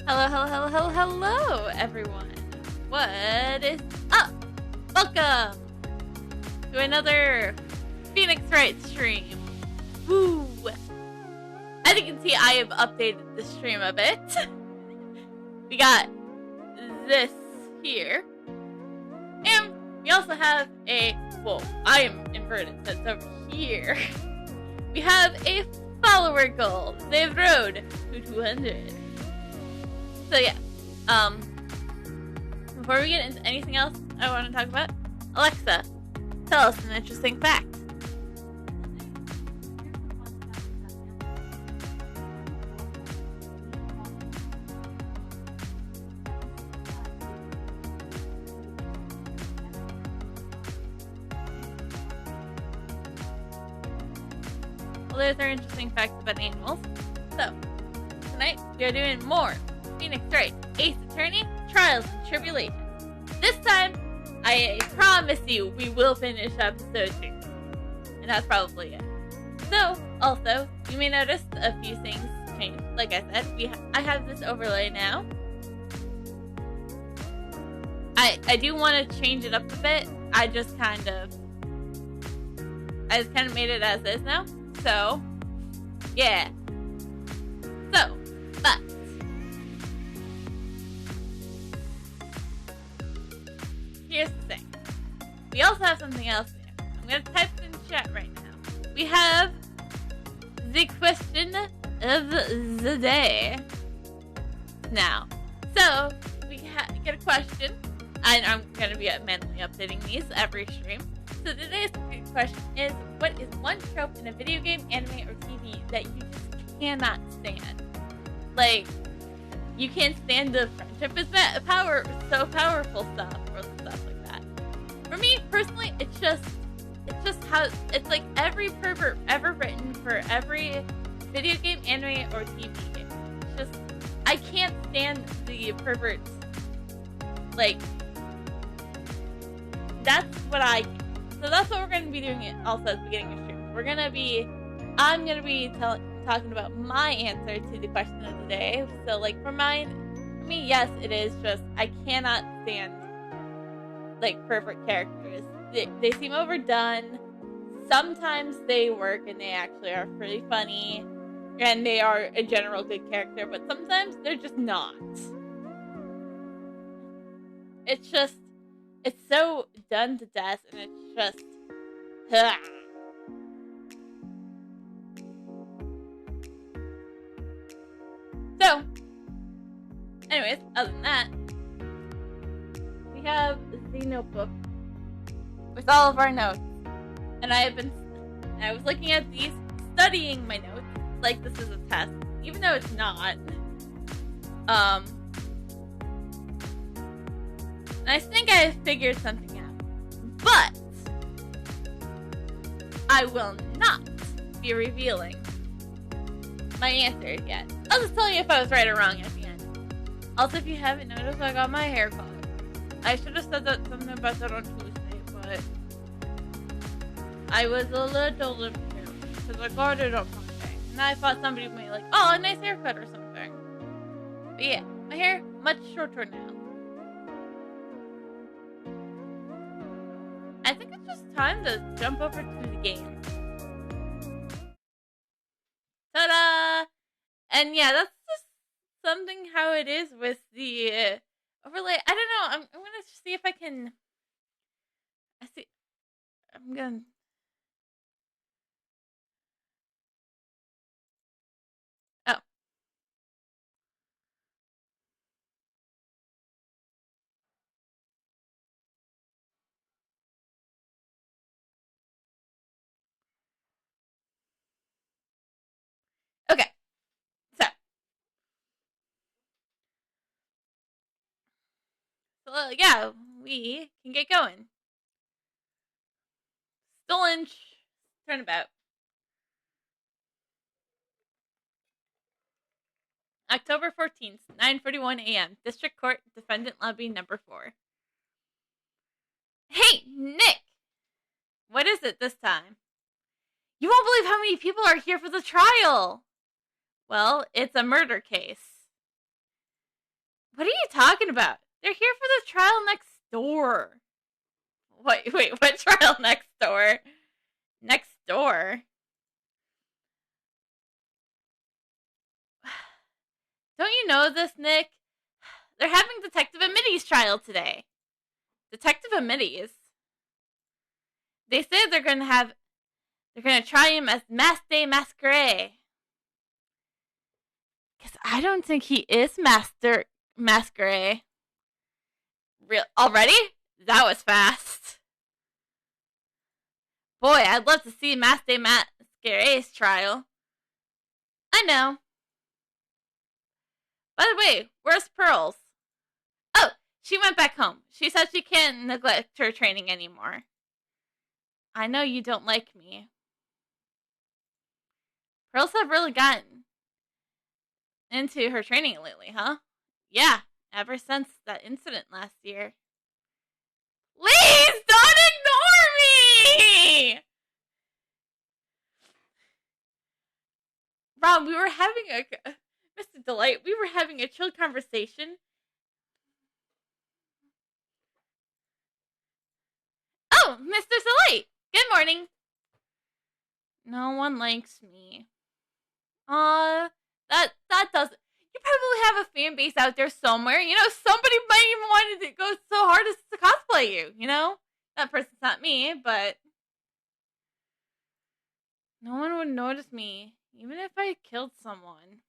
Hello, hello, hello, hello, hello, everyone. What is up? Welcome to another Phoenix Wright stream. Woo! As you can see, I have updated the stream a bit. We got this here. And we also have I am inverted, so it's over here. We have a follower goal. They've rode to 200. So yeah, before we get into anything else I want to talk about, Alexa, tell us an interesting fact. Well, there's our interesting facts about animals. So, tonight we are doing more Phoenix Wright, Ace Attorney, Trials and Tribulations. This time, I promise you, we will finish episode 2. And that's probably it. So, also, you may notice a few things changed. Like I said, I have this overlay now. I do want to change it up a bit. I just kind of made it as is now. So, yeah. So, but here's the thing. We also have something else there. I'm going to type it in chat right now. We have the question of the day now. So, we get a question, and I'm going to be manually updating these every stream. So today's question is, what is one trope in a video game, anime, or TV that you just cannot stand? Like, you can't stand the friendship is so powerful stuff, or stuff like that. For me, personally, it's just how, it's like every pervert ever written for every video game, anime, or TV game. It's just, I can't stand the perverts. Like, that's what I can't. So that's what we're going to be doing also at the beginning of the stream. I'm going to be talking about my answer to the question of the day. So, like, for me, yes, it is just, I cannot stand, like, perfect characters. They seem overdone. Sometimes they work and they actually are pretty funny. And they are a general good character. But sometimes they're just not. It's so done to death, and it's just... So, anyways, other than that, we have the notebook with all of our notes. And I was looking at these, studying my notes, like this is a test, even though it's not. And I think I have figured something out. But I will not be revealing my answer yet. I'll just tell you if I was right or wrong at the end. Also, if you haven't noticed, I got my hair colored. I should have said something about that on Tuesday, but I was a little confused because I got it on Monday. And I thought somebody might be like, oh, a nice haircut or something. But yeah, my hair much shorter now. I think it's just time to jump over to the game. Ta-da! And yeah, that's just something how it is with the overlay. I don't know. I'm gonna see if I can. I'm gonna. Oh. Okay. So yeah, we can get going. Stolen turnabout. October 14th, 9:41 a.m. District Court, Defendant Lobby number 4. Hey, Nick! What is it this time? You won't believe how many people are here for the trial! Well, it's a murder case. What are you talking about? They're here for the trial next door. Wait, what trial next door? Next door? Don't you know this, Nick? They're having Detective Amitty's trial today. Detective Amitty's? They say they're gonna try him as Master Masquerade. Because I don't think he is Master Masquerade. Real already? That was fast. Boy, I'd love to see Master Masquerade's trial. I know. By the way, where's Pearls? Oh, she went back home. She said she can't neglect her training anymore. I know you don't like me. Pearls have really gotten into her training lately, huh? Yeah, ever since that incident last year. Please don't ignore me! Rob, we were having Mr. Delight, we were having a chill conversation. Oh, Mr. Delight! Good morning. No one likes me. That doesn't... You probably have a fan base out there somewhere. You know, somebody might even want to go so hard as to cosplay you, you know? That person's not me, but... No one would notice me, even if I killed someone.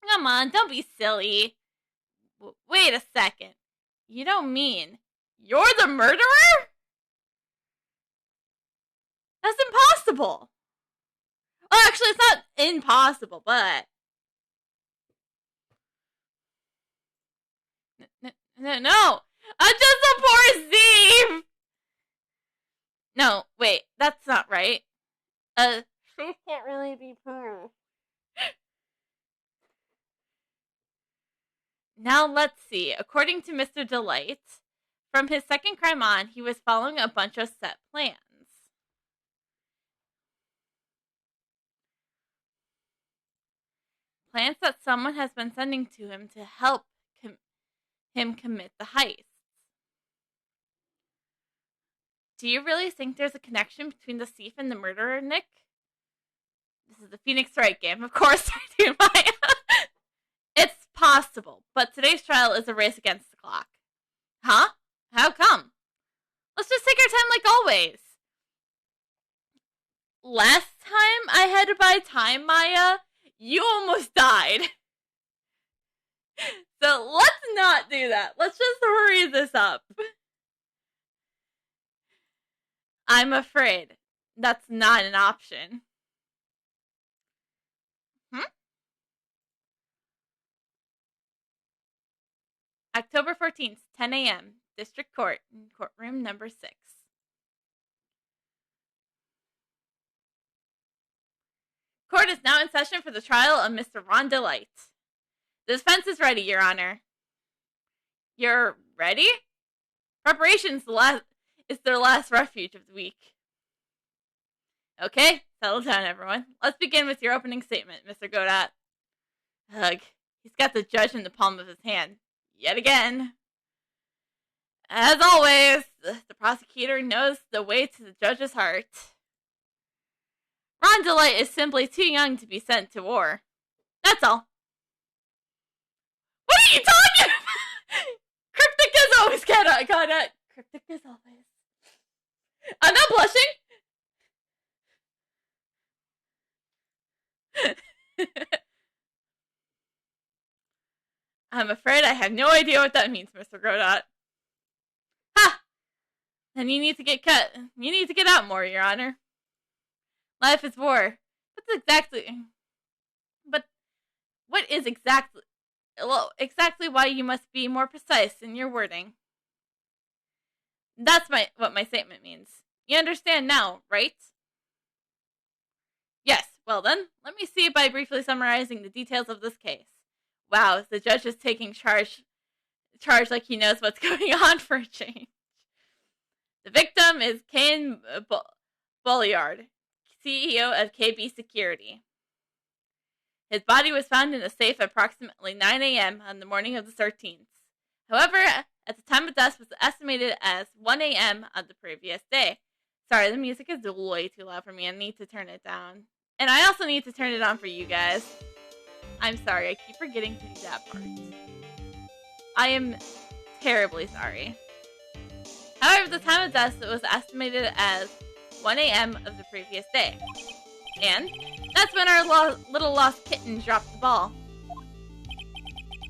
Come on, don't be silly. Wait a second. You don't mean you're the murderer? That's impossible. Well, actually, it's not impossible, but... No! I'm just a poor thief! No, wait, that's not right. She can't really be poor. Now let's see. According to Mr. Delight, from his second crime on, he was following a bunch of set plans. Plans that someone has been sending to him to help him commit the heist. Do you really think there's a connection between the thief and the murderer, Nick? This is the Phoenix Wright game. Of course I do, Maya. It's possible, but today's trial is a race against the clock. Huh? How come? Let's just take our time like always. Last time I had to buy time, Maya, you almost died. So let's not do that. Let's just hurry this up. I'm afraid that's not an option. October 14th, 10 a.m., District Court, courtroom number 6. Court is now in session for the trial of Mr. Ron Delight. The defense is ready, Your Honor. You're ready? Preparation's is their last refuge of the week. Okay, settle down, everyone. Let's begin with your opening statement, Mr. Godot. Ugh, he's got the judge in the palm of his hand. Yet again. As always, the prosecutor knows the way to the judge's heart. Ron Delight is simply too young to be sent to war. That's all. What are you talking about? Cryptic as always, Godot. Cryptic as always. I'm not blushing. I'm afraid I have no idea what that means, Mr. Godot. Ha! Then you need to get cut. You need to get out more, Your Honor. Life is war. But what is exactly... Well, exactly why you must be more precise in your wording. That's what my statement means. You understand now, right? Yes, well then, let me see by briefly summarizing the details of this case. Wow, the judge is taking charge like he knows what's going on for a change. The victim is Kane Bolliard, CEO of KB Security. His body was found in a safe at approximately 9 a.m. on the morning of the 13th. However, at the time of death was estimated as 1 a.m. on the previous day. Sorry, the music is way too loud for me. I need to turn it down. And I also need to turn it on for you guys. I'm sorry, I keep forgetting to do that part. I am terribly sorry. However, the time of death was estimated as 1 a.m. of the previous day. And that's when our little lost kitten dropped the ball.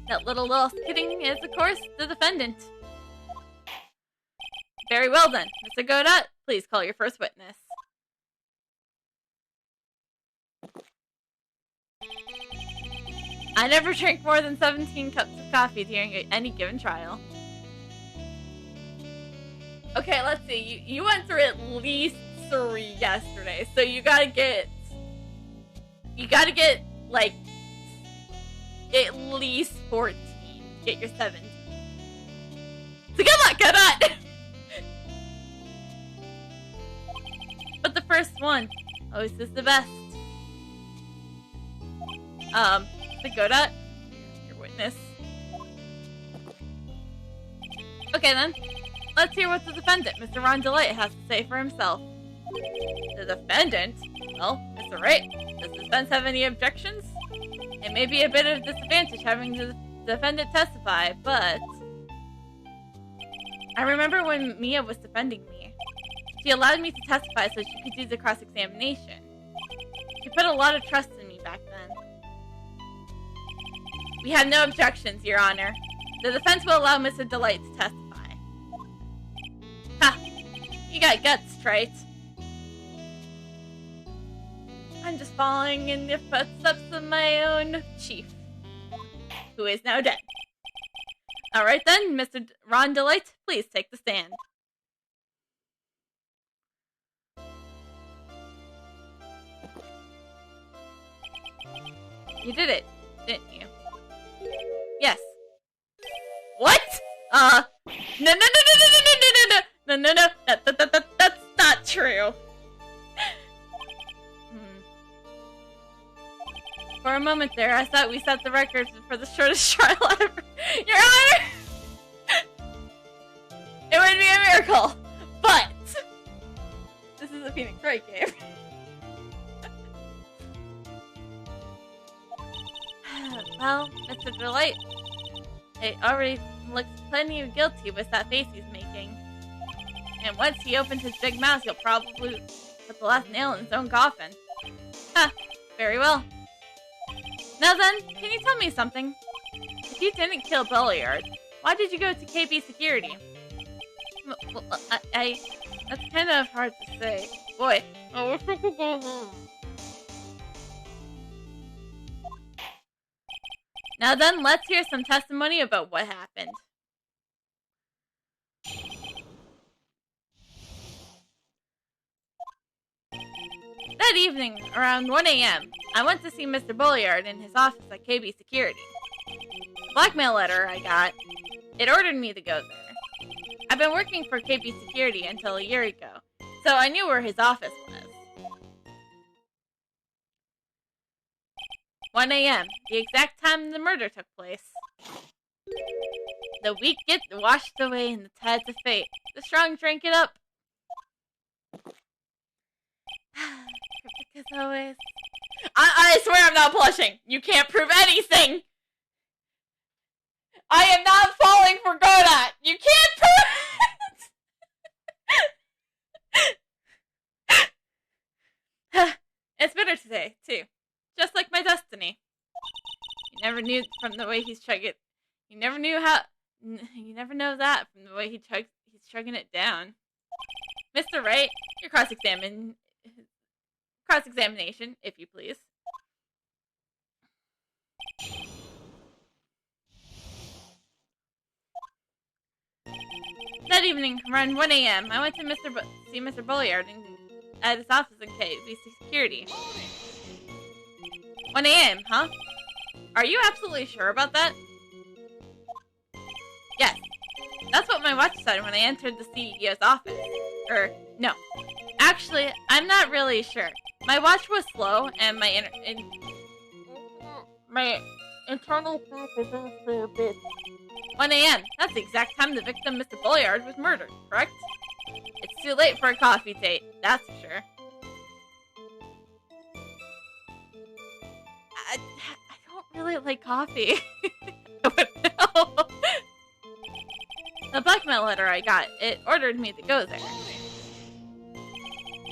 That little lost kitten is, of course, the defendant. Very well then. Mr. Godot, please call your first witness. I never drink more than 17 cups of coffee during any given trial. Okay, let's see. You went through at least 3 yesterday, so you gotta get like at least 14. Get your 17. So good luck, Godot! But the first one always is the best. The Godot, your witness. Okay then, let's hear what the defendant, Mr. Ron Delight, has to say for himself. The defendant? Well, Mr. Wright, does the defense have any objections? It may be a bit of a disadvantage having the defendant testify, but I remember when Mia was defending me. She allowed me to testify so she could do the cross-examination. She put a lot of trust in me back then. We have no objections, Your Honor. The defense will allow Mr. Delight to testify. Ha! You got guts, Trite. I'm just following in the footsteps of my own chief, who is now dead. Alright then, Mr. Ron Delight, please take the stand. You did it, didn't you? Yes. What? No, that's not true. For a moment there, I thought we set the record for the shortest trial ever. Your Honor! It would be a miracle, but this is a Phoenix Wright game. Well, Mr. Delight, it already looks plenty guilty with that face he's making. And once he opens his big mouth, he'll probably put the last nail in his own coffin. Ha! Very well. Now then, can you tell me something? If you didn't kill Belliard, why did you go to KB Security? Well, that's kind of hard to say. Boy, I wish I could go home. Now then, let's hear some testimony about what happened. That evening, around 1 a.m., I went to see Mr. Bolliard in his office at KB Security. The blackmail letter I got, it ordered me to go there. I've been working for KB Security until a year ago, so I knew where his office was. 1 a.m., the exact time the murder took place. The weak get washed away in the tides of fate. The strong drink it up. Cryptic as always. I swear I'm not blushing. You can't prove anything. I am not falling for Godot. You can't prove it. It's bitter today, too. Just like my destiny. You never knew from the way he's chugging. You never knew how. You never know that from the way he's chugging it down. Mr. Wright, your cross-examination, if you please. That evening, around 1 a.m., I went to see Mr. Bolliard at his office in KB Security. 1 a.m., huh? Are you absolutely sure about that? Yes. That's what my watch said when I entered the CEO's office. No. Actually, I'm not really sure. My watch was slow, and my My internal clock is off for a bit. 1 a.m. That's the exact time the victim, Mr. Bolliard, was murdered, correct? It's too late for a coffee date, that's for sure. I don't really like coffee. No. The blackmail letter I got, it ordered me to go there.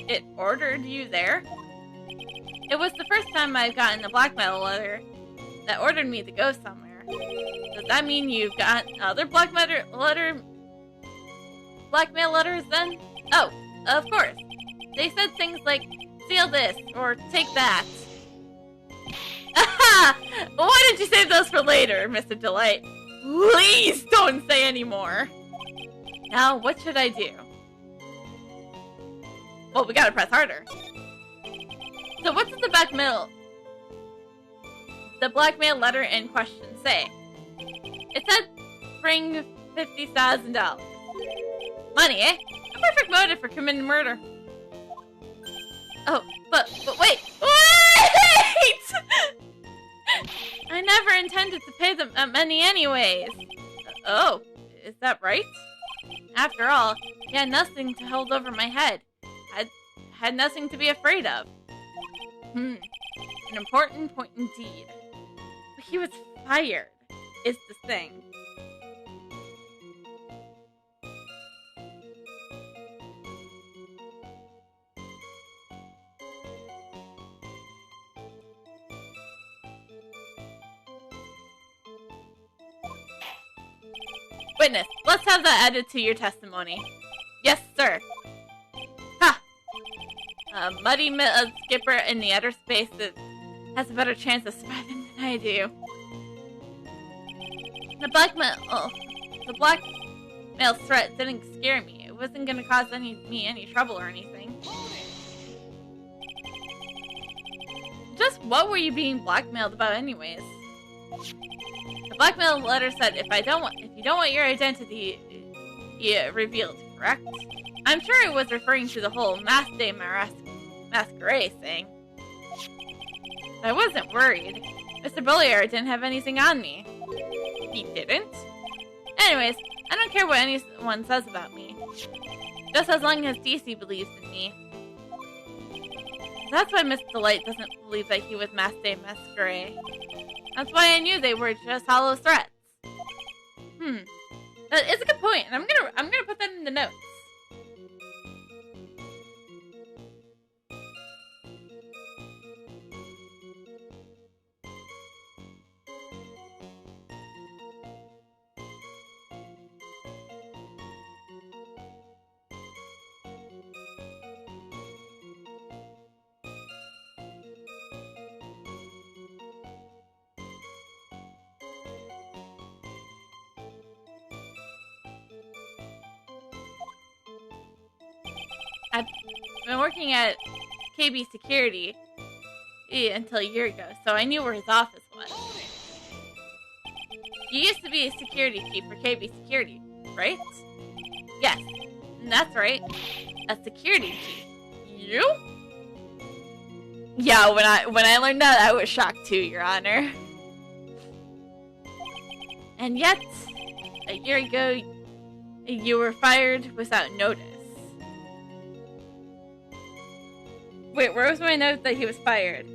It ordered you there? It was the first time I've gotten a blackmail letter that ordered me to go somewhere. Does that mean you've got other blackmail letters then? Oh, of course. They said things like, steal this, or take that. Aha! Why didn't you save those for later, Mr. Delight? Please don't say any more. Now, what should I do? Well, we gotta press harder. So what does the blackmail letter in question say? It said, bring $50,000. Money, eh? A perfect motive for committing murder. Oh, but wait! Wait! I never intended to pay them that money anyways. Oh, is that right? After all, he had nothing to hold over my head. I had nothing to be afraid of. An important point indeed. But he was fired, is the thing. Witness, let's have that added to your testimony. Yes, sir. Ha! A muddy skipper in the outer spaces has a better chance of surviving than I do. The blackmail threat didn't scare me. It wasn't gonna cause me any trouble or anything. Just what were you being blackmailed about anyways? The blackmail letter said if you don't want your identity revealed, correct? I'm sure it was referring to the whole mask day masquerade thing. I wasn't worried. Mr. Bolliard didn't have anything on me. He didn't? Anyways, I don't care what anyone says about me. Just as long as DC believes in me. That's why Miss Delight doesn't believe that he was mask day masquerade. That's why I knew they were just hollow threats. That is a good point, and I'm gonna put that in the notes. I've been working at KB Security until a year ago, so I knew where his office was. You used to be a security chief for KB Security, right? Yes, that's right. A security chief. You? Yeah, when I learned that, I was shocked too, Your Honor. And yet, a year ago, you were fired without notice. Wait, where was my note that he was fired?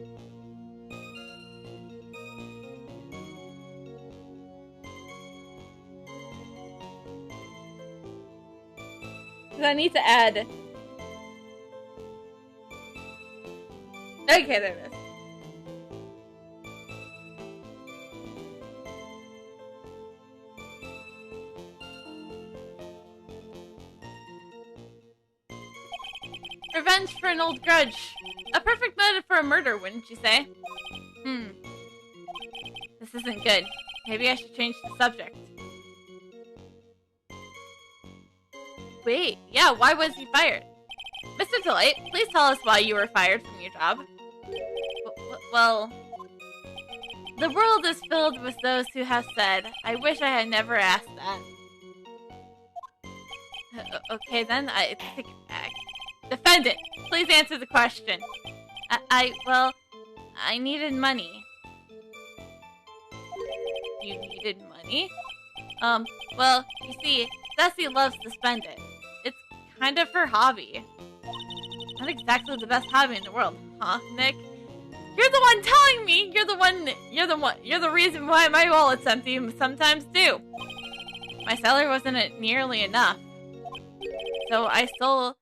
Because I need to add... Okay, there it is. Revenge for an old grudge. A perfect motive for a murder, wouldn't you say? This isn't good. Maybe I should change the subject. Wait, yeah, why was he fired? Mr. Delight, please tell us why you were fired from your job. Well, the world is filled with those who have said, I wish I had never asked that. Okay then, I take it back. Defendant, please answer the question. Well, I needed money. you needed money. Well, you see, Ceci loves to spend it. It's kind of her hobby. Not exactly the best hobby in the world, huh, Nick? You're the one telling me! You're the reason why my wallet's empty sometimes too. My salary wasn't nearly enough. So I stole...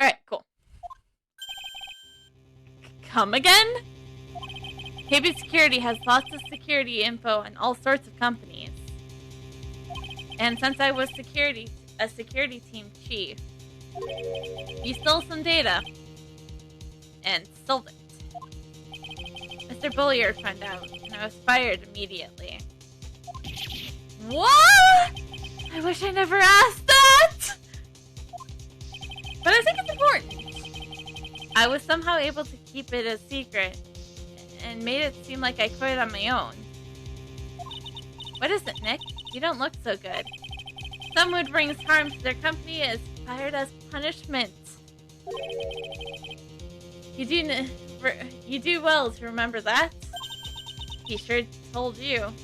Alright, cool. Come again? KB Security has lots of security info on all sorts of companies. And since I was a security team chief, you stole some data. And sold it. Mr. Bulliard found out, and I was fired immediately. What? I wish I never asked that! But I think it's important. I was somehow able to keep it a secret, and made it seem like I quit on my own. What is it, Nick? You don't look so good. Someone who brings harm to their company is fired as punishment. You do well to remember that. He sure told you.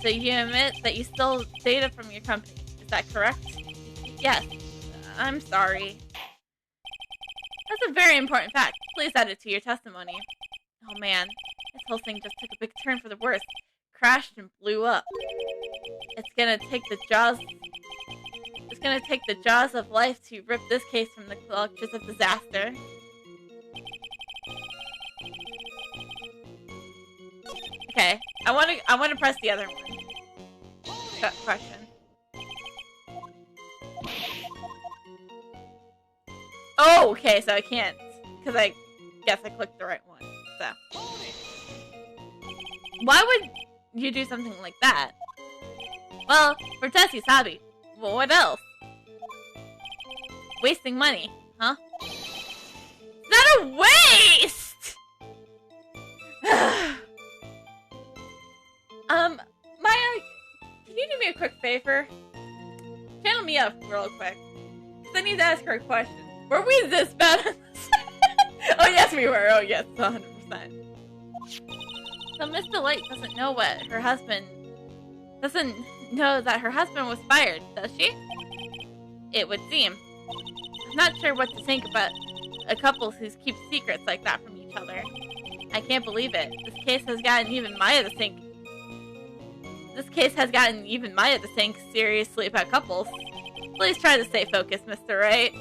So you admit that you stole data from your company. Is that correct? Yes. I'm sorry. That's a very important fact. Please add it to your testimony. Oh man, this whole thing just took a big turn for the worse. Crashed and blew up. It's gonna take the jaws of life to rip this case from the clutches of disaster. Okay, I wanna press the other one. That question. Oh, okay, so I can't, because I guess I clicked the right one. So, why would you do something like that? Well, for Tessie's hobby. Well, what else? Wasting money, huh? Is that a waste? Maya, can you do me a quick favor? Channel me up real quick. Because I need to ask her a question. Were we this bad? Oh, yes, we were. Oh, yes, 100%. So Miss Delight doesn't know that her husband was fired, does she? It would seem. I'm not sure what to think about a couple who keep secrets like that from each other. I can't believe it. This case has gotten even Maya to think seriously about couples. Please try to stay focused, Mr. Wright.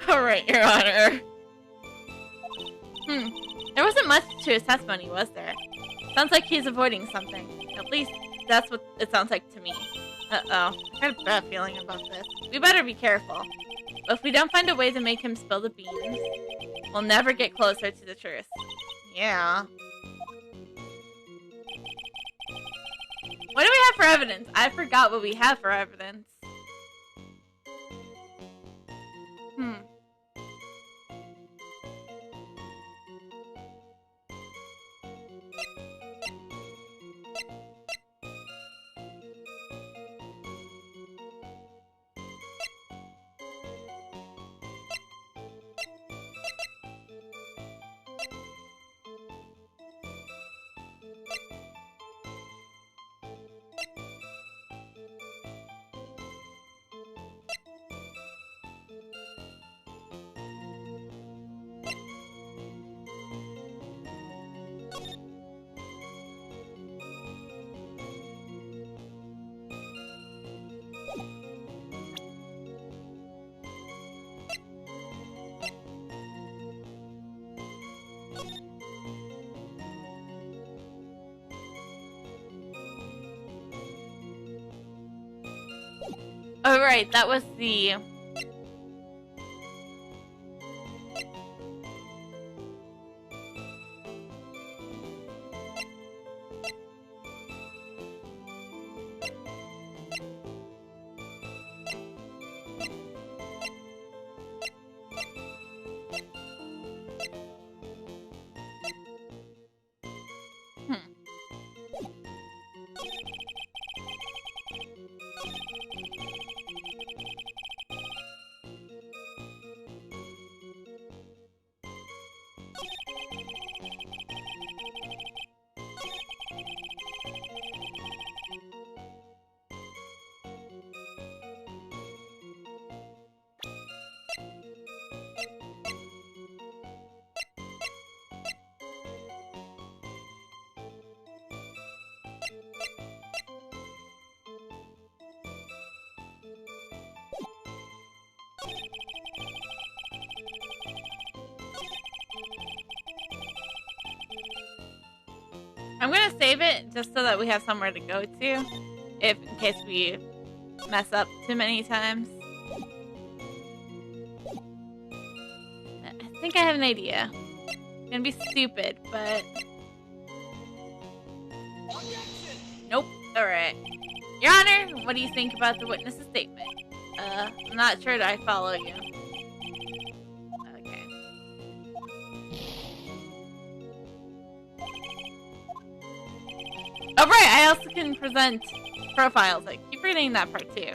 Alright, Your Honor. There wasn't much to his testimony, was there? Sounds like he's avoiding something. At least, that's what it sounds like to me. Uh-oh. I got a bad feeling about this. We better be careful. If we don't find a way to make him spill the beans, we'll never get closer to the truth. Yeah. What do we have for evidence? I forgot what we have for evidence. Oh, right, that was the... I'm gonna save it just so that we have somewhere to go to, in case we mess up too many times. I think I have an idea. It's gonna be stupid, but... Nope. Alright. Your Honor, what do you think about the witness's statement? I'm not sure that I follow you. Okay. Oh, right, I also can present profiles. I keep reading that part, too.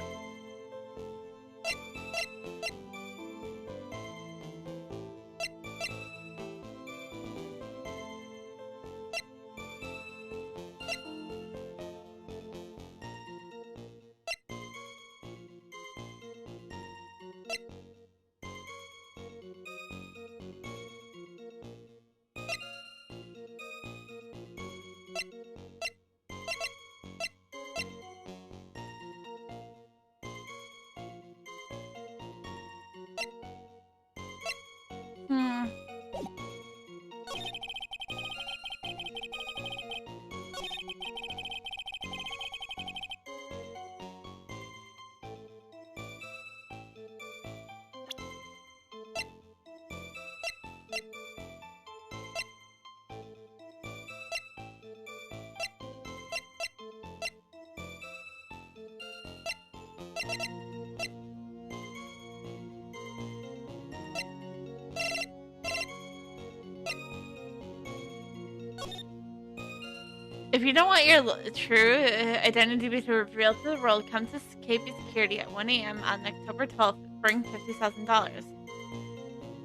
If you don't want your true identity to be revealed to the world, come to KP Security at 1 a.m. on October 12th. Bring $50,000.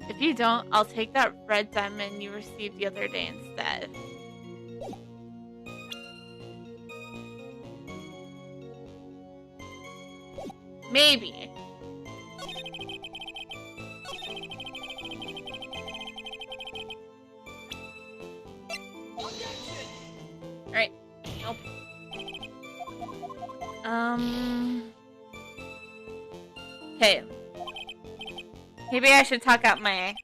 If you don't, I'll take that red diamond you received the other day instead. Maybe. Alright. Nope. Okay. Maybe I should talk out my...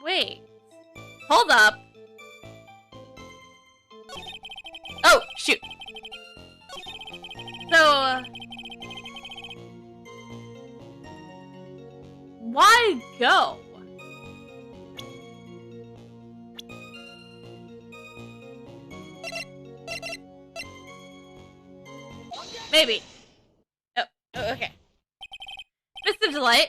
Wait. Hold up. Oh, shoot. So, why go? Maybe. Oh, okay. Mr. Delight.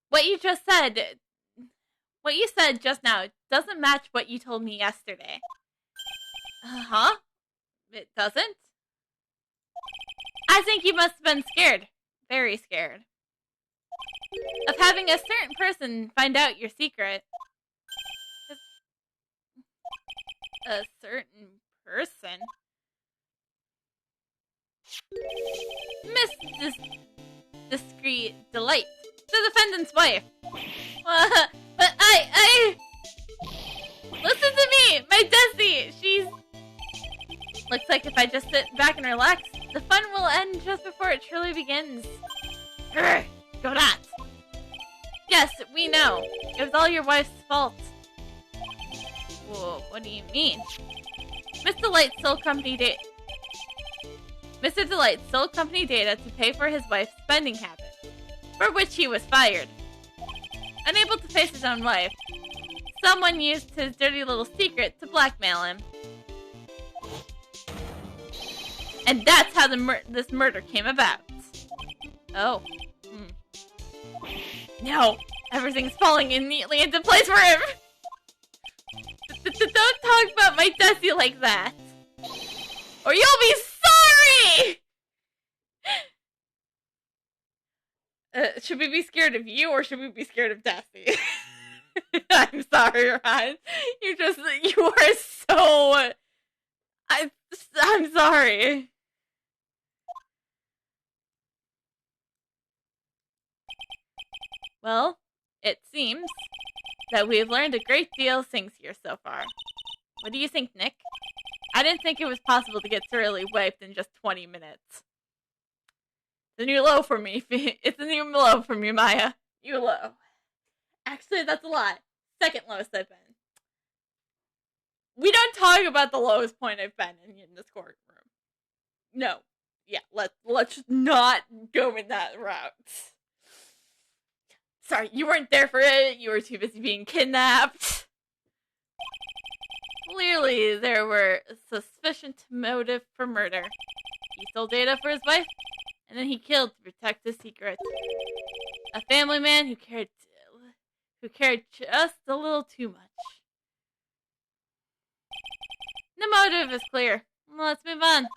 What you said just now doesn't match what you told me yesterday. Huh? It doesn't? I think you must have been scared. Very scared. Of having a certain person find out your secret. A certain person? Miss Discreet Delight. The defendant's wife. But I... Listen to me! My Desi! She's... Looks like if I just sit back and relax, the fun will end just before it truly begins. Grr, Godot. Yes, we know. It was all your wife's fault. Whoa, what do you mean? Mr. Delight sold company data. Mr. Delight sold company data to pay for his wife's spending habits, for which he was fired. Unable to face his own wife, someone used his dirty little secret to blackmail him. And that's how this murder came about. Oh. No! Everything's falling neatly into place for him! Don't talk about my Desi like that! Or you'll be sorry! Should we be scared of you, or should we be scared of Desi? I'm sorry, Ron. You are so... I'm sorry. Well, it seems that we've learned a great deal of things here so far. What do you think, Nick? I didn't think it was possible to get thoroughly wiped in just 20 minutes. It's a new low for me. It's a new low for me, Maya. New low. Actually, that's a lot. Second lowest I've been. We don't talk about the lowest point I've been in this courtroom. No. Yeah, let's not go in that route. Sorry, you weren't there for it. You were too busy being kidnapped. Clearly, there were sufficient motive for murder. He stole data for his wife, and then he killed to protect his secret. A family man who cared just a little too much. The motive is clear. Let's move on.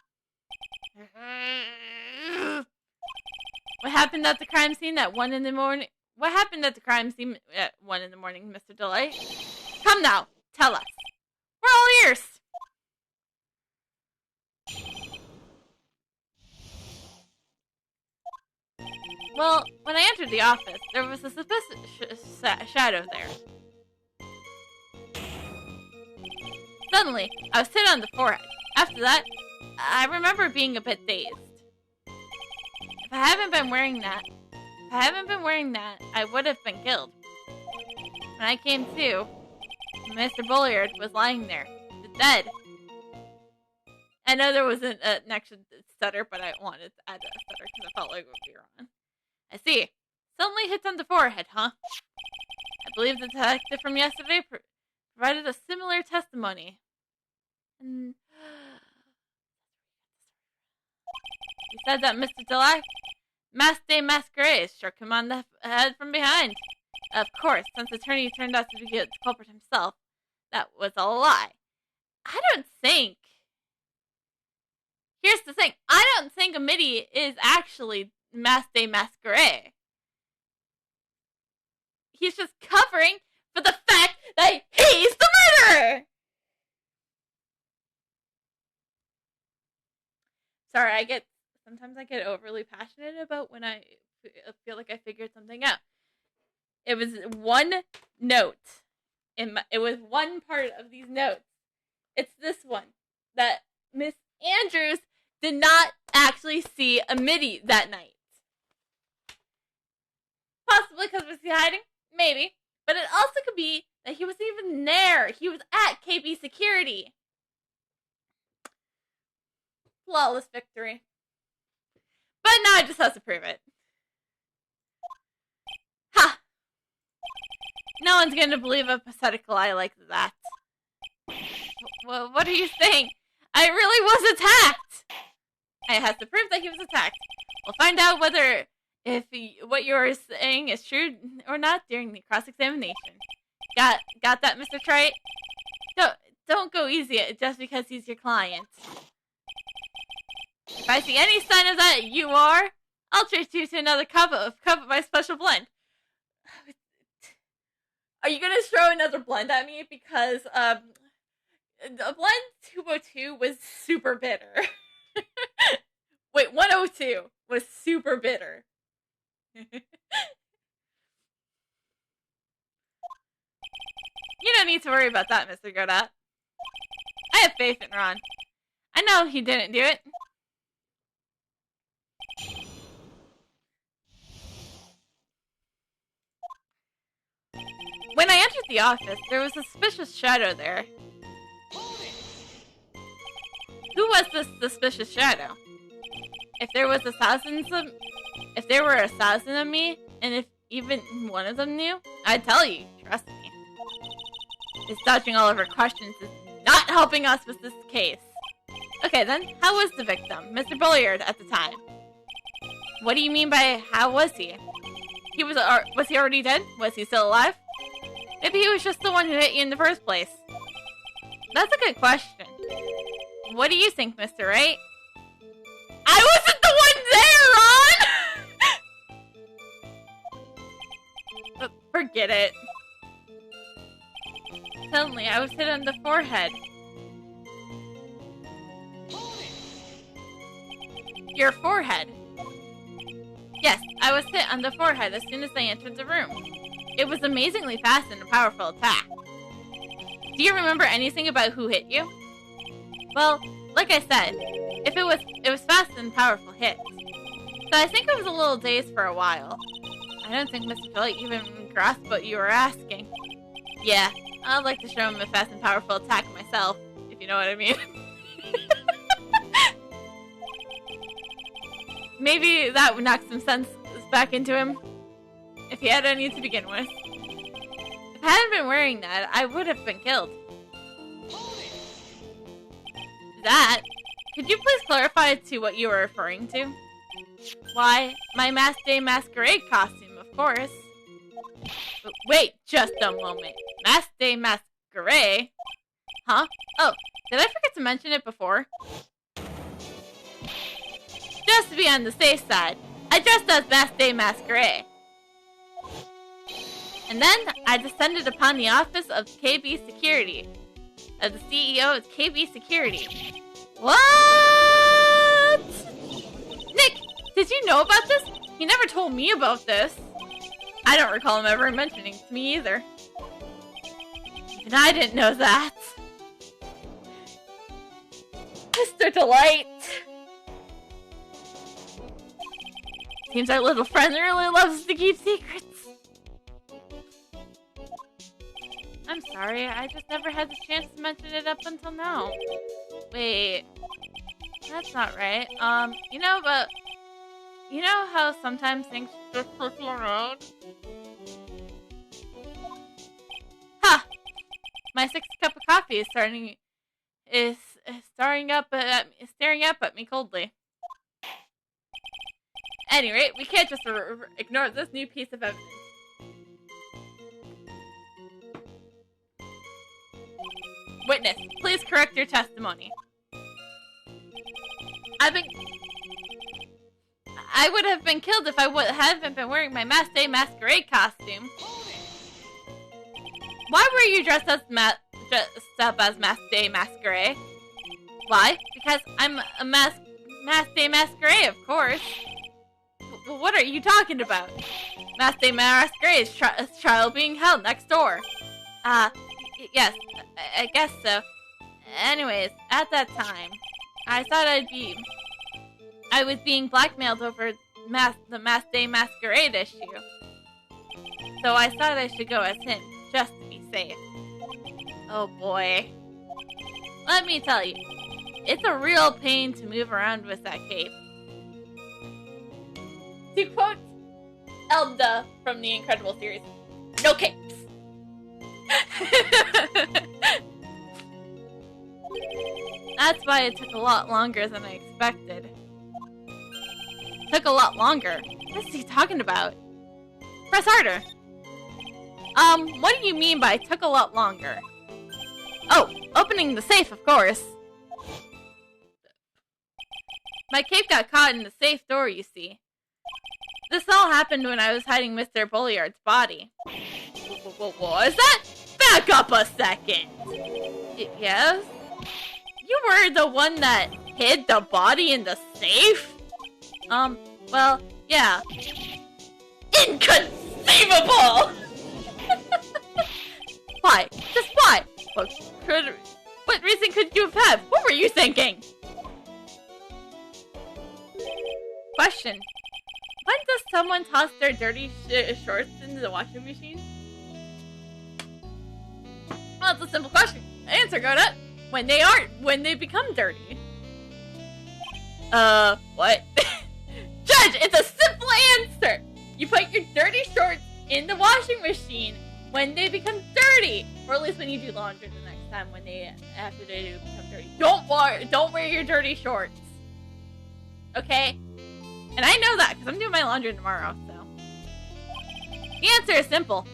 What happened at the crime scene at 1 in the morning? What happened at the crime scene at 1 in the morning, Mr. Delight? Come now, tell us. We're all ears. Well, when I entered the office, there was a suspicious shadow there. Suddenly, I was hit on the forehead. After that, I remember being a bit dazed. If I hadn't been wearing that, I would have been killed. When I came to, Mr. Bulliard was lying there, dead. I know there wasn't an extra stutter, but I wanted to add a stutter because I felt like it would be wrong. I see. Suddenly hits on the forehead, huh? I believe the detective from yesterday provided a similar testimony. And he said that Mr. Delac, Mask de Masquerade, struck him on the head from behind. Of course, since the attorney turned out to be the culprit himself, that was a lie. I don't think... Here's the thing. I don't think Amity is actually Mask de Masquerade. He's just covering for the fact that he's the murderer! Sorry, sometimes I get overly passionate about when I feel like I figured something out. It was one note. It was one part of these notes. It's this one. That Miss Andrews did not actually see Amity that night. Possibly because was he hiding? Maybe. But it also could be that he wasn't even there. He was at KB Security. Flawless victory. But now I just have to prove it. Ha! No one's going to believe a pathetic lie like that. Well, what are you saying? I really was attacked! And it has to prove that he was attacked. We'll find out whether what you're saying is true or not during the cross-examination. Got that, Mr. Trite? Don't go easy just because he's your client. If I see any sign of that, I'll treat you to another cup of my special blend. Are you gonna throw another blend at me? Because the blend 202 was super bitter. Wait, 102 was super bitter. You don't need to worry about that, Mr. Godot. I have faith in Ron. I know he didn't do it. When I entered the office, there was a suspicious shadow there. Who was this suspicious shadow? If there were a thousand of me, and if even one of them knew, I'd tell you, trust me. His dodging all of our questions is not helping us with this case. Okay then, how was the victim, Mr. Bulliard, at the time? What do you mean by how was he? Was he already dead? Was he still alive? Maybe he was just the one who hit you in the first place. That's a good question. What do you think, Mr. Wright? I wasn't the one there, Ron! Forget it. Suddenly, I was hit on the forehead. Your forehead? Yes, I was hit on the forehead as soon as I entered the room. It was amazingly fast and a powerful attack. Do you remember anything about who hit you? Well, like I said, it was fast and powerful hits. So I think I was a little dazed for a while. I don't think Mr. Philly even grasped what you were asking. Yeah, I'd like to show him a fast and powerful attack myself, if you know what I mean. Maybe that would knock some sense back into him, if he had any to begin with. If I hadn't been wearing that, I would have been killed. That? Could you please clarify to what you were referring to? Why, my Mask Day Masquerade costume, of course. But wait just a moment. Mask Day Masquerade? Huh? Oh, did I forget to mention it before? Just to be on the safe side, I dressed as Mask Day Masquerade. And then I descended upon the office of KB Security. Of the CEO of KB Security. What? Nick, did you know about this? He never told me about this. I don't recall him ever mentioning it to me either. Even I didn't know that. Mr. Delight. Seems our little friend really loves to keep secrets. I'm sorry, I just never had the chance to mention it up until now. Wait, that's not right. You know how sometimes things just flip you around? Ha! My sixth cup of coffee is staring up at me coldly. At any rate, we can't just ignore this new piece of evidence. Witness, please correct your testimony. I would have been killed if I hadn't been wearing my Mask Day Masquerade costume. Why were you dressed up as Mask Day Masquerade? Why? Because I'm a Mask Day Masquerade, of course. What are you talking about? Mask Day Masquerade is trial being held next door. Yes, I guess so. Anyways, at that time, I thought I was being blackmailed over the Mask Day Masquerade issue. So I thought I should go as him, just to be safe. Oh boy. Let me tell you, it's a real pain to move around with that cape. To quote Elda from the Incredible series, no capes. That's why it took a lot longer than I expected. Took a lot longer? What is he talking about? Press harder. What do you mean by took a lot longer? Oh, opening the safe, of course. My cape got caught in the safe door, you see. This all happened when I was hiding Mr. Bolliard's body. Whoa, is that? Back up a second! Yes? You were the one that hid the body in the safe? Well, yeah. Inconceivable! Why? Just why? What reason could you have had? What were you thinking? Question. When does someone toss their dirty shorts into the washing machine? Well, it's a simple question. Answer, Godot. When they become dirty. What? Judge, it's a simple answer! You put your dirty shorts in the washing machine when they become dirty! Or at least when you do laundry the next time after they do become dirty. Don't wear your dirty shorts. Okay? And I know that, because I'm doing my laundry tomorrow, so. The answer is simple.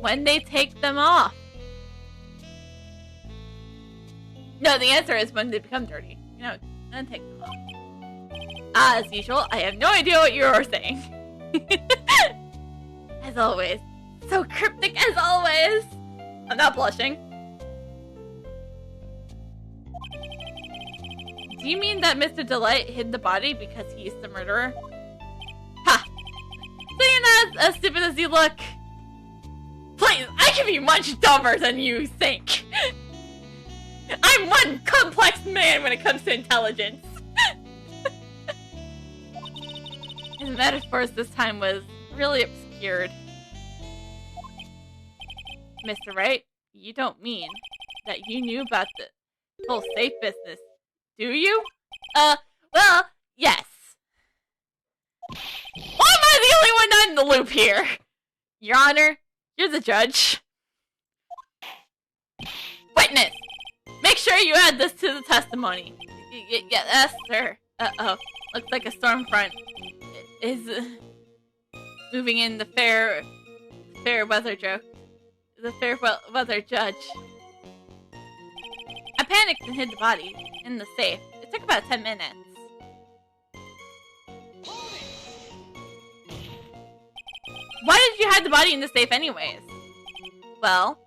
When they take them off. No, the answer is when they become dirty. You know, then take them off. As usual, I have no idea what you're saying. As always. So cryptic as always. I'm not blushing. Do you mean that Mr. Delight hid the body because he's the murderer? Ha! So you're not as stupid as you look. Please, I can be much dumber than you think. I'm one complex man when it comes to intelligence. His metaphors this time was really obscured. Mr. Wright, you don't mean that you knew about the whole safe business, do you? Well, yes. Why am I the only one not in the loop here? Your Honor, you're the judge. Witness! Make sure you add this to the testimony. Yes, sir. Uh-oh. Looks like a storm front is moving in the fair weather joke. The fair weather judge. I panicked and hid the body in the safe. It took about 10 minutes. Why did you hide the body in the safe anyways? Well,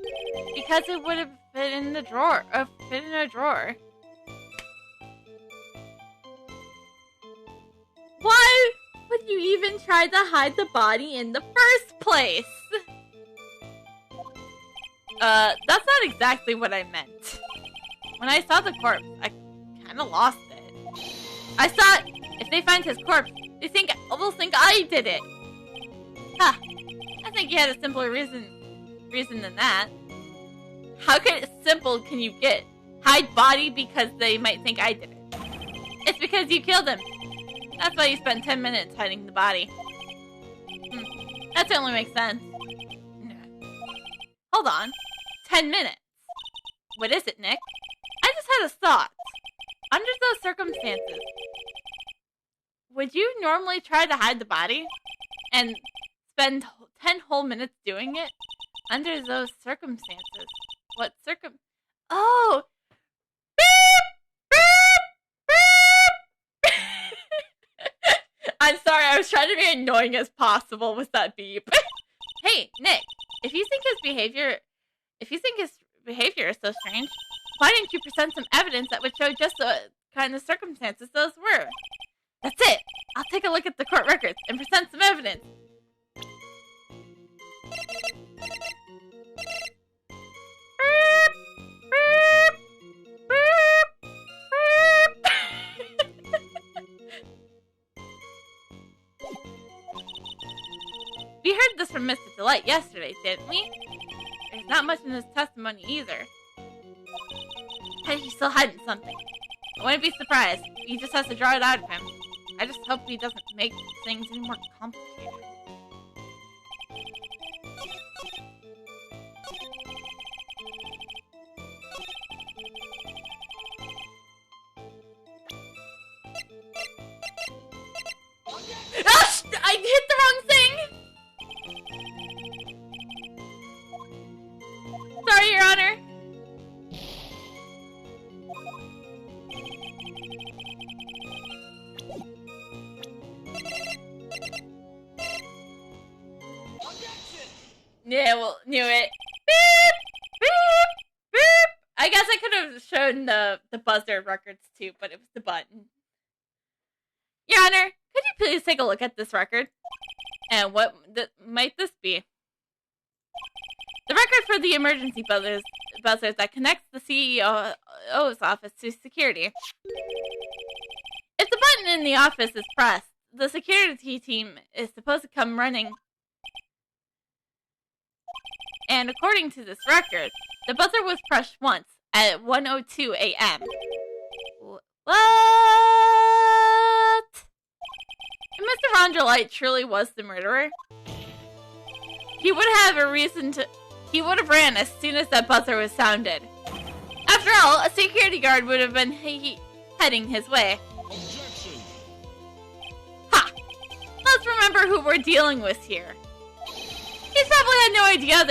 because it would have fit in the drawer. Fit in a drawer. Why would you even try to hide the body in the first place? That's not exactly what I meant. When I saw the corpse, I kinda lost it. I thought, if they find his corpse, they'll think I did it. Huh. I think you had a simpler reason than that. How simple can you get? Hide body because they might think I did it. It's because you killed him. That's why you spent 10 minutes hiding the body. That certainly makes sense. Hold on. 10 minutes. What is it, Nick? I just had a thought. Under those circumstances, would you normally try to hide the body? And spend 10 whole minutes doing it? Under those circumstances. What Oh! Beep! Beep! Beep! I'm sorry, I was trying to be annoying as possible with that beep. Hey, Nick, if you think his behavior is so strange, why didn't you present some evidence that would show just the kind of circumstances those were? That's it! I'll take a look at the court records and present some evidence. We heard this from Mr. Delight yesterday, didn't we? There's not much in his testimony either. He's still hiding something. I wouldn't be surprised. He just has to draw it out of him. I just hope he doesn't make things any more complicated. Yeah, well, knew it. Beep! Beep! Beep! I guess I could have shown the buzzer records too, but it was the button. Your Honor, could you please take a look at this record? And what might this be? The record for the emergency buzzer that connects the CEO's office to security. If the button in the office is pressed, the security team is supposed to come running. And according to this record, the buzzer was pressed once at 1:02 a.m. What? If Mr. Ron Delight truly was the murderer, he would have a reason to. He would have ran as soon as that buzzer was sounded. After all, a security guard would have been heading his way. Objection. Ha! Let's remember who we're dealing with here. He's probably had no idea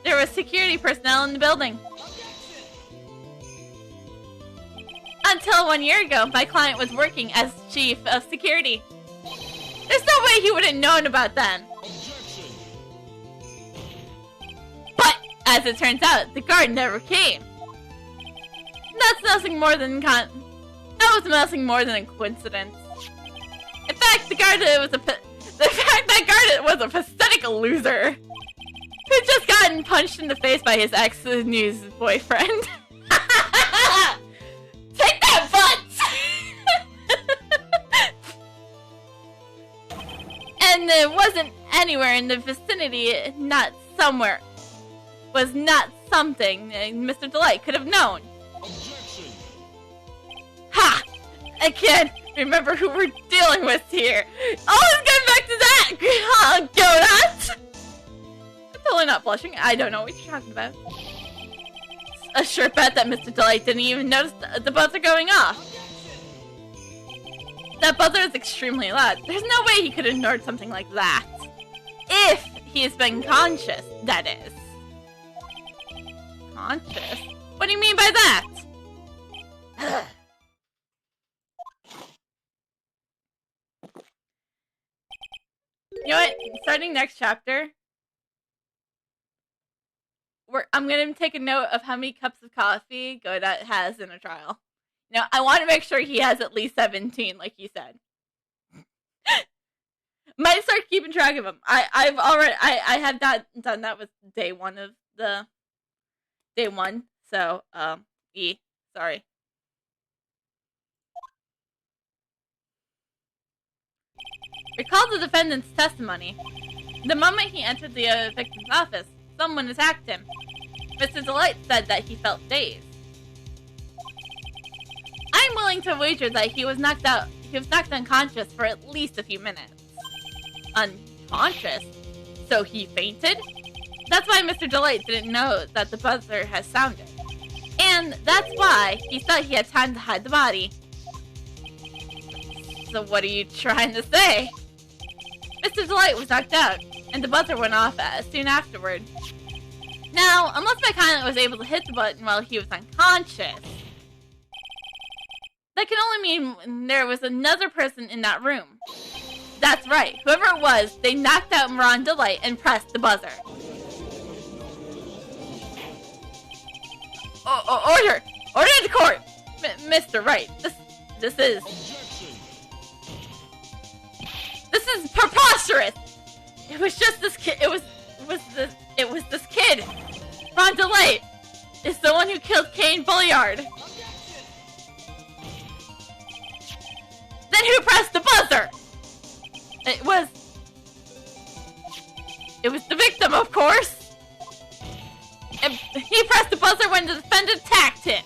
there was security personnel in the building. Until 1 year ago, my client was working as chief of security. There's no way he would have known about them. Objection. But, as it turns out, the guard never came. That's nothing more than that was nothing more than a coincidence. In fact, that guard was a pathetic loser who'd just gotten punched in the face by his ex-news boyfriend. Take that, butt! And it wasn't anywhere in the vicinity, was not something Mr. Delight could have known. Objection. Ha! I can't remember who we're dealing with here. Always getting back to that! Godot! I'm totally not blushing. I don't know what you're talking about. A sure bet that Mr. Delight didn't even notice the buzzer going off. That buzzer is extremely loud. There's no way he could have ignored something like that. If he has been conscious, that is. Conscious? What do you mean by that? You know what? Starting next chapter, I'm going to take a note of how many cups of coffee Godot has in a trial. Now, I want to make sure he has at least 17, like you said. Might start keeping track of them. I have not done that with day one of the day one. So, sorry. Recall the defendant's testimony. The moment he entered the victim's office, someone attacked him. Mr. Delight said that he felt dazed. I'm willing to wager that he was knocked unconscious for at least a few minutes. Unconscious? So he fainted? That's why Mr. Delight didn't know that the buzzer has sounded. And that's why he thought he had time to hide the body. So what are you trying to say? Mr. Delight was knocked out, and the buzzer went off soon afterward. Now, unless my client was able to hit the button while he was unconscious, that can only mean there was another person in that room. That's right, whoever it was, they knocked out Ron Delight and pressed the buzzer. Order! Order in the court! Mr. Wright, this is... Objection. This is preposterous! It was just this kid, it was this kid! Ron Delight is the one who killed Kane Bulliard! Then who pressed the buzzer? It was the victim, of course! And he pressed the buzzer when the defendant attacked him!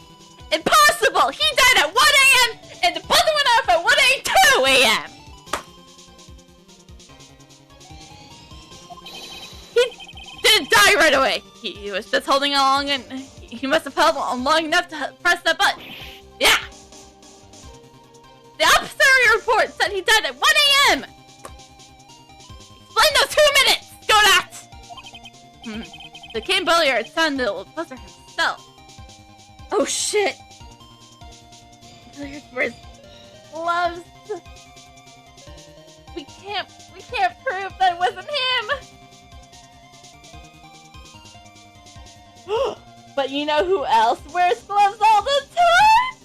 Impossible! He died at 1 a.m. and the buzzer went off at 1:02 a.m. He didn't die right away. He was just holding along, and he must have held on long enough to press that button. Yeah! The officer report said he died at 1 a.m. Explain those 2 minutes! Go that! The Kane Bulliard found the buzzer himself. Oh shit! Bulliard wears gloves. We can't prove that it wasn't him. But you know who else wears gloves all the time?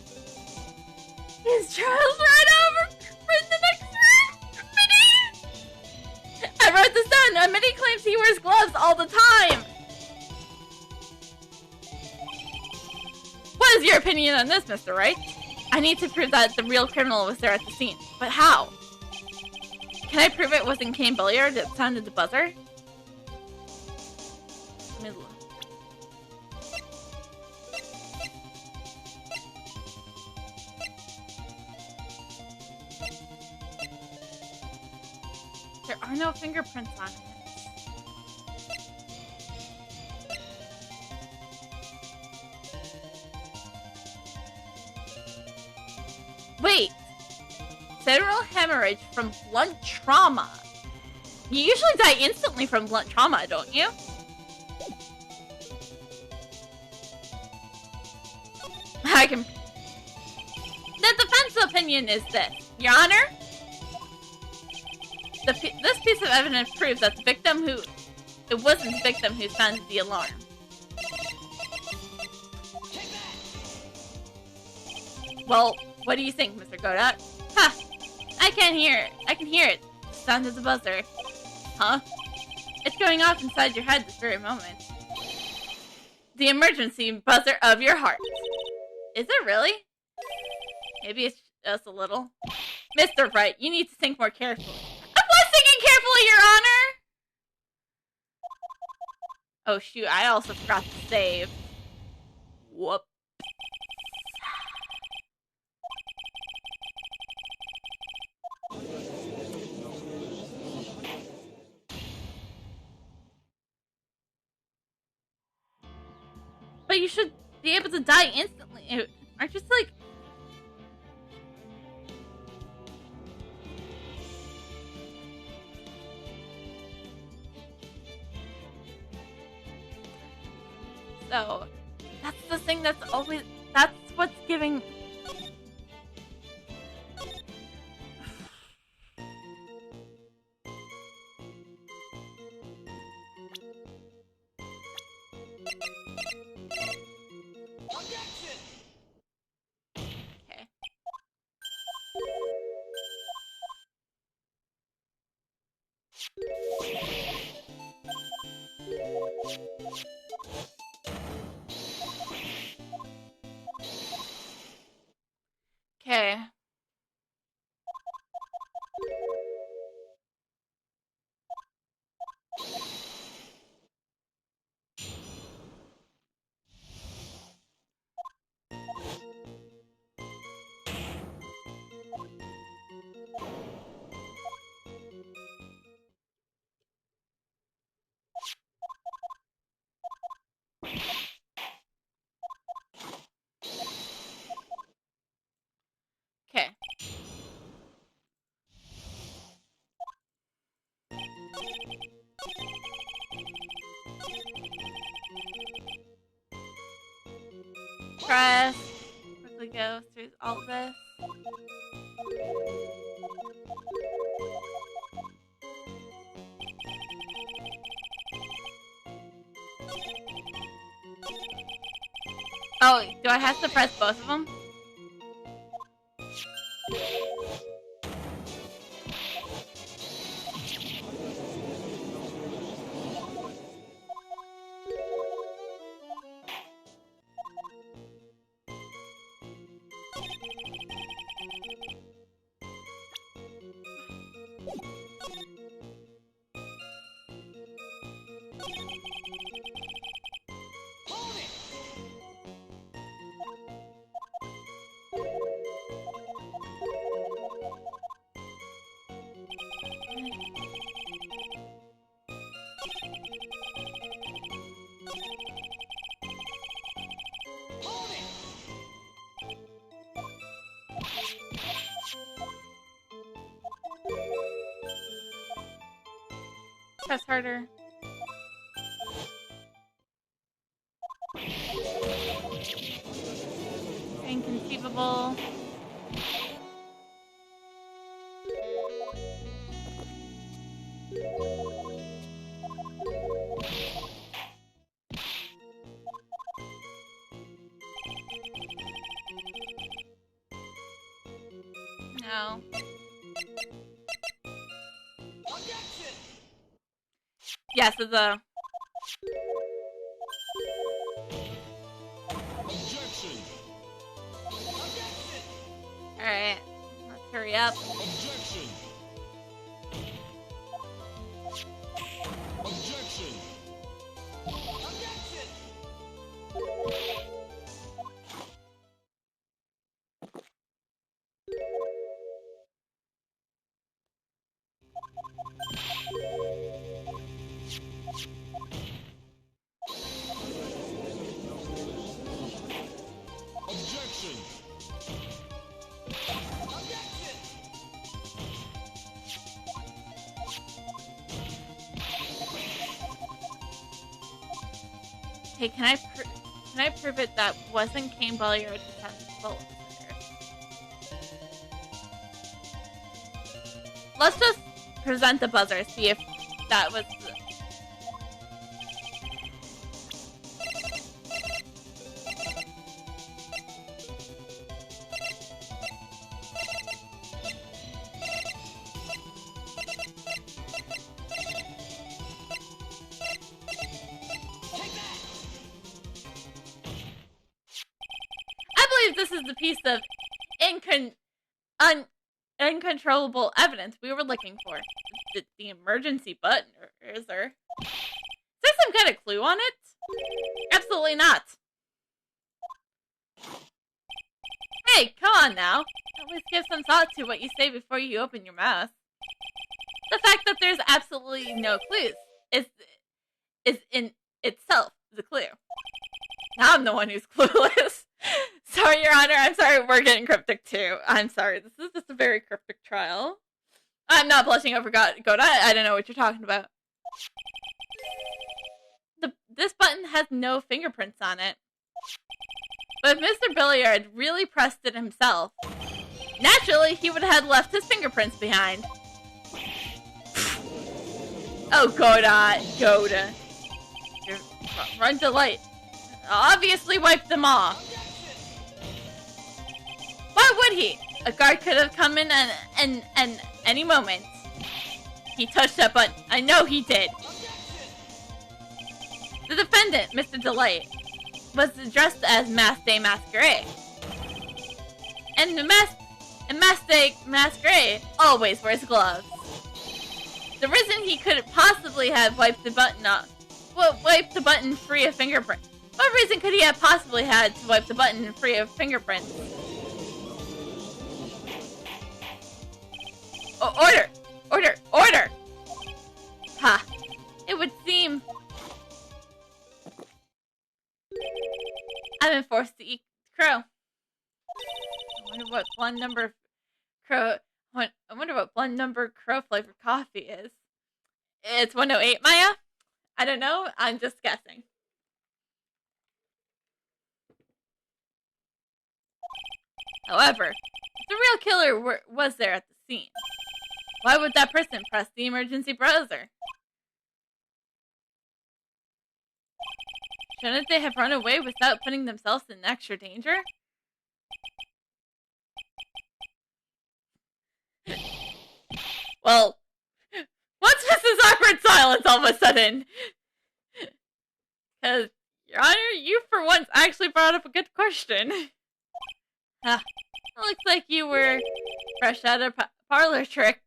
Is Charles right over in the next room? Minnie! I wrote this down. Minnie claims he wears gloves all the time. What is your opinion on this, Mr. Wright? I need to prove that the real criminal was there at the scene. But how? Can I prove it wasn't Cane Billiard that sounded the buzzer? Let me look. There are no fingerprints on it. Wait! Cerebral hemorrhage from blunt trauma. You usually die instantly from blunt trauma, don't you? I can... The defense opinion is this. Your Honor? This piece of evidence proves that the victim who... It wasn't the victim who sounded the alarm. Well, what do you think, Mr. Godot? Ha! I can't hear it. I can hear it. The sound of the buzzer. Huh? It's going off inside your head this very moment. The emergency buzzer of your heart. Is it really? Maybe it's just a little. Mr. Wright, you need to think more carefully. I was thinking carefully, Your Honor! Oh shoot, I also forgot to save. Whoop. But you should be able to die instantly. Aren't you just like... So, that's the thing that's always... That's what's giving... Okay. Okay. Okay. Press. Quickly go through all of this. Oh, do I have to press both of them? Press harder. Inconceivable. No. Yes, it's a... Objection. Alright. Let's hurry up. Objection. Objection. Objection. Hey, can I prove it that wasn't Kane Bollier defensible? Let's just present the buzzer, see if that was... This is the piece of uncontrollable evidence we were looking for. The emergency button, or is there some kind of clue on it? Absolutely not. Hey, come on now. Always give some thought to what you say before you open your mouth. The fact that there's absolutely no clues is in itself the clue. Now I'm the one who's clueless. Sorry, Your Honor. I'm sorry. We're getting cryptic too. I'm sorry. This is just a very cryptic trial. I'm not blushing over Godot. I don't know what you're talking about. This button has no fingerprints on it. But if Mr. Billiard really pressed it himself, naturally he would have left his fingerprints behind. Oh, Godot. Run to light. Obviously wiped them off. Why would he? A guard could have come in and any moment. He touched that button. I know he did. The defendant, Mr. Delight, was dressed as Masked Day Masquerade. And the Masked Day Masquerade always wears gloves. The reason he couldn't possibly have wiped the button free of fingerprints. What reason could he have possibly had to wipe the button free of fingerprints? Oh, order! Ha! It would seem I've been forced to eat crow. I wonder what blend number crow flavored coffee is. It's 108, Maya? I don't know. I'm just guessing. However, if the real killer was there at the scene, why would that person press the emergency browser? Shouldn't they have run away without putting themselves in extra danger? Well, what's this awkward silence all of a sudden? Because, Your Honor, you for once actually brought up a good question. It looks like you were fresh out of parlor tricks.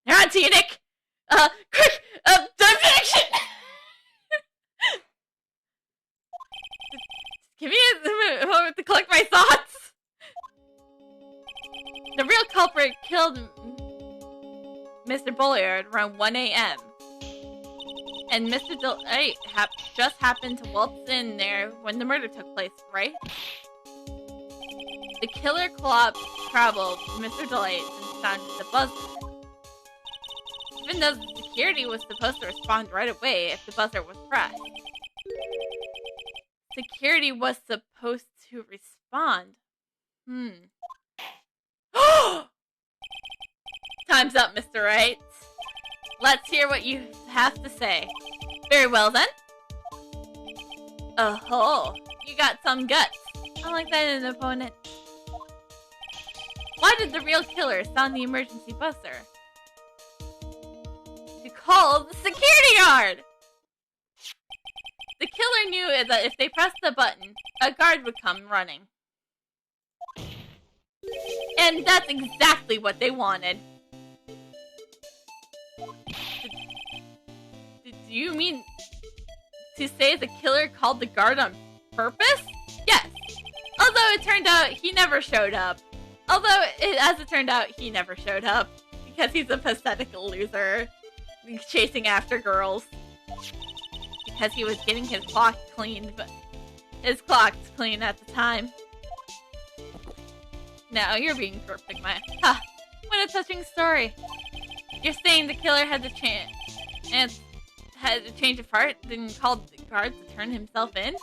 You're on to you, Nick! Quick! Defendant! Give me a moment to collect my thoughts! The real culprit killed Mr. Bolliard around 1 a.m. And Mr. Delight just happened to waltz in there when the murder took place, right? The killer traveled Mr. Delight and sounded the buzzer. Even though the security was supposed to respond right away if the buzzer was pressed. Security was supposed to respond. Time's up, Mr. Wright. Let's hear what you have to say. Very well, then. Oh, you got some guts. I like that in an opponent. Why did the real killer sound the emergency buzzer? To call the security guard! The killer knew that if they pressed the button, a guard would come running. And that's exactly what they wanted. Did you mean to say the killer called the guard on purpose? Yes. Although it turned out he never showed up. As it turned out, he never showed up. Because he's a pathetic loser. Chasing after girls. Because he was getting his clock cleaned, but his clock's clean at the time. No, you're being perfect, Maya. Ha! What a touching story. You're saying the killer had to change of heart, then called the guard to turn himself in?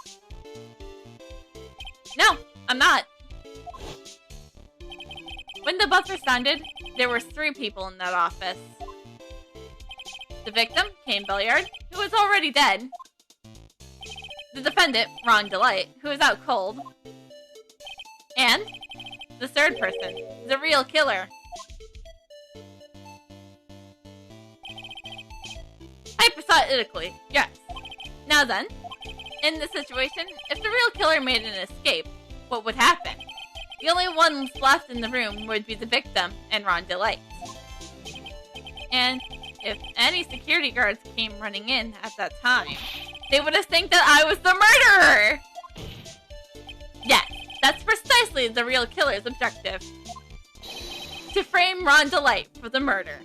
No, I'm not. When the buzzer sounded, there were 3 people in that office. The victim, Kane Belliard, who was already dead. The defendant, Ron Delight, who was out cold. And the 3rd person, the real killer. Hypothetically, yes. Now then, in this situation, if the real killer made an escape, what would happen? The only ones left in the room would be the victim and Ron Delight. And if any security guards came running in at that time, they would have think that I was the murderer! Yes, that's precisely the real killer's objective. To frame Ron Delight for the murder.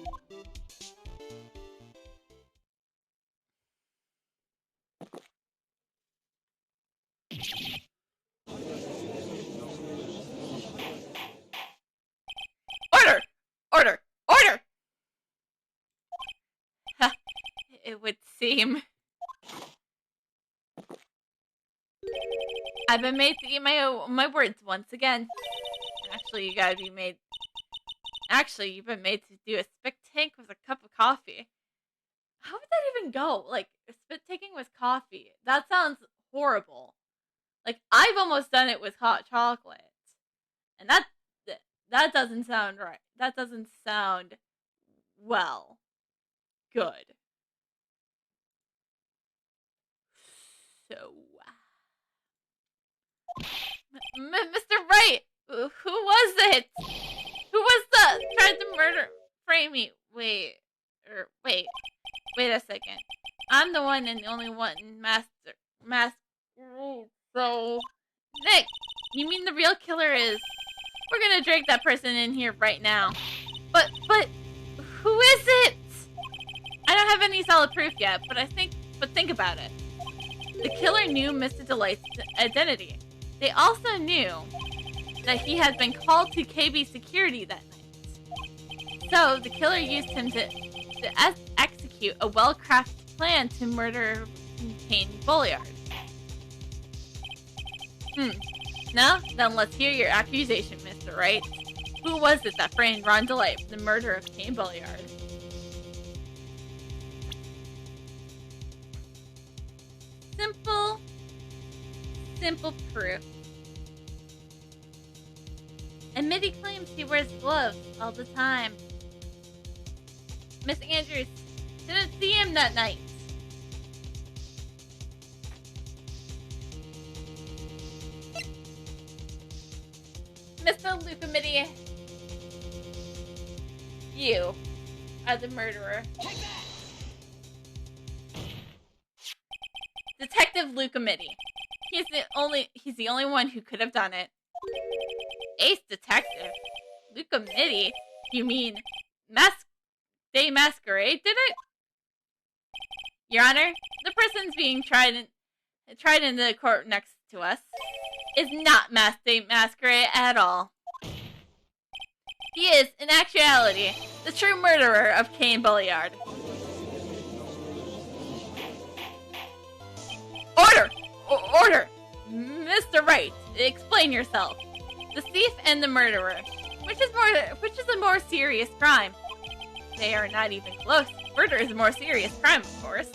Order! Order! Order! It would seem. I've been made to eat my words once again. Actually, you've been made to do a spit take with a cup of coffee. How would that even go? Like, spit taking with coffee. That sounds horrible. Like, I've almost done it with hot chocolate. And that doesn't sound right. That doesn't sound, well, good. So, Mr. Wright, who was it? Who was tried to murder, frame me? Wait a second. I'm the one and the only one so, Nick, you mean the real killer is? We're gonna drag that person in here right now. But, who is it? I don't have any solid proof yet, but think about it. The killer knew Mr. Delight's identity. They also knew that he had been called to KB security that night. So, the killer used him to execute a well-crafted plan to murder Kane Belliard. Now, then let's hear your accusation, Mr. Wright. Who was it that framed Ron Delight for the murder of Kane Belliard? Simple proof. And he claims he wears gloves all the time. Miss Andrews didn't see him that night. Mr. Lucamidi, you are the murderer. Detective Lucamidi. He's the only one who could have done it. Ace detective? Lucamidi? You mean Day Masquerade did it? Your Honor, the person's being tried in the court next to us is not Day Masquerade at all. He is, in actuality, the true murderer of Kane Belliard. Order! Order! Mr. Wright, explain yourself. The thief and the murderer. Which is a more serious crime? They are not even close. Murder is a more serious crime, of course.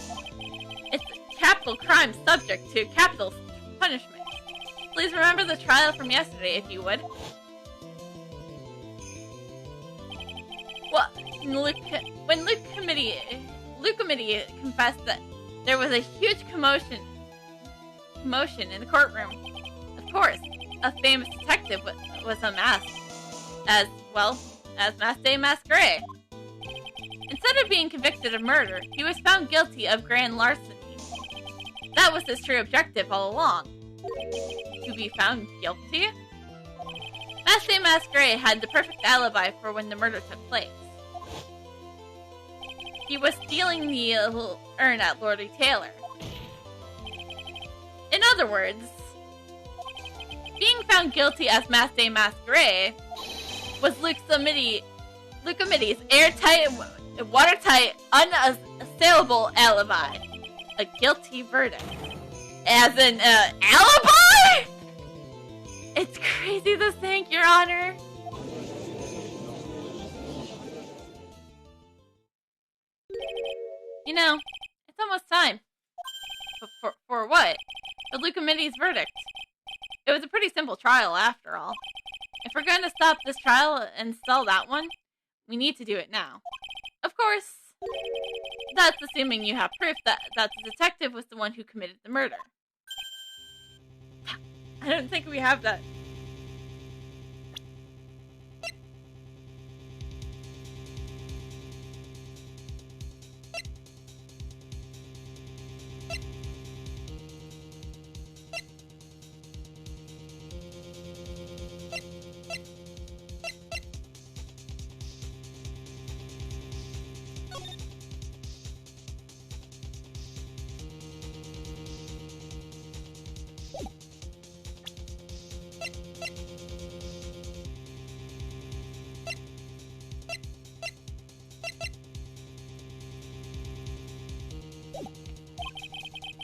It's a capital crime subject to capital punishment. Please remember the trial from yesterday, if you would. Well, when Luke Committee confessed that there was a huge commotion in the courtroom, of course, a famous detective was unmasked, as well as Masked Day Masked Gray. Instead of being convicted of murder, he was found guilty of grand larceny. That was his true objective all along. To be found guilty? Masked Day Masked Gray had the perfect alibi for when the murder took place. He was stealing the urn at Lord Taylor. In other words, being found guilty as Masked Day Masked Gray was Luke Committee's airtight, watertight, unassailable alibi. A guilty verdict. As an alibi? It's crazy to think, Your Honor. You know, it's almost time. But for what? The Luke Committee's verdict. It was a pretty simple trial, after all. If we're going to stop this trial and sell that one, we need to do it now. Of course, that's assuming you have proof that the detective was the one who committed the murder. I don't think we have that.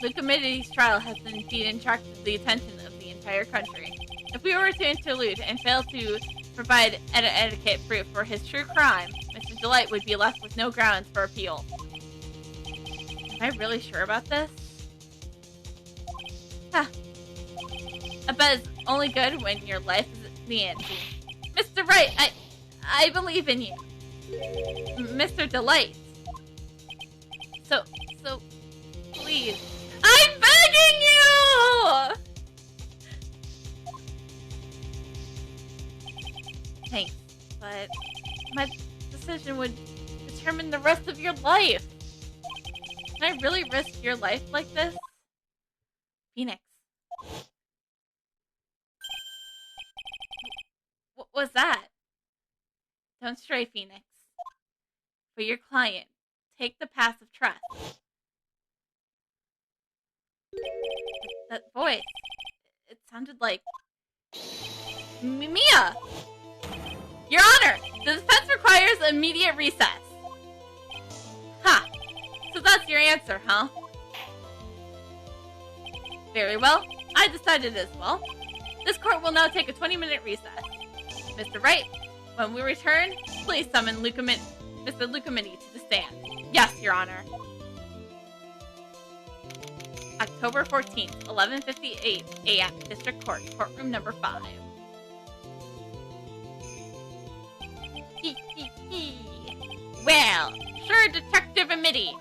The committee's trial has indeed attracted the attention of the entire country. If we were to interlude and fail to provide etiquette proof for his true crime, Mr. Delight would be left with no grounds for appeal. Am I really sure about this? Huh. I bet it's only good when your life is at the ante. Mr. Wright, I believe in you. Mr. Delight. So, please. I'm begging you! Thanks, but my decision would determine the rest of your life. Can I really risk your life like this? Phoenix. What was that? Don't stray, Phoenix. For your client, take the path of trust. That voice. It sounded like... Mia! Your Honor! The defense requires immediate recess. Ha! So that's your answer, huh? Very well. I decided as well. This court will now take a 20-minute recess. Mr. Wright, when we return, please summon Mr. Lucamini to the stand. Yes, Your Honor. October 14th, 11:58 a.m. District Court, courtroom number 5. Well, sure, Detective Amity.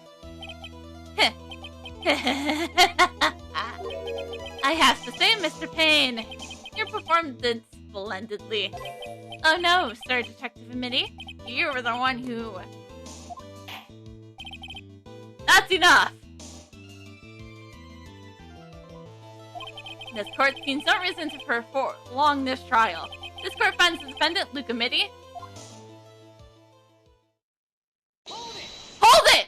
I have to say, Mr. Payne, you performed splendidly. Oh no, Sir Detective Amity, you were the one who... That's enough! This court sees no reason to prolong this trial. This court finds the defendant, Luke Amity. Hold it!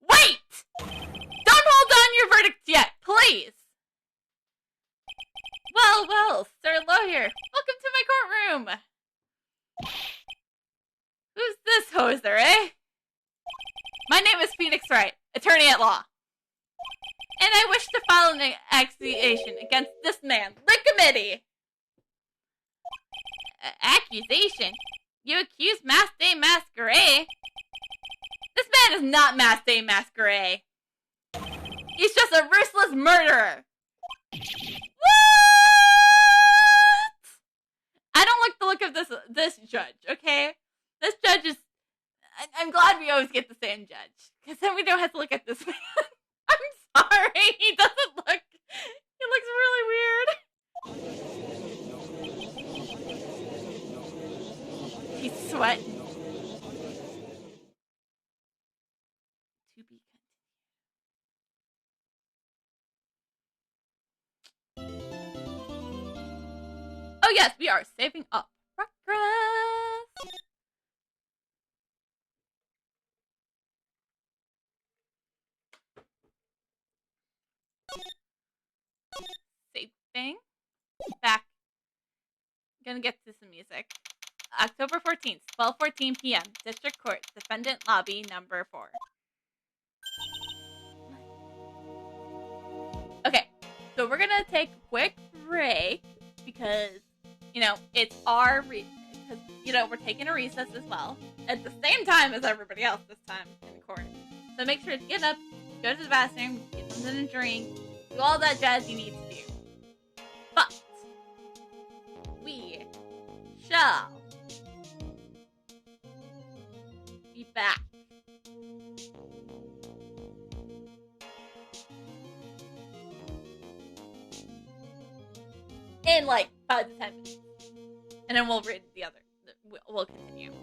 Wait! Don't hold on your verdict yet, please! Well, Sir Lawyer, welcome to my courtroom! Who's this hoser, eh? My name is Phoenix Wright, attorney at law. And I wish to file an accusation against this man, the committee. Accusation? You accuse Masked Day Masked Gray? This man is not Masked Day Masked Gray. He's just a ruthless murderer. What? I don't like the look of this judge, okay? This judge is glad we always get the same judge, because then we don't have to look at this man. I'm sorry, he doesn't look. He looks really weird. He's sweating. To be continued. Oh yes, we are saving up progress. Saving. Back. Gonna get to some music. October 14th, 12:14 p.m. District Court, Defendant Lobby, number 4. Okay, so we're gonna take a quick break because, it's our because, we're taking a recess as well at the same time as everybody else this time in court. So make sure to get up, go to the bathroom, get something to drink, do all that jazz you need to do. But we shall be back. In like 5 to 10 minutes. And then we'll read the other. We'll continue.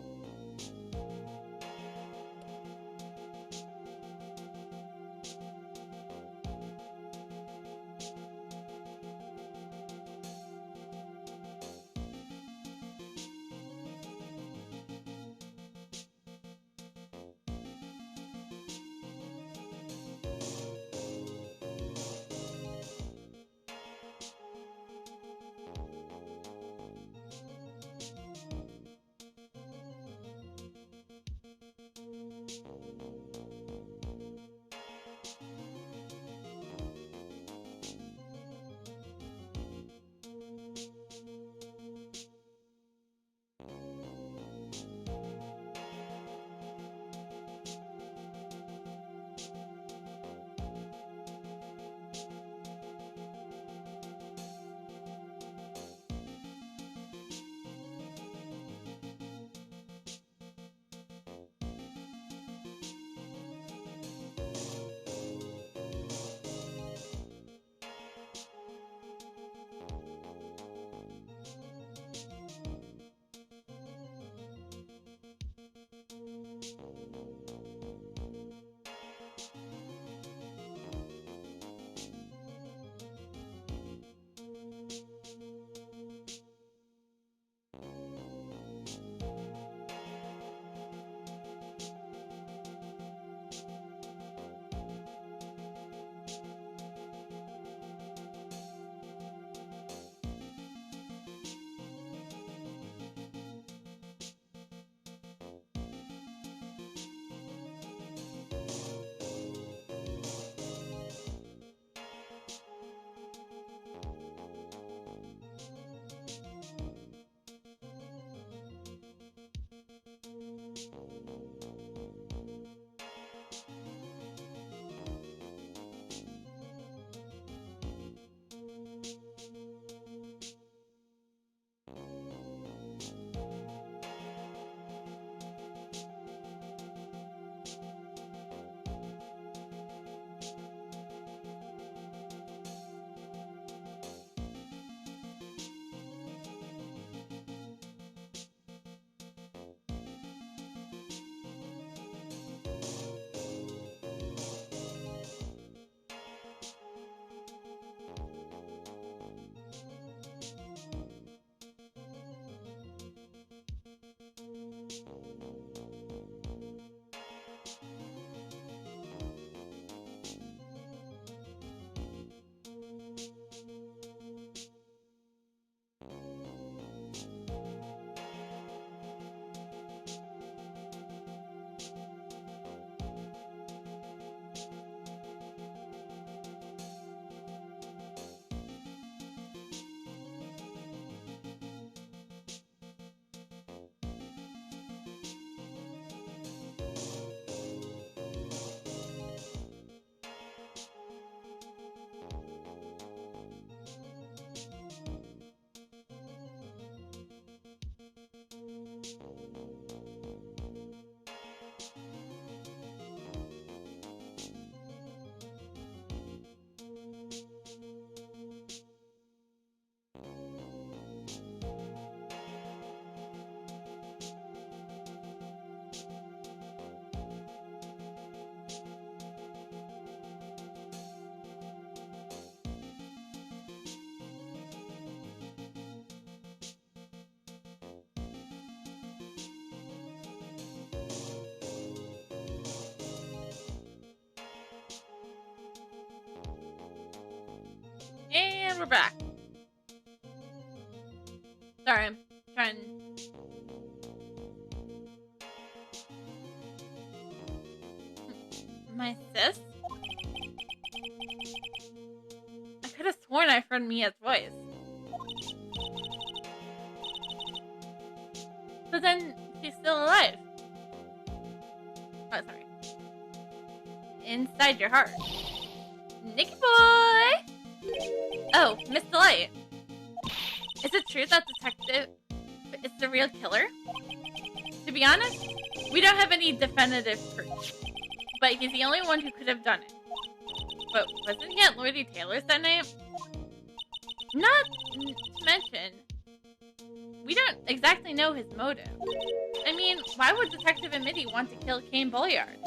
And we're back. Sorry, I'm trying. My sis? I could have sworn I heard Mia's voice. So then she's still alive. Oh, sorry. Inside your heart. Nicky boy! Oh, Miss Delight. Is it true that Detective is the real killer? To be honest, we don't have any definitive proof. But he's the only one who could have done it. But wasn't he at Lord Taylor's that night? Not to mention, we don't exactly know his motive. I mean, why would Detective Mitty want to kill Kane Bolliard?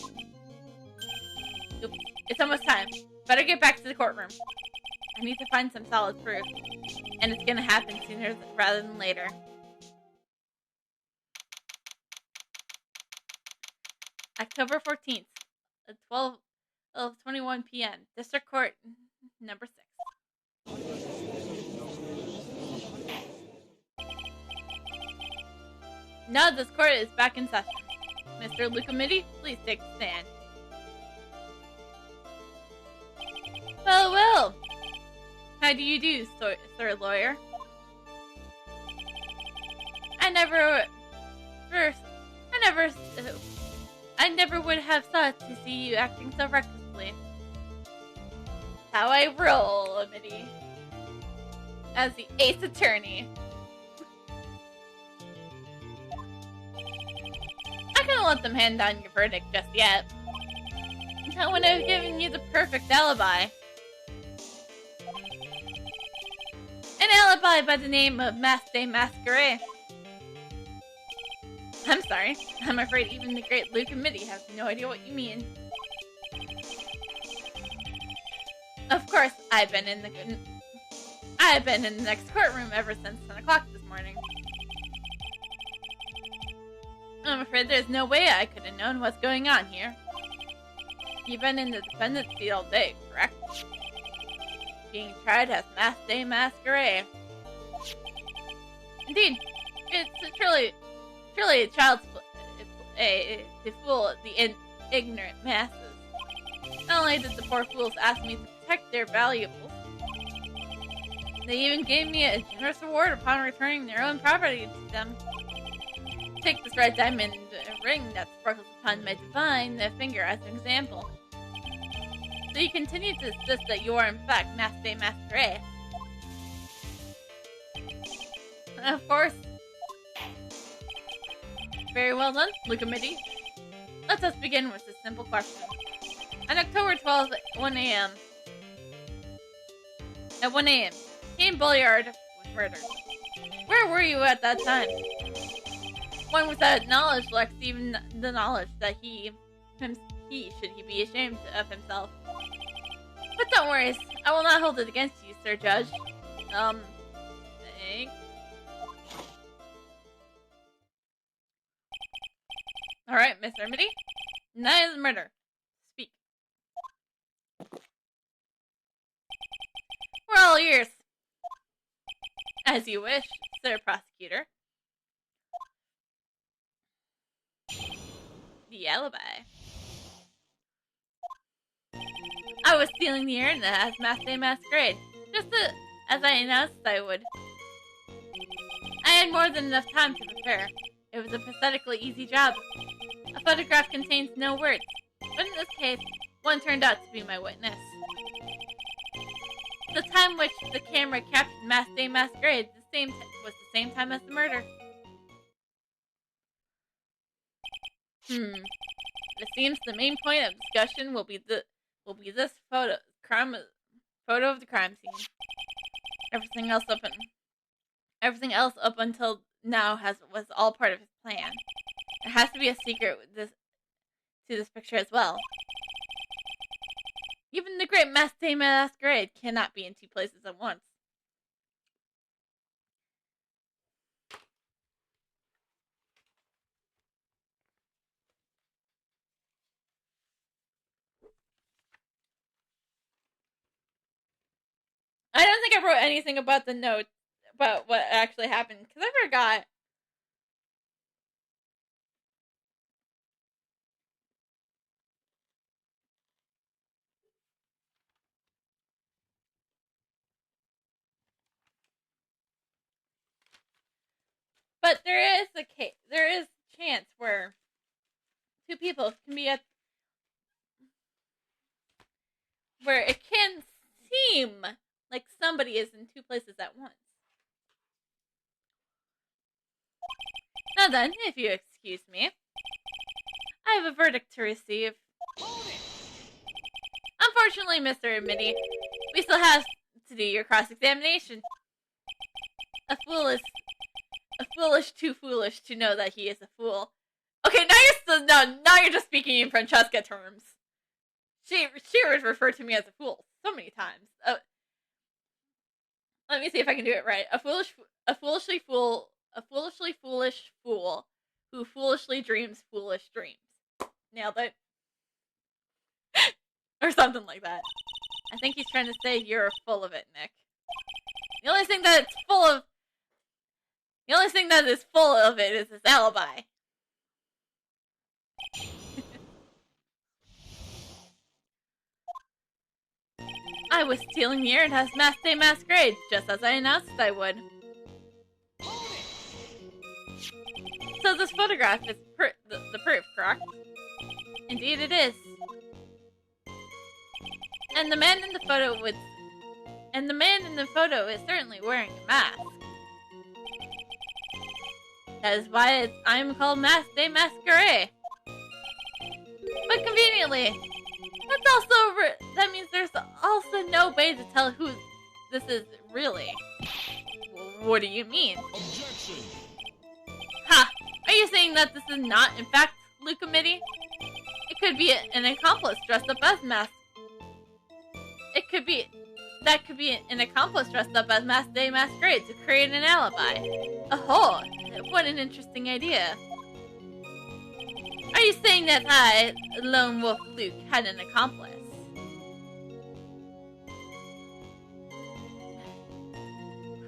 Oops, it's almost time. Better get back to the courtroom. I need to find some solid proof. And it's gonna happen sooner rather than later. October 14th, at 12:21 p.m. District Court number 6. Now this court is back in session. Mr. Luca Mitty, please take a stand. Well, well. How do you do, sir lawyer? I never would have thought to see you acting so recklessly. How I roll, Mitty. As the ace attorney. I couldn't let them hand down your verdict just yet. Not when I've given you the perfect alibi. An alibi by the name of Mask Day Masquerade. I'm sorry. I'm afraid even the great Luca Mitty has no idea what you mean. Of course, I've been in the next courtroom ever since 10 o'clock this morning. I'm afraid there's no way I could have known what's going on here. You've been in the defendant's seat all day, correct? Being tried as Mask Day Masquerade. Indeed, it's truly a child's play to fool the ignorant masses. Not only did the poor fools ask me to protect their valuables, they even gave me a generous reward upon returning their own property to them. Take this red diamond ring that sparkles upon my divine finger as an example. So you continue to insist that you are in fact Mask Day Masquerade. Of course. Very well then, Luca Mitty. Let us begin with this simple question. On October 12th at 1 a.m. At 1 a.m., Kane Bolliard was murdered. Where were you at that time? One without knowledge lacks even the knowledge that he should be ashamed of himself. But don't worry, I will not hold it against you, Sir Judge. Thanks. Alright, Mr. Mitty. Night of the murder. Speak. We're all ears. As you wish, Sir Prosecutor. The alibi. I was stealing the internet as Mask Day Masquerade, just as I announced I would. I had more than enough time to prepare. It was a pathetically easy job. A photograph contains no words, but in this case, one turned out to be my witness. The time which the camera captured Mask Day Masquerade was the same time as the murder. It seems the main point of discussion will be this photo of the crime scene. Everything else up until now was all part of his plan. There has to be a secret to this picture as well. Even the great Mask Day Masquerade cannot be in two places at once. I don't think I wrote anything about the notes, about what actually happened, because I forgot. But there is a chance where two people can be where it can seem like somebody is in two places at once. Now then, if you excuse me, I have a verdict to receive. Unfortunately, Mr. Mitty, we still have to do your cross-examination. A fool is too foolish to know that he is a fool. Okay, now you're just speaking in Francesca terms. She would refer to me as a fool so many times. Let me see if I can do it right. A foolishly foolish fool who foolishly dreams foolish dreams. Nailed it. Or something like that. I think he's trying to say you're full of it, Nick. The only thing that is full of it is his alibi. I was stealing the air as Mass Day Masquerade, just as I announced I would. So this photograph is the proof, correct? Indeed it is. And the man in the photo is certainly wearing a mask. That is why I am called Mass Day Masquerade. But conveniently, that means there's also no way to tell who this is really. What do you mean? Objection. Ha! Are you saying that this is not, in fact, Luca Mitty? It could be an accomplice dressed up as Mass. That could be an accomplice dressed up as Mass Day Masquerade to create an alibi. Oh, what an interesting idea. Are you saying that I, Lone Wolf Luke, had an accomplice?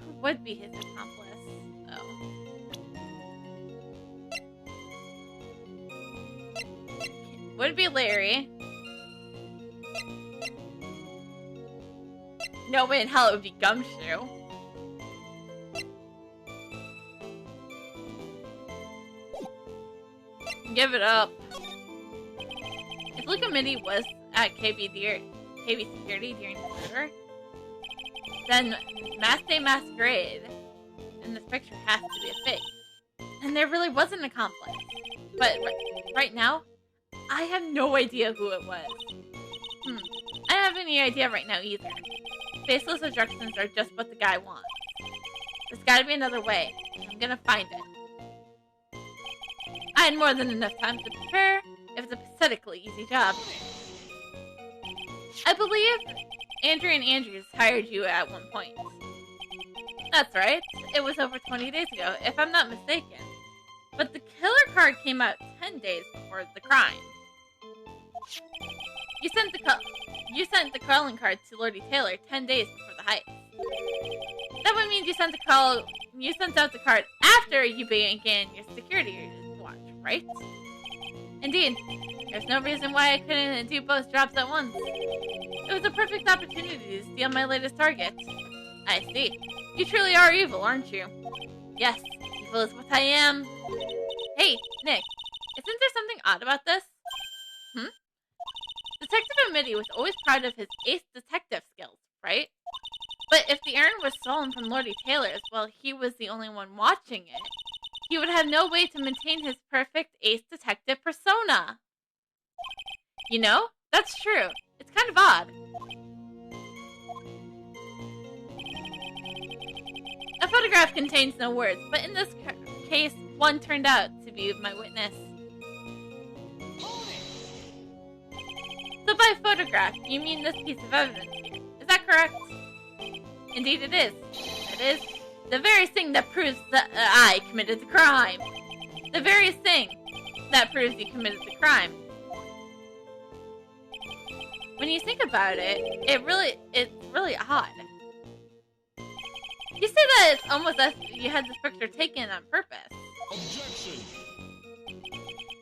Who would be his accomplice? Oh. Would it be Larry? No way in hell it would be Gumshoe. Give it up. If Luca Mitty was at KB Security during the murder, then Mass Day Masquerade in this picture has to be a fake. And there really was an accomplice. But right now, I have no idea who it was. I don't have any idea right now either. Faceless objections are just what the guy wants. There's gotta be another way. I'm gonna find it. I had more than enough time to prepare. It was a pathetically easy job. I believe Andrew and Andrews hired you at one point. That's right. It was over 20 days ago, if I'm not mistaken. But the killer card came out 10 days before the crime. You sent the calling card to Lordy Taylor 10 days before the heist. That would mean you sent out the card after you began your security watch, right? Indeed. There's no reason why I couldn't do both jobs at once. It was a perfect opportunity to steal my latest target. I see. You truly are evil, aren't you? Yes, evil is what I am. Hey, Nick, isn't there something odd about this? Detective Mitty was always proud of his ace detective skills, right? But if the urn was stolen from Lordy Taylor's while he was the only one watching it, he would have no way to maintain his perfect ace detective persona. You know, that's true. It's kind of odd. A photograph contains no words, but in this case, one turned out to be my witness. So by photograph, you mean this piece of evidence here. Is that correct? Indeed it is. It is the very thing that proves that I committed the crime. The very thing that proves you committed the crime. When you think about it, it's really odd. You say that it's almost as if you had this picture taken on purpose. Objection.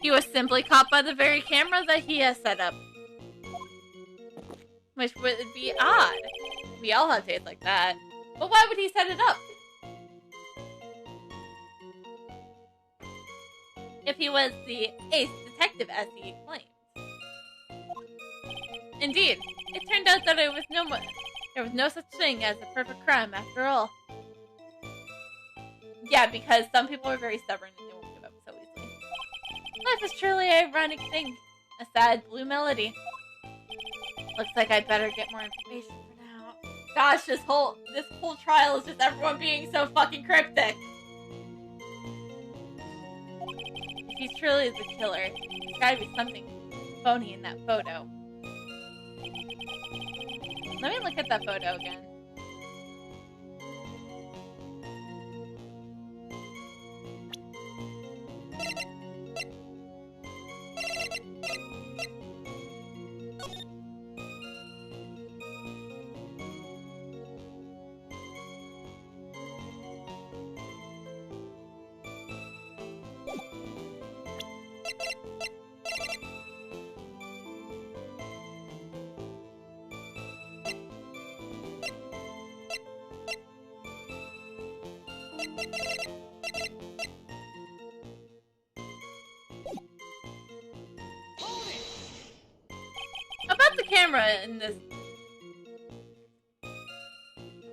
He was simply caught by the very camera that he has set up. Which would be odd. We all have days like that. But why would he set it up? If he was the ace detective as he claimed. Indeed, it turned out that there was no such thing as a perfect crime after all. Yeah, because some people are very stubborn and they won't give up so easily. Life is truly an ironic thing. A sad blue melody. Looks like I'd better get more information for now. Gosh, this whole trial is just everyone being so fucking cryptic. If he's truly the killer, there's gotta be something phony in that photo. Let me look at that photo again.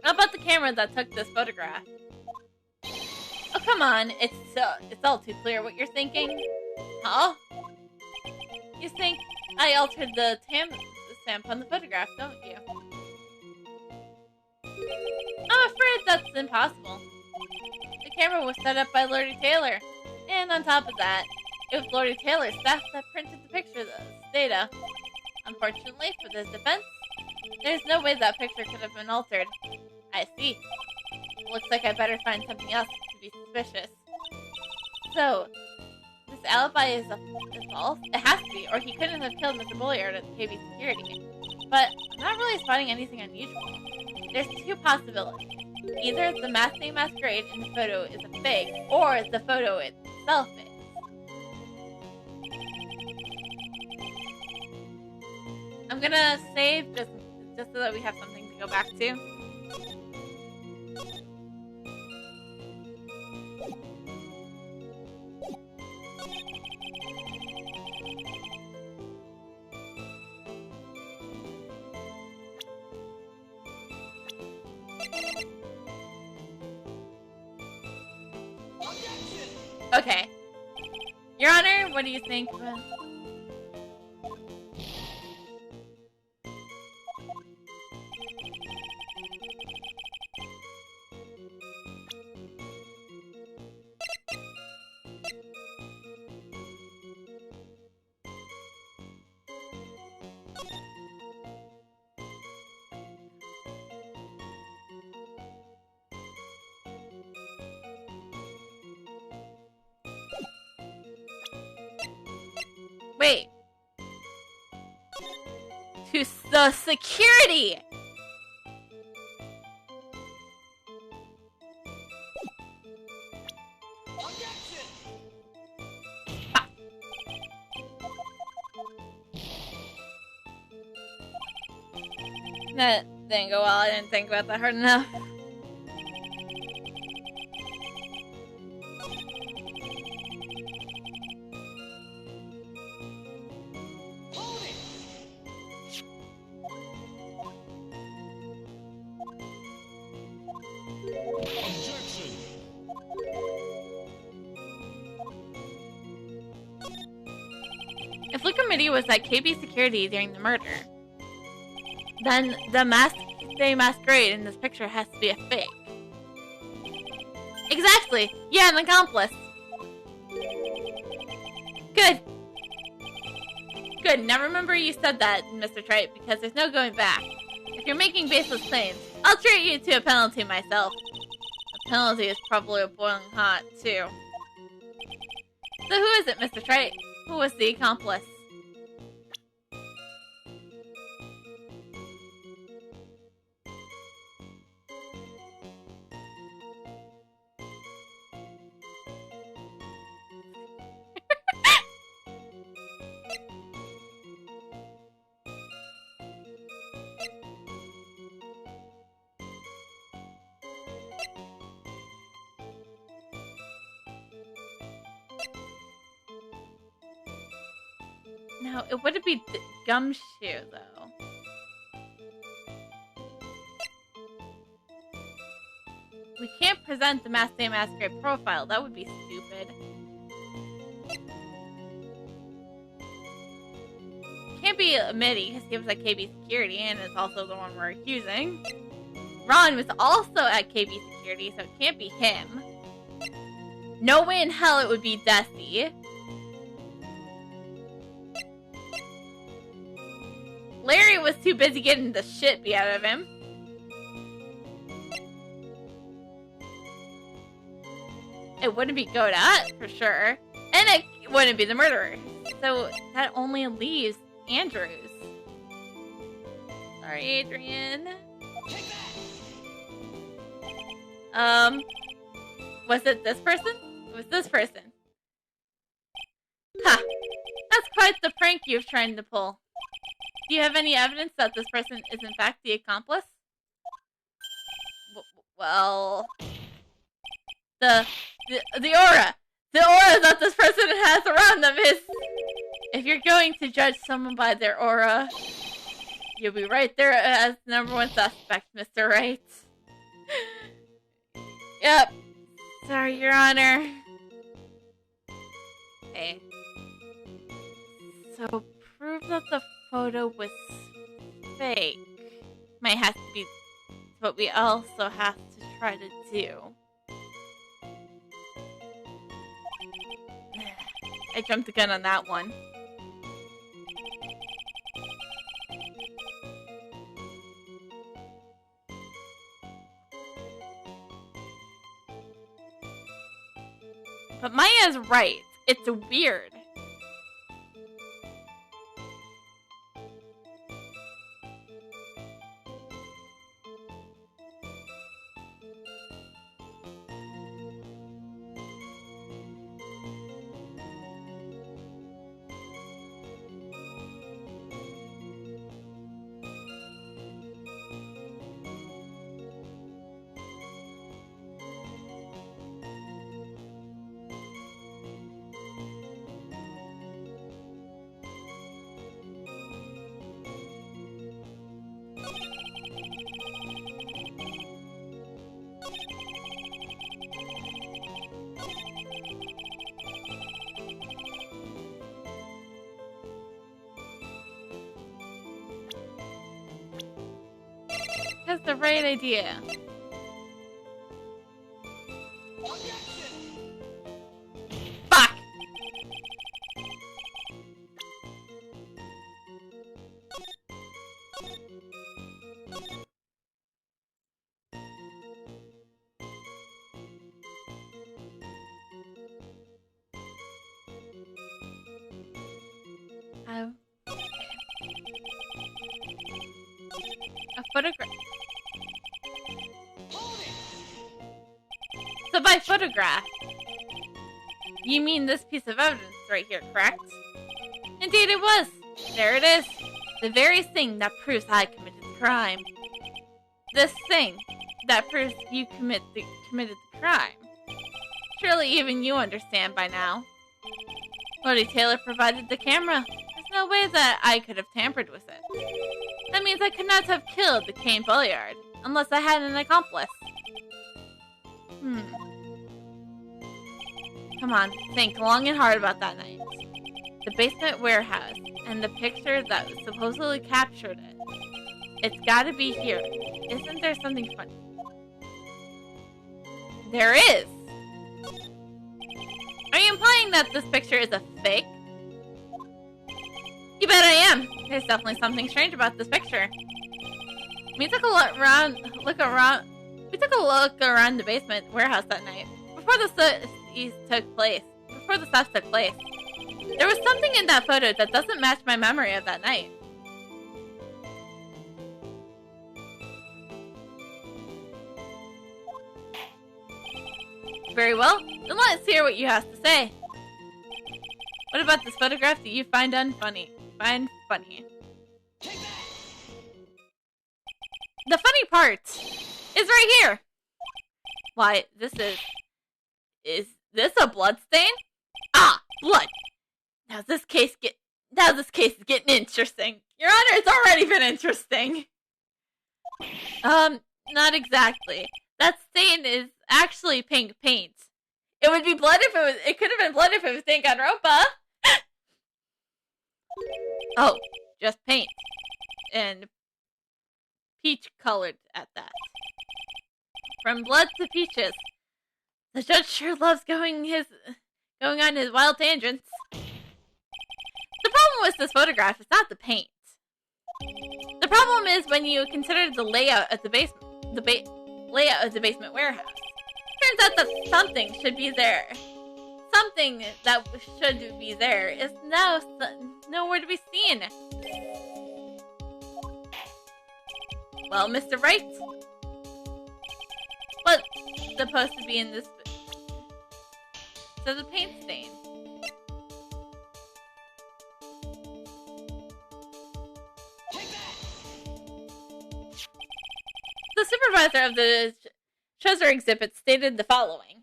About the camera that took this photograph. Oh, come on. It's all too clear what you're thinking. Huh? You think I altered the stamp on the photograph, don't you? I'm afraid that's impossible. The camera was set up by Lordy Taylor. And on top of that, it was Lordy Taylor's staff that printed the picture data. Unfortunately for this defense, there's no way that picture could have been altered. I see. Looks like I better find something else to be suspicious. So, this alibi is false? It has to be, or he couldn't have killed Mr. Bulliard at the KB security. But I'm not really spotting anything unusual. There's two possibilities. Either the masked masquerade in the photo is a fake, or the photo itself is. I'm gonna save just so that we have something to go back to. Okay. Your Honor, what do you think? Wait. To the security! Ah. That didn't go well. I didn't think about that hard enough. If the committee was at KB security during the murder, then the masquerade in this picture has to be a fake. Exactly! Yeah, an accomplice! Good! Good, now remember you said that, Mr. Trite, because there's no going back. If you're making baseless claims, I'll treat you to a penalty myself. The penalty is probably boiling hot, too. So who is it, Mr. Trite? Who was the accomplice? No, it wouldn't be Gumshoe, though. We can't present the Masked Day Masquerade profile. That would be stupid. Can't be Mitty, because he was at KB Security and is also the one we're accusing. Ron was also at KB Security, so it can't be him. No way in hell it would be Desi. Larry was too busy getting the shit beat out of him. It wouldn't be Godot, for sure. And it wouldn't be the murderer. So that only leaves Andrews. Sorry, Adrian. Was it this person? It was this person. Ha! That's quite the prank you've tried to pull. Do you have any evidence that this person is in fact the accomplice? Well... The aura! The aura that this person has around them is... If you're going to judge someone by their aura, you'll be right there as number one suspect, Mr. Wright. Yep. Sorry, Your Honor. Okay. So, prove that the photo was fake. Might have to be what we also have to try to do. I jumped the gun on that one. But Maya's right. It's weird. That's the right idea. Fuck! A photograph. So by photograph, you mean this piece of evidence right here, correct? Indeed it was. There it is. The very thing that proves I committed the crime. This thing that proves you committed the crime. Surely even you understand by now. Lodi Taylor provided the camera. There's no way that I could have tampered with it. That means I could not have killed the Kane Bulliard, unless I had an accomplice. Come on, think long and hard about that night. The basement warehouse, and the picture that supposedly captured it. It's gotta be here. Isn't there something funny? There is! Are you implying that this picture is a fake? You bet I am! There's definitely something strange about this picture. We took a look around the basement warehouse that night, before the theft took place. There was something in that photo that doesn't match my memory of that night. Very well, then let's hear what you have to say. What about this photograph that you find funny? The funny part is right here. Why, is this a blood stain? Ah, blood. Now Now this case is getting interesting. Your Honor, it's already been interesting. Not exactly. That stain is actually pink paint. It would be blood if it could have been blood if it was Danganronpa. Oh, just paint. And peach colored at that. From blood to peaches. The judge sure loves going on his wild tangents. The problem with this photograph is not the paint. The problem is when you consider the layout of the basement, layout of the basement warehouse. Turns out that something should be there. Something that should be there is now nowhere to be seen. Well, Mr. Wright, what's supposed to be in this? So the paint stain. The supervisor of the treasure exhibit stated the following.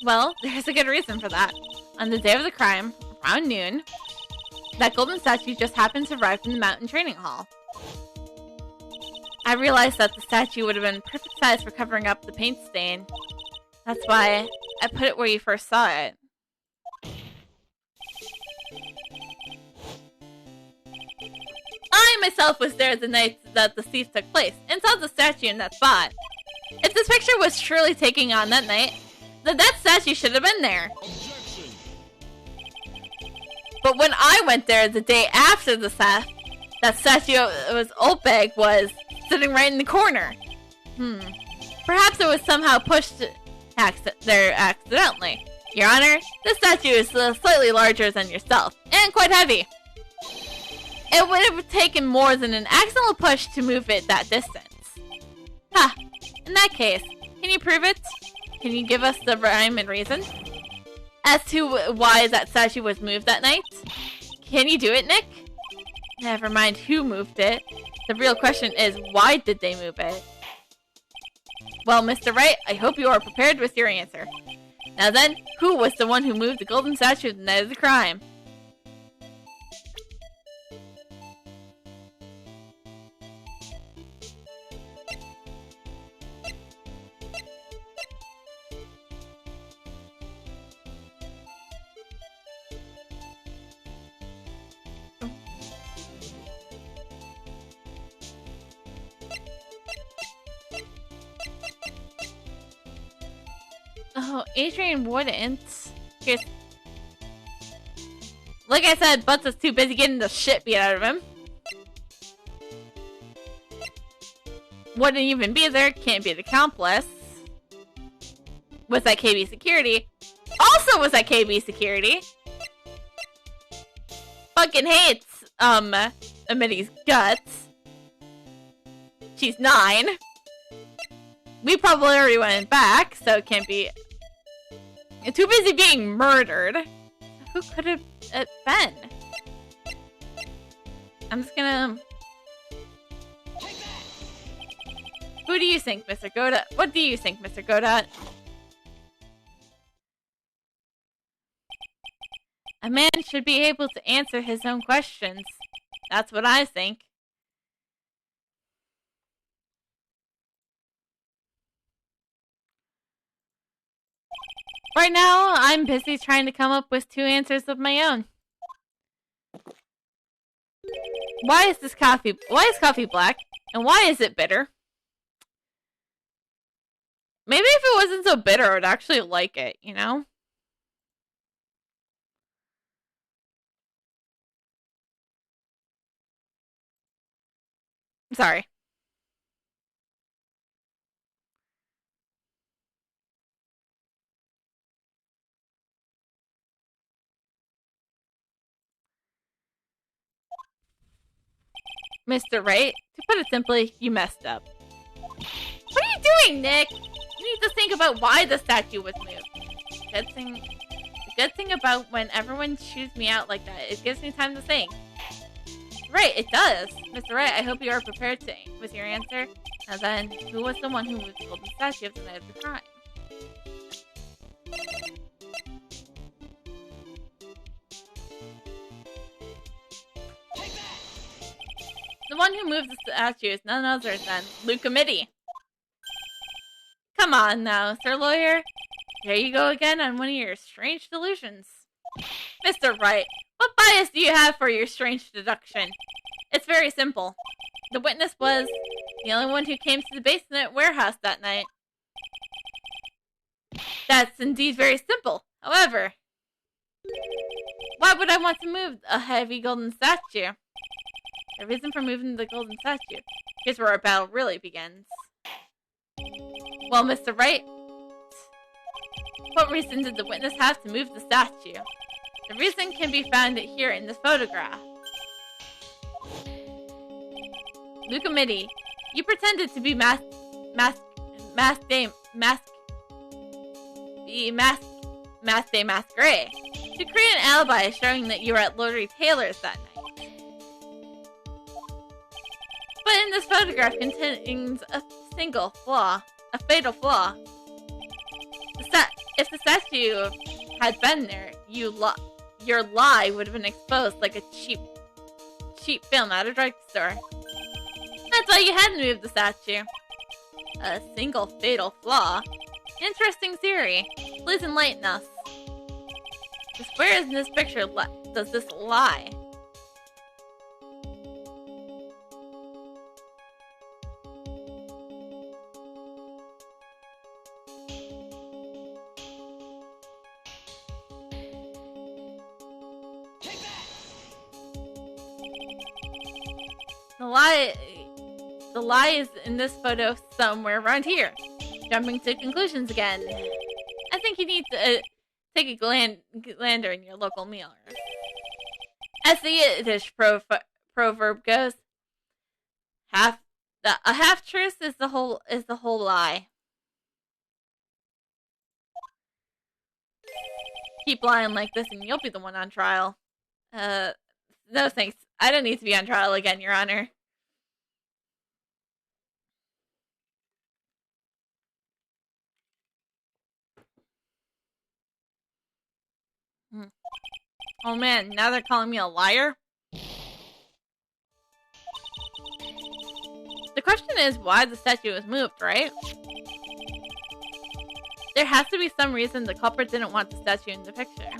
Well, there's a good reason for that. On the day of the crime, around noon, that golden statue just happened to arrive from the mountain training hall. I realized that the statue would have been perfect size for covering up the paint stain. That's why I put it where you first saw it. I myself was there the night that the thief took place, and saw the statue in that spot. If this picture was truly taken on that night, then that statue should have been there. Objection. But when I went there the day after the theft, that statue was sitting right in the corner. Perhaps it was somehow pushed there accidentally. Your Honor, this statue is slightly larger than yourself, and quite heavy. It would have taken more than an accidental push to move it that distance. Ha! In that case, can you prove it? Can you give us the rhyme and reason? As to why that statue was moved that night? Can you do it, Nick? Never mind who moved it. The real question is, why did they move it? Well, Mr. Wright, I hope you are prepared with your answer. Now then, who was the one who moved the golden statue the night of the crime? Oh, Adrian wouldn't. Here's... Like I said, Butts is too busy getting the shit beat out of him. Wouldn't even be there, can't be the accomplice. Was that KB security? Also was that KB security! Fucking hates, Amitty's guts. She's 9. We probably already went back, so it can't be... Too busy being murdered. Who could have it been? I'm just gonna... Who do you think, Mr. Godot? What do you think, Mr. Godot? A man should be able to answer his own questions. That's what I think. Right now, I'm busy trying to come up with 2 answers of my own. Why is coffee black? And why is it bitter? Maybe if it wasn't so bitter, I would actually like it, you know? Sorry. Mr. Wright, to put it simply, you messed up. What are you doing, Nick? You need to think about why the statue was moved. The good thing about when everyone chews me out like that, it gives me time to think. Right, it does. Mr. Wright, I hope you are prepared with your answer. Now then, who was the one who moved the golden statue of the night of the crime? one who moved the statue is none other than Lucamity. Come on now, Sir Lawyer. Here you go again on one of your strange delusions. Mr. Wright, what bias do you have for your strange deduction? It's very simple. The witness was the only one who came to the basement warehouse that night. That's indeed very simple. However, why would I want to move a heavy golden statue? The reason for moving the golden statue. Here's where our battle really begins. Well, Mr. Wright, what reason did the witness have to move the statue? The reason can be found here in this photograph. Lucamity, you pretended to be masquerade to create an alibi showing that you were at Lord Taylor's that night. But in this photograph contains a single flaw, a fatal flaw. If the statue had been there, your lie would have been exposed like a cheap film at a drugstore. That's why you had to move the statue. A single fatal flaw? Interesting theory. Please enlighten us. Just where in this picture does this lie? The lie is in this photo somewhere around here. Jumping to conclusions again. I think you need to take a glander in your local meal. As the Yiddish proverb goes, a half truth is the whole lie. Keep lying like this, and you'll be the one on trial. No thanks. I don't need to be on trial again, Your Honor. Oh man, now they're calling me a liar? The question is why the statue was moved, right? There has to be some reason the culprit didn't want the statue in the picture.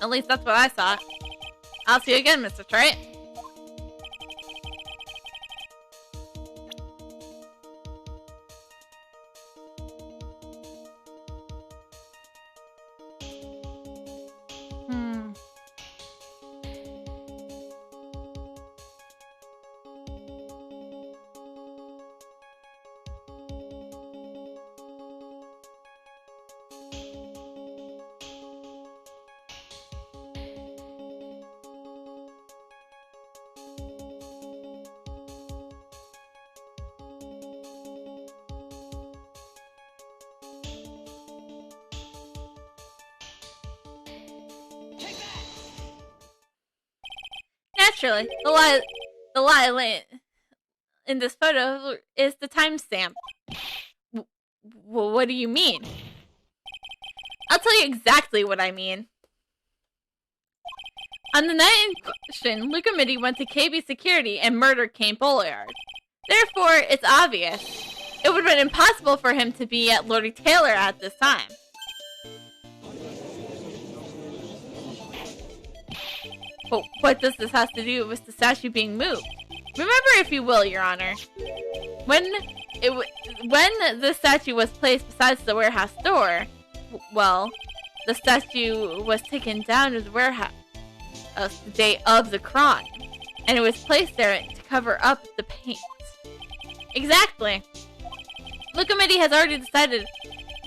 At least that's what I thought. I'll see you again, Mr. Trite. Naturally, the lie in this photo is the timestamp. What do you mean? I'll tell you exactly what I mean. On the night in question, Lucamity went to KB Security and murdered Kane Bollard. Therefore, it's obvious. It would have been impossible for him to be at Lord Taylor at this time. But what does this have to do with the statue being moved? Remember, if you will, Your Honor, when the statue was placed beside the warehouse door, well, the statue was taken down to the warehouse the day of the crime, and it was placed there to cover up the paint. Exactly. Lucamity has already decided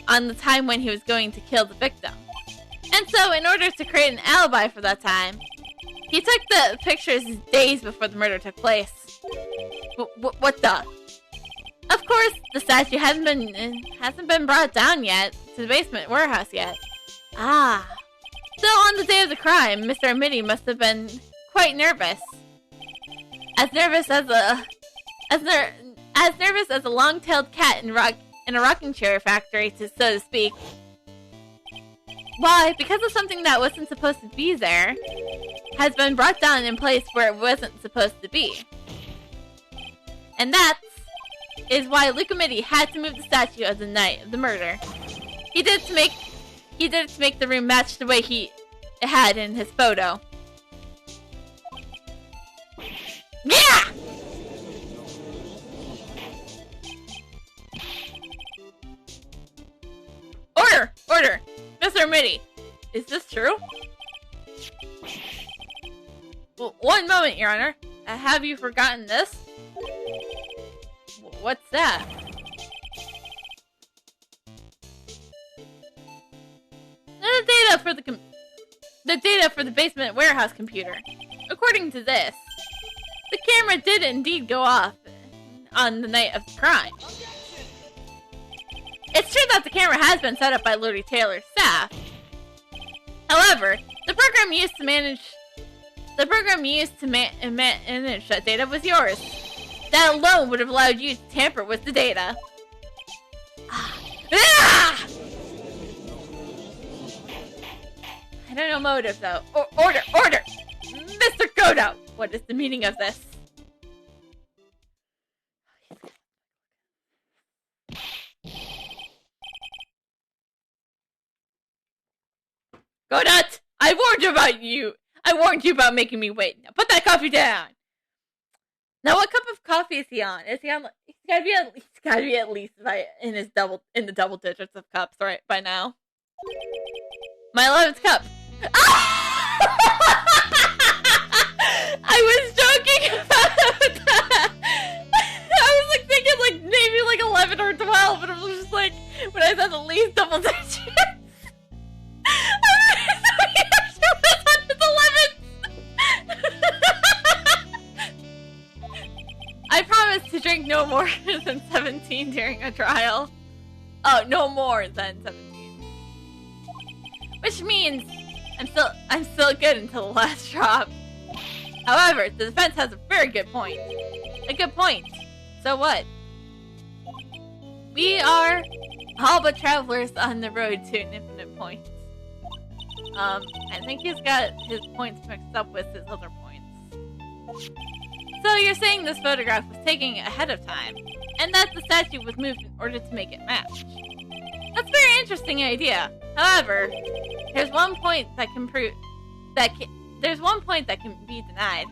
on the time when he was going to kill the victim, and so in order to create an alibi for that time, he took the pictures days before the murder took place. What the? Of course, the statue hasn't been brought down yet to the basement warehouse yet. Ah. So on the day of the crime, Mr. Amity must have been quite nervous. As nervous as a long-tailed cat in a rocking chair factory, so to speak. Why? Because of something that wasn't supposed to be there, has been brought down in place where it wasn't supposed to be. And that is why Lucamidi had to move the statue of the night of the murder. He did it to make the room match the way he had in his photo. Yeah! Order! Mr. Mitty, is this true? Well, one moment, Your Honor. Have you forgotten this? What's that? The data for the basement warehouse computer. According to this, the camera did indeed go off on the night of the crime. It's true that the camera has been set up by Lord Taylor's staff. However, the program used to manage that data was yours. That alone would have allowed you to tamper with the data. Ah! I don't know motive though. Order! Mr. Godot! What is the meaning of this? Godot! I warned you about making me wait. Now put that coffee down! Now what cup of coffee is he on? Is he on? He's gotta be at least in the double digits of cups right by now. My 11th cup. Ah! I was joking about that. I was thinking maybe 11 or 12, but it was just when I said the least double digits. I promise to drink no more than 17 during a trial. Oh, no more than 17. Which means I'm still good until the last drop. However, the defense has a very good point. A good point. So what? We are all but travelers on the road to an infinite point. I think he's got his points mixed up with his other points. So you're saying this photograph was taken ahead of time, and that the statue was moved in order to make it match. That's a very interesting idea. However, there's one point that can be denied,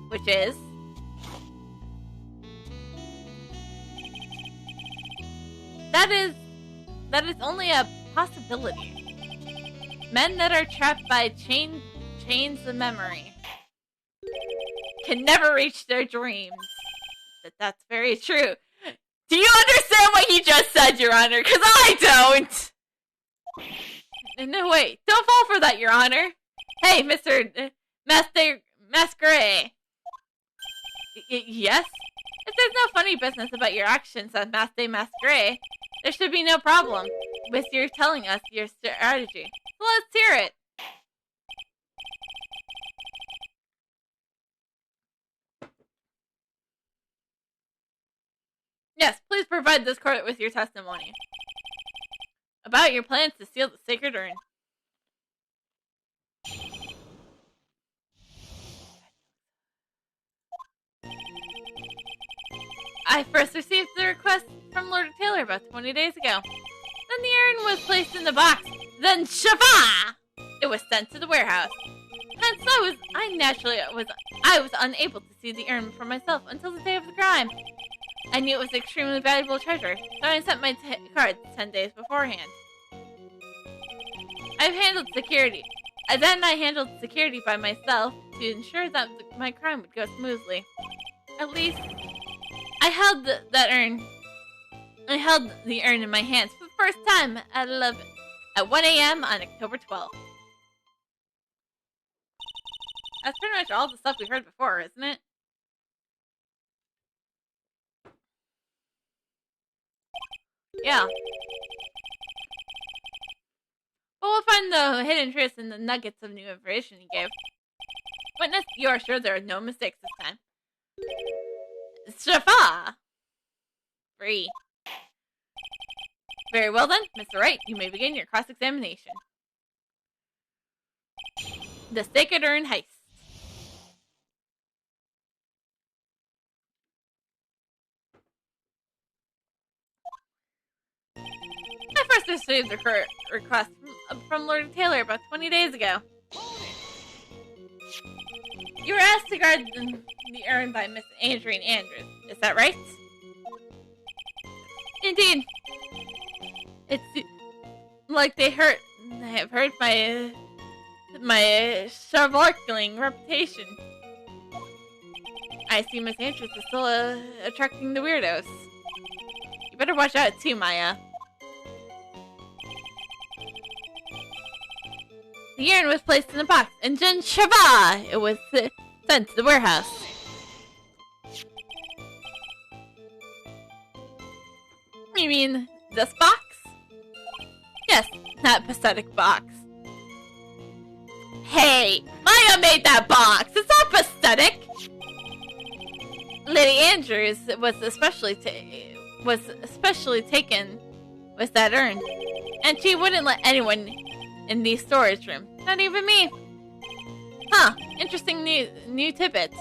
which is that is only a possibility. Men that are trapped by chains of memory can never reach their dreams. That's very true. Do you understand what he just said, Your Honor? Because I don't! No, wait. Don't fall for that, Your Honor. Hey, Mr. Masquerade. Yes? If there's no funny business about your actions on Masquerade, there should be no problem with your telling us your strategy. So let's hear it. Yes, please provide this court with your testimony about your plans to steal the sacred urn. I first received the request from Lord Taylor about 20 days ago. Then the urn was placed in the box. Then Shava! It was sent to the warehouse. Hence, I was unable to see the urn for myself until the day of the crime. I knew it was an extremely valuable treasure, so I sent my cards 10 days beforehand. I handled security by myself to ensure that my crime would go smoothly. At least, I held the urn in my hands for the first time at 1 a.m. on October 12th. That's pretty much all the stuff we heard before, isn't it? Yeah. But we'll find the hidden truths and the nuggets of new information he gave. Witness, you are sure there are no mistakes this time. Shafa! Free. Very well then, Mr. Wright, you may begin your cross-examination. The Sacred Urn Heist. I first received a request from Lord Taylor about 20 days ago. You were asked to guard the urn by Miss Adrian Andrews. Is that right? Indeed. It's like they have hurt my sparkling reputation. I see Miss Andrews is still attracting the weirdos. You better watch out too, Maya. The urn was placed in a box, and Jin Shava! It was sent to the warehouse. You mean this box? Yes, that pathetic box. Hey, Maya made that box! It's not pathetic! Lady Andrews was especially taken with that urn, and she wouldn't let anyone in the storage room, not even me. Huh, interesting new tidbit.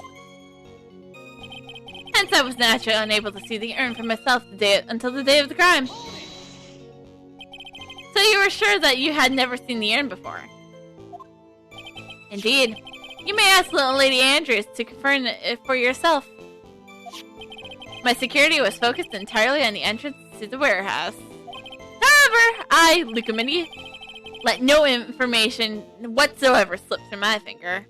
Hence I was naturally unable to see the urn for myself until the day of the crime. So you were sure that you had never seen the urn before? Indeed. You may ask little Lady Andrews to confirm it for yourself. My security was focused entirely on the entrance to the warehouse. However, I, Lucamini, let no information whatsoever slip through my finger.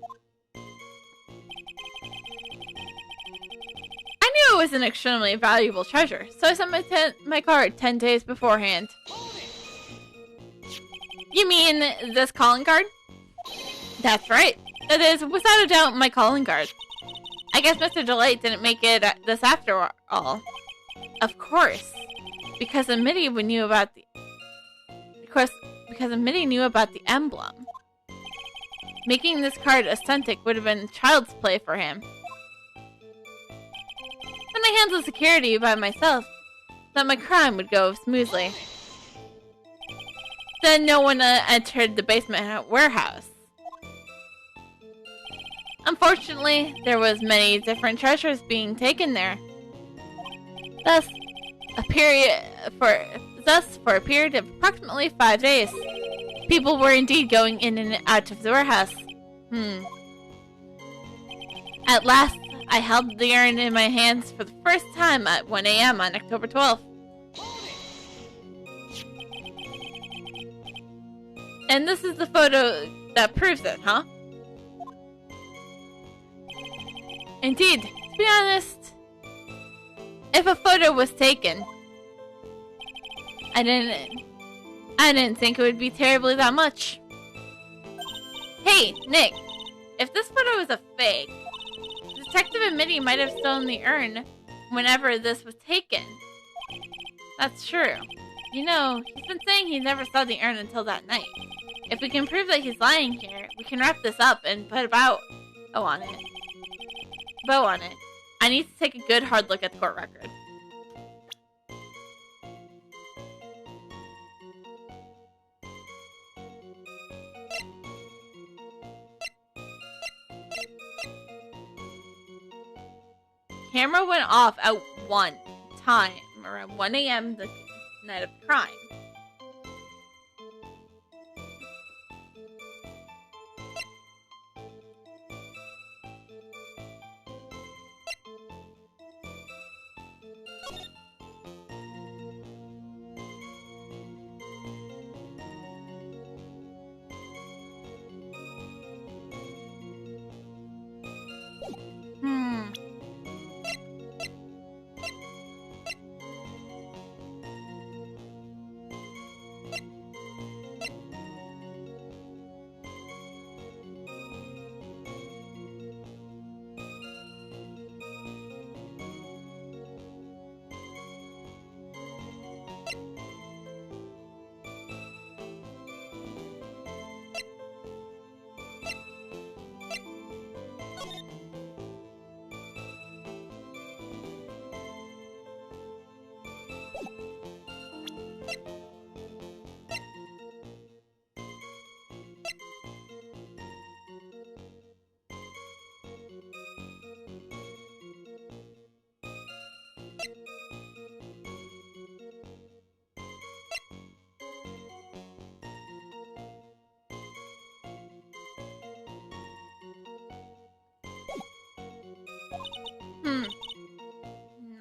I knew it was an extremely valuable treasure, so I sent my card 10 days beforehand. You mean this calling card? That's right. It is, without a doubt, my calling card. I guess Mr. Delight didn't make it this after all. Of course. Because Mitty knew about the... Because Mitty knew about the emblem. Making this card authentic would have been child's play for him. When I handled security by myself, thought my crime would go smoothly. Then no one entered the basement warehouse. Unfortunately, there was many different treasures being taken there. Thus, for a period of approximately 5 days, people were indeed going in and out of the warehouse. At last, I held the urn in my hands for the first time at 1 a.m. on October 12th. And this is the photo that proves it, huh? Indeed, to be honest, if a photo was taken, I didn't think it would be terribly that much. Hey, Nick, if this photo is a fake, Detective and Mitty might have stolen the urn whenever this was taken. That's true. You know, he's been saying he never saw the urn until that night. If we can prove that he's lying here, we can wrap this up and put a bow on it. I need to take a good hard look at the court record. Camera went off at 1 time, around 1 a.m. the night of the crime.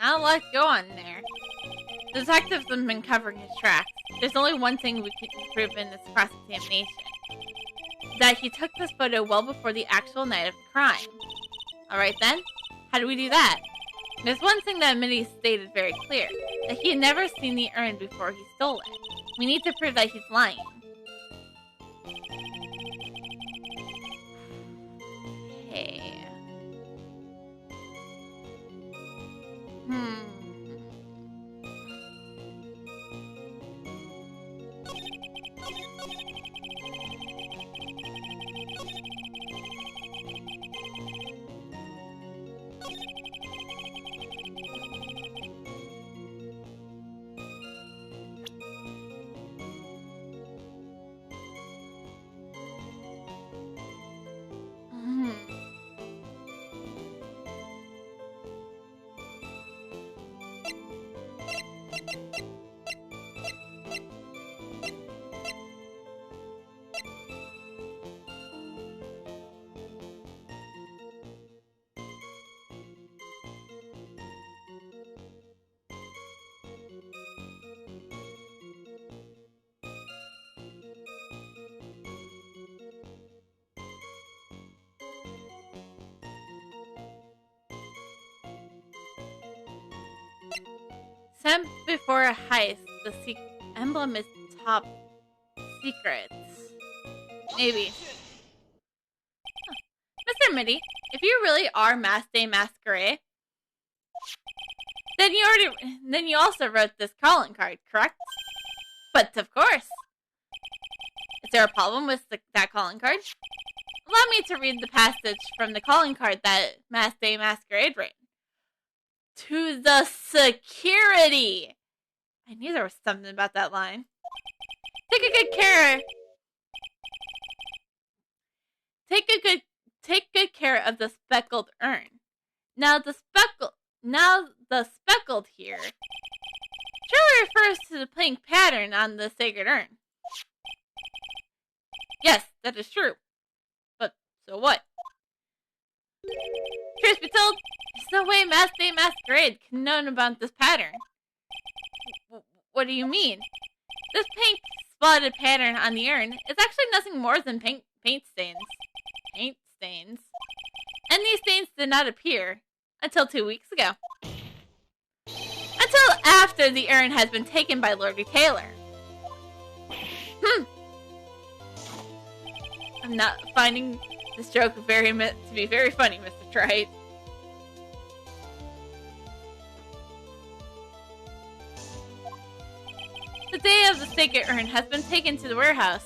Not a lot going there. The detectives have been covering his tracks. There's only one thing we can prove in this cross-examination. That he took this photo well before the actual night of the crime. Alright then, how do we do that? There's one thing that Mitty stated very clear. That he had never seen the urn before he stole it. We need to prove that he's lying. Okay. Sent before a heist, the emblem is top secret. Maybe. Mr. Mitty, if you really are Mask Day Masquerade, then you also wrote this calling card, correct? But of course. Is there a problem with that calling card? Allow me to read the passage from the calling card that Mask Day Masquerade wrote. To the security! I knew there was something about that line. Take good care of the speckled urn. Now the speckled here surely refers to the pink pattern on the sacred urn. Yes, that is true. But so what? Truth be told, there's no way Mask Day Masquerade can know about this pattern. What do you mean? This pink spotted pattern on the urn is actually nothing more than paint stains. Paint stains. And these stains did not appear until 2 weeks ago. Until after the urn has been taken by Lord Taylor. I'm not finding this joke to be very funny, Mr. Trite. The day of the sacred urn has been taken to the warehouse.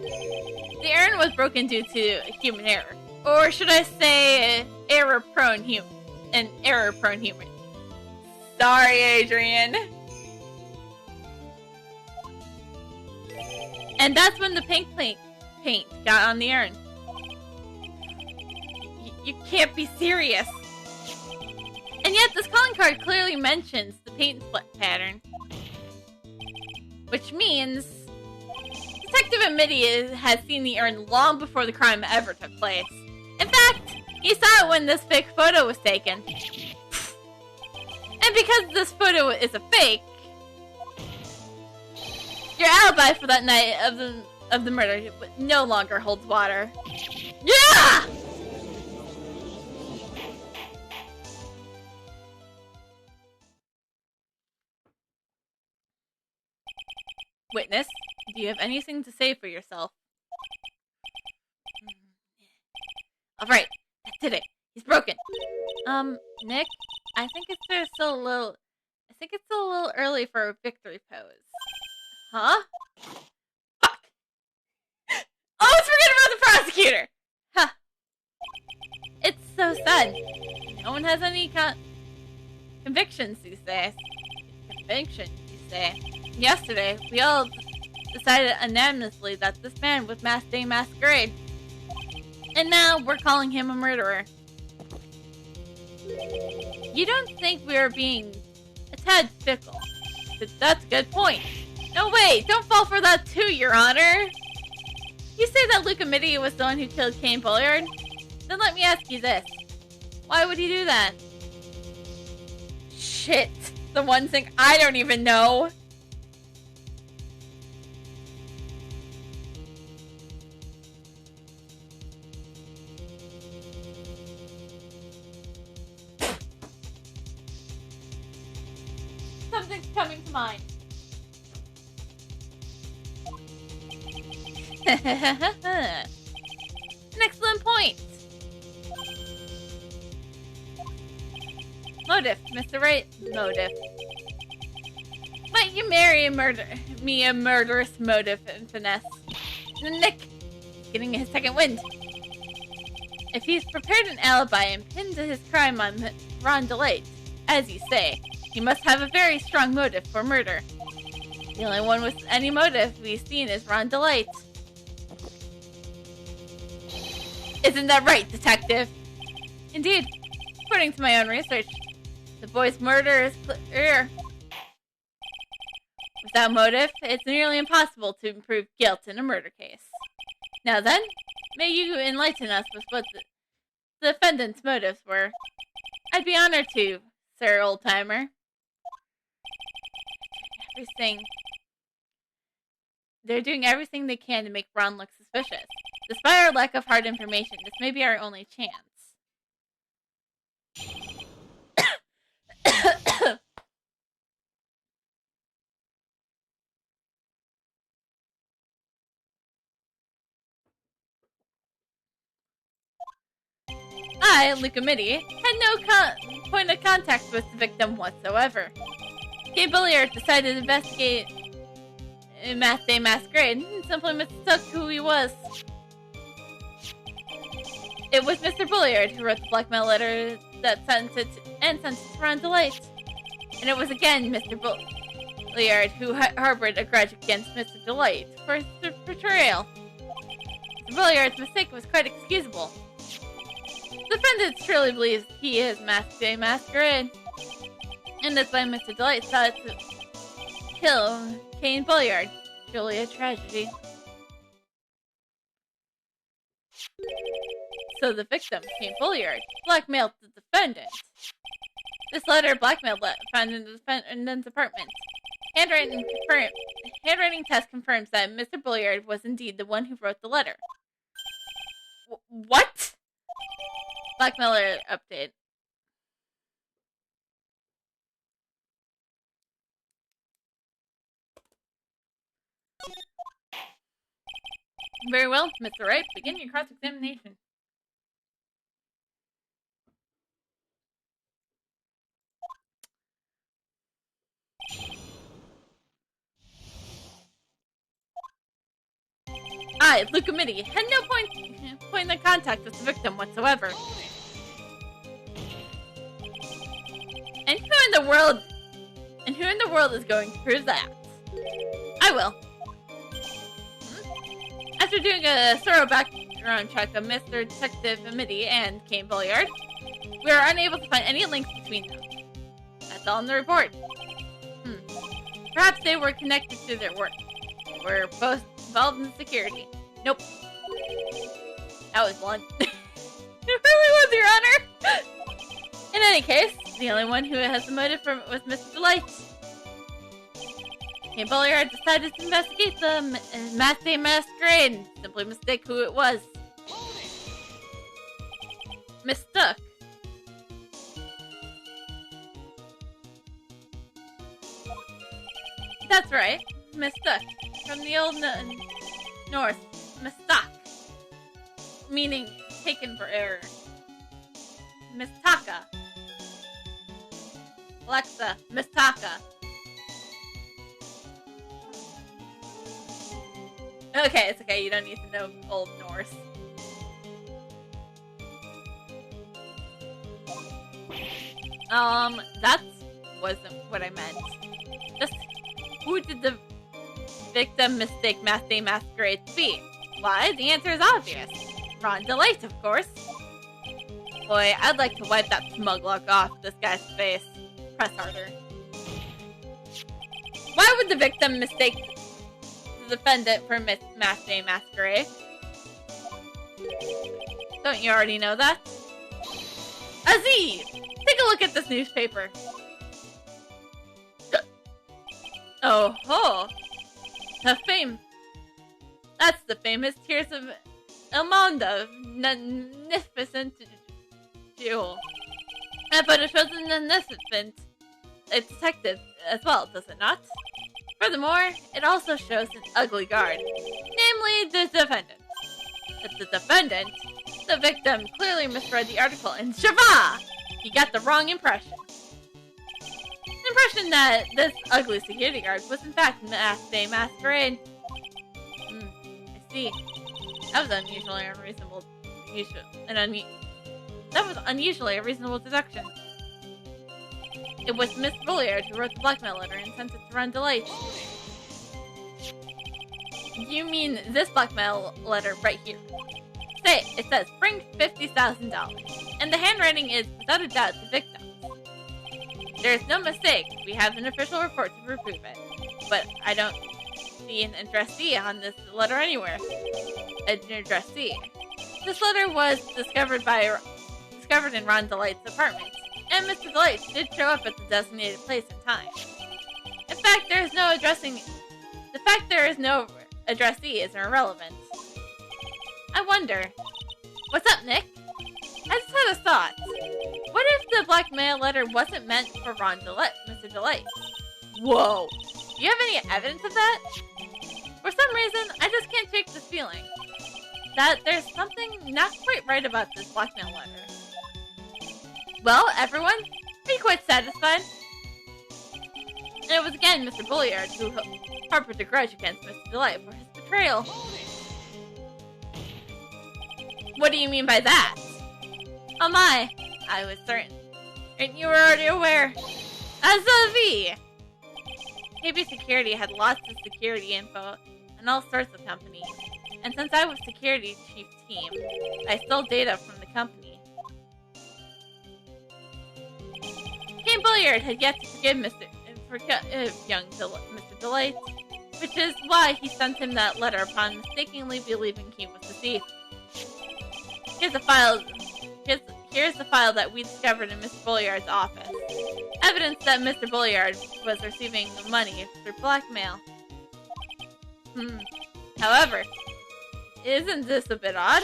The urn was broken due to human error. Or should I say, error-prone human. Sorry, Adrian. And that's when the pink paint got on the urn. You can't be serious. And yet this calling card clearly mentions the paint split pattern. Which means Detective Mitty has seen the urn long before the crime ever took place. In fact, he saw it when this fake photo was taken. And because this photo is a fake, your alibi for that night of the murder no longer holds water. Yeah! Witness, do you have anything to say for yourself? Alright, I did it. He's broken. Nick, I think it's still a little early for a victory pose. Huh? Fuck! Oh, forget about the prosecutor! Huh. It's so sad. No one has any convictions these days. Yesterday, we all decided unanimously that this man was Mask Day Masquerade. And now we're calling him a murderer. You don't think we are being a tad fickle? That's a good point. No way, don't fall for that too, Your Honor. You say that Luca Mitty was the one who killed Kane Bullard? Then let me ask you this. Why would he do that? shit. The one thing I don't even know. Something's coming to mind. An excellent point. Motive, Mr. Right. Motive. Might you marry a murderous motive and finesse? Nick, getting his second wind. If he's prepared an alibi and pinned his crime on Ron Delight, as you say, he must have a very strong motive for murder. The only one with any motive we've seen is Ron Delight. Isn't that right, detective? Indeed. According to my own research, the boy's murder is clear. Without motive, it's nearly impossible to prove guilt in a murder case. Now then, may you enlighten us with what the defendant's motives were. I'd be honored to, Sir Oldtimer. They're doing everything they can to make Ron look suspicious. Despite our lack of hard information, this may be our only chance. I, Lucamidi, had no point of contact with the victim whatsoever. Kay Bulliard decided to investigate Math Day Masquerade and simply mistook who he was. It was Mr. Bulliard who wrote the blackmail letter that sent it to Ron Delight. And it was again Mr. Bulliard who harbored a grudge against Mr. Delight for his betrayal. Mr. Bulliard's mistake was quite excusable. The defendant truly believes he is Math Day Masquerade. And that's why Mr. Delight thought to kill Kane Bulliard. Truly a tragedy. So the victim, Kane Bulliard, blackmailed the defendant. This letter blackmailed found in the defendant's apartment. Handwriting test confirms that Mr. Bulliard was indeed the one who wrote the letter. What? Blackmail Letter update. Very well, Mr. Wright. Begin your cross-examination. I, Lucamidi, had no point of contact with the victim whatsoever. And who in the world is going to prove that? I will. After doing a thorough background check of Mr. Detective Amity and Kane Bulliard, we are unable to find any links between them. That's all in the report. Perhaps they were connected to their work. We're both involved in security. Nope. That was blunt. It really was, Your Honor! In any case, the only one who has the motive was Mr. Delight. Kane Bulliard decided to investigate the Math Day Masquerade and simply mistake who it was. Mistook. That's right, mistook. From the old North, mistook. Meaning taken for error. Mistaka. Alexa, Mistaka. Okay, it's okay. You don't need to know Old Norse. That wasn't what I meant. Just who did the victim mistake Math Day Masquerade to be? Why? The answer is obvious. Ron Delight, of course. Boy, I'd like to wipe that smug look off this guy's face. Press harder. Why would the victim mistake the defendant for Math Day Masquerade? Don't you already know that? Aziz! Take a look at this newspaper. Oh ho! That's the famous Tears of Elmonda, magnificent jewel. But it shows a magnificent detective as well, does it not? Furthermore, it also shows an ugly guard, namely the defendant. The defendant, the victim, clearly misread the article, and Shava! He got the wrong impression. The impression that this ugly security guard was in fact a masquerade. I see. That was unusually unreasonable. That was unusually a reasonable deduction. It was Miss Bulliard who wrote the blackmail letter and sent it to Ron Delight. You mean this blackmail letter right here? Say, it says, bring $50,000. And the handwriting is, without a doubt, the victim's. There's no mistake. We have an official report to prove it. But I don't see an addressee on this letter anywhere. An addressee. This letter was discovered in Ron Delight's apartment. And Mr. Delight did show up at the designated place in time. In fact, there is no addressee is irrelevant. I wonder. What's up, Nick? I just had a thought. What if the blackmail letter wasn't meant for Mr. Delight? Whoa. Do you have any evidence of that? For some reason, I just can't shake this feeling that there's something not quite right about this blackmail letter. Well, everyone, are you quite satisfied? And it was again Mr. Bulliard who harbored a grudge against Mr. Delight for his betrayal. What do you mean by that? Oh my, I was certain. And you were already aware. As a V! KB Security had lots of security info on all sorts of companies. And since I was security chief team, I stole data from the company. King Bulliard had yet to forgive young Mr. Delight, which is why he sent him that letter upon mistakenly believing he was the thief. Here's the file that we discovered in Mr. Bulliard's office. Evidence that Mr. Bulliard was receiving money through blackmail. However, isn't this a bit odd?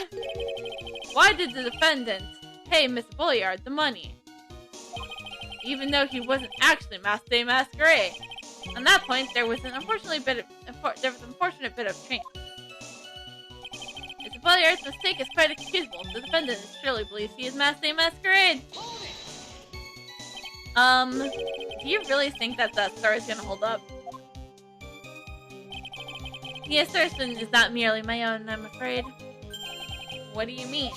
Why did the defendant pay Mr. Bulliard the money, even though he wasn't actually Master Masquerade? On that point, there was an unfortunate bit of chance. Mr. Bulliard's mistake is quite excusable. The defendant surely believes he is Master Masquerade. Do you really think that story is gonna hold up? The assertion is not merely my own, I'm afraid. What do you mean?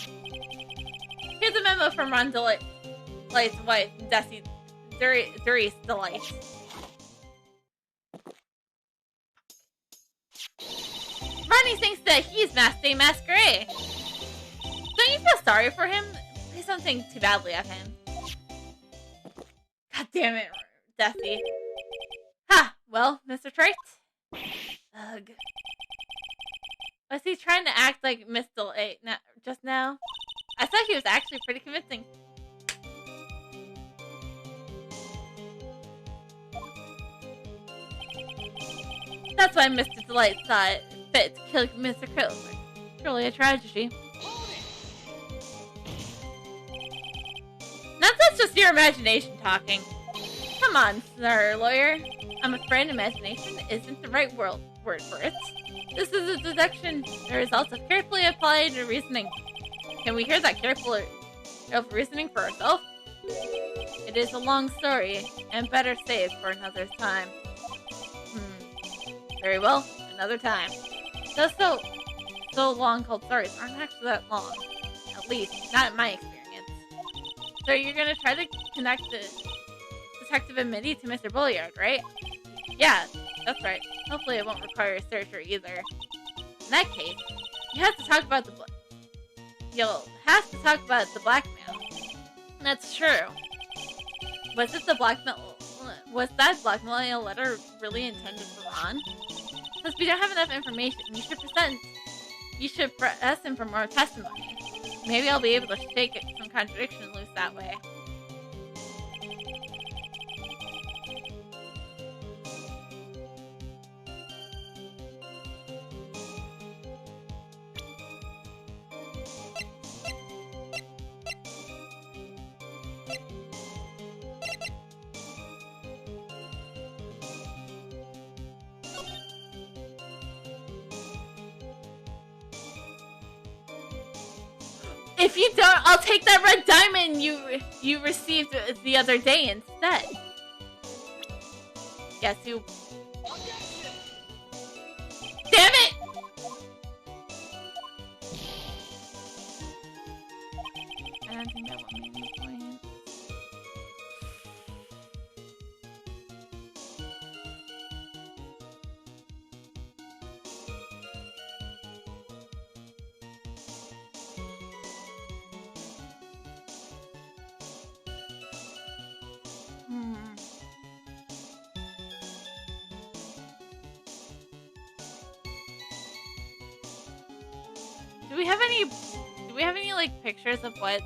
Here's a memo from Ron Delight's wife, Doris Delight. Ronnie thinks that he's Master Masquerade. Don't you feel sorry for him? Please don't think too badly of him. God damn it, Desi. Ha! Well, Mr. Trite? Ugh. Was he trying to act like Miss Delight just now? I thought he was actually pretty convincing. That's why Mr. Delight saw it fit to kill Mr. Krillin. Truly a tragedy. Now that's just your imagination talking. Come on, sir, lawyer. I'm afraid imagination isn't the right word for it. This is a deduction, the result of carefully applied reasoning. Can we hear that careful reasoning for ourselves? It is a long story, and better saved for another time. Very well, another time. Those so long called stories aren't actually that long. At least, not in my experience. So you're gonna try to connect the Detective Amity to Mr. Bulliard, right? Yeah, that's right. Hopefully it won't require a searcher either. In that case, you have to talk about you'll have to talk about the blackmail. That's true. Was that blackmail letter really intended for Ron? Since we don't have enough information, you should press him for more testimony. Maybe I'll be able to shake some contradiction loose that way. If you don't, I'll take that red diamond you received the other day instead. Guess who? Damn it! I don't think that won't make any points. Do we have any like pictures of what?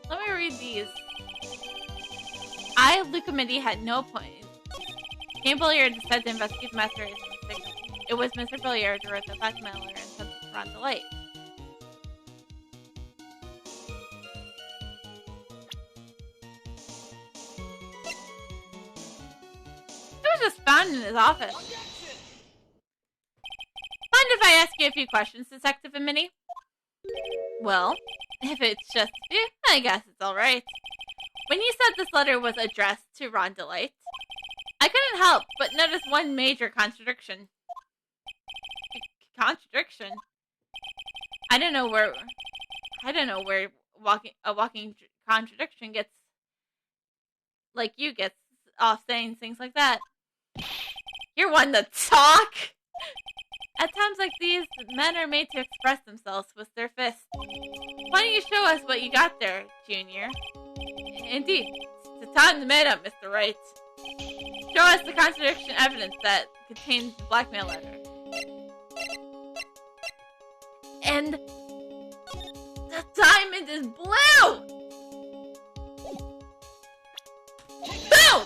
Let me read these. The committee had no point. King Billiard decided to investigate the matter. It was Mr. Billiard who wrote the Blackmail Letter and sent it to Ron DeLite. It was just found in his office. Mind if I ask you a few questions, Detective Minnie? Well, if it's just you, I guess it's alright. When you said this letter was addressed to Ron DeLite, I couldn't help but notice one major contradiction. Contradiction? I don't know where a walking contradiction gets off saying things like that. You're one to talk! At times like these, men are made to express themselves with their fists. Why don't you show us what you got there, Junior? Indeed, it's time to meet up, Mr. Wright. Show us the contradiction evidence that contains the Blackmail Letter. And the diamond is blue! Boom!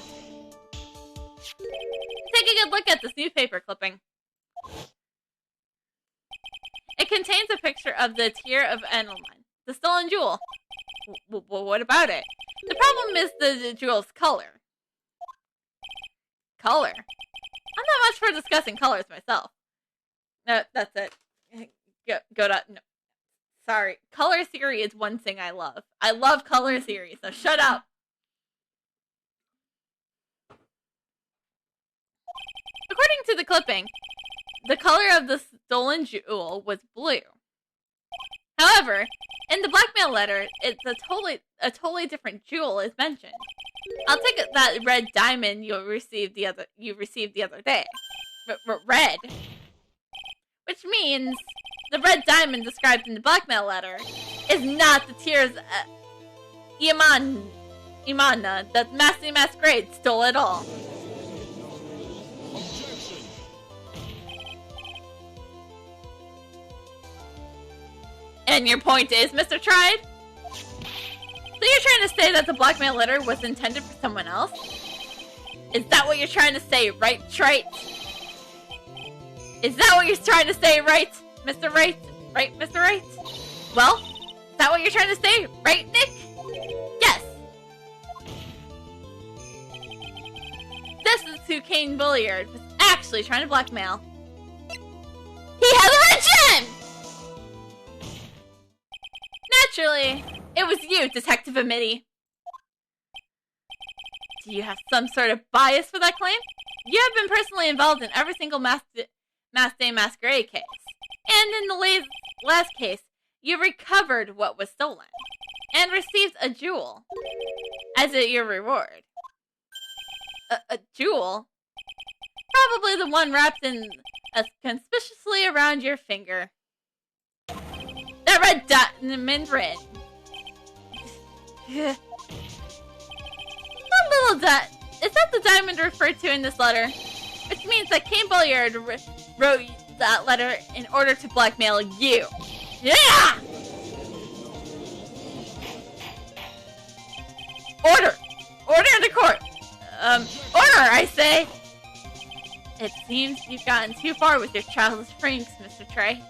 Take a good look at this newspaper clipping. It contains a picture of the Tear of Enelman, the stolen jewel. What about it? The problem is the jewel's color. Color? I'm not much for discussing colors myself. No, that's it. Godot. No. Sorry. Color theory is one thing I love. I love color theory, so shut up. According to the clipping, the color of the stolen jewel was blue. However, in the Blackmail Letter, it's a totally different jewel is mentioned. I'll take that red diamond you received the other day. Red. Which means the red diamond described in the Blackmail Letter is not the Tears Imana that Massey Masquerade stole at all. And your point is, Mr. Tride? So you're trying to say that the Blackmail Letter was intended for someone else? Is that what you're trying to say, right, Trite? Is that what you're trying to say, right, Mr. Wright? Right, Mr. Wright? Well, is that what you're trying to say, right, Nick? Yes. This is who King Billiard was actually trying to blackmail. He has a red gem! Naturally, it was you, Detective Amity. Do you have some sort of bias for that claim? You have been personally involved in every single Mass Day Masquerade case. And in the last case, you recovered what was stolen. And received a jewel as your reward. A jewel? Probably the one wrapped in conspicuously around your finger. That red diamond ring. That little is that the diamond referred to in this letter? Which means that Kane Bulliard wrote that letter in order to blackmail you. Yeah! Order! Order in the court! Order, I say! It seems you've gotten too far with your childish pranks, Mr. Trey.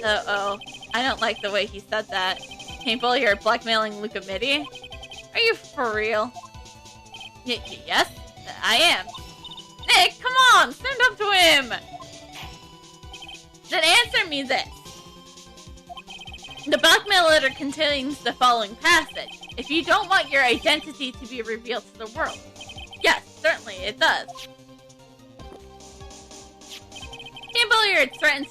Uh-oh. I don't like the way he said that. Kane Bulliard blackmailing Luca Mitty? Are you for real? Yes, I am. Nick, come on! Stand up to him! Then answer me this. The blackmail letter contains the following passage. If you don't want your identity to be revealed to the world. Yes, certainly it does. Kane Bulliard threatened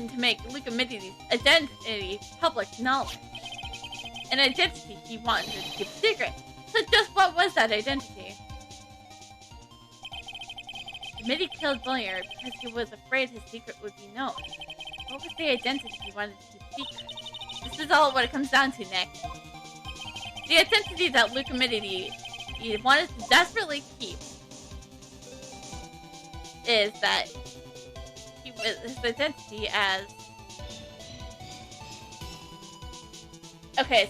to make Luca Mitty's identity public knowledge. An identity he wanted to keep secret. So just what was that identity? Mitty killed Bulliard because he was afraid his secret would be known. What was the identity he wanted to keep secret? This is all what it comes down to, Nick. The identity that Luca Mitty he wanted to desperately keep is that his identity as... Okay.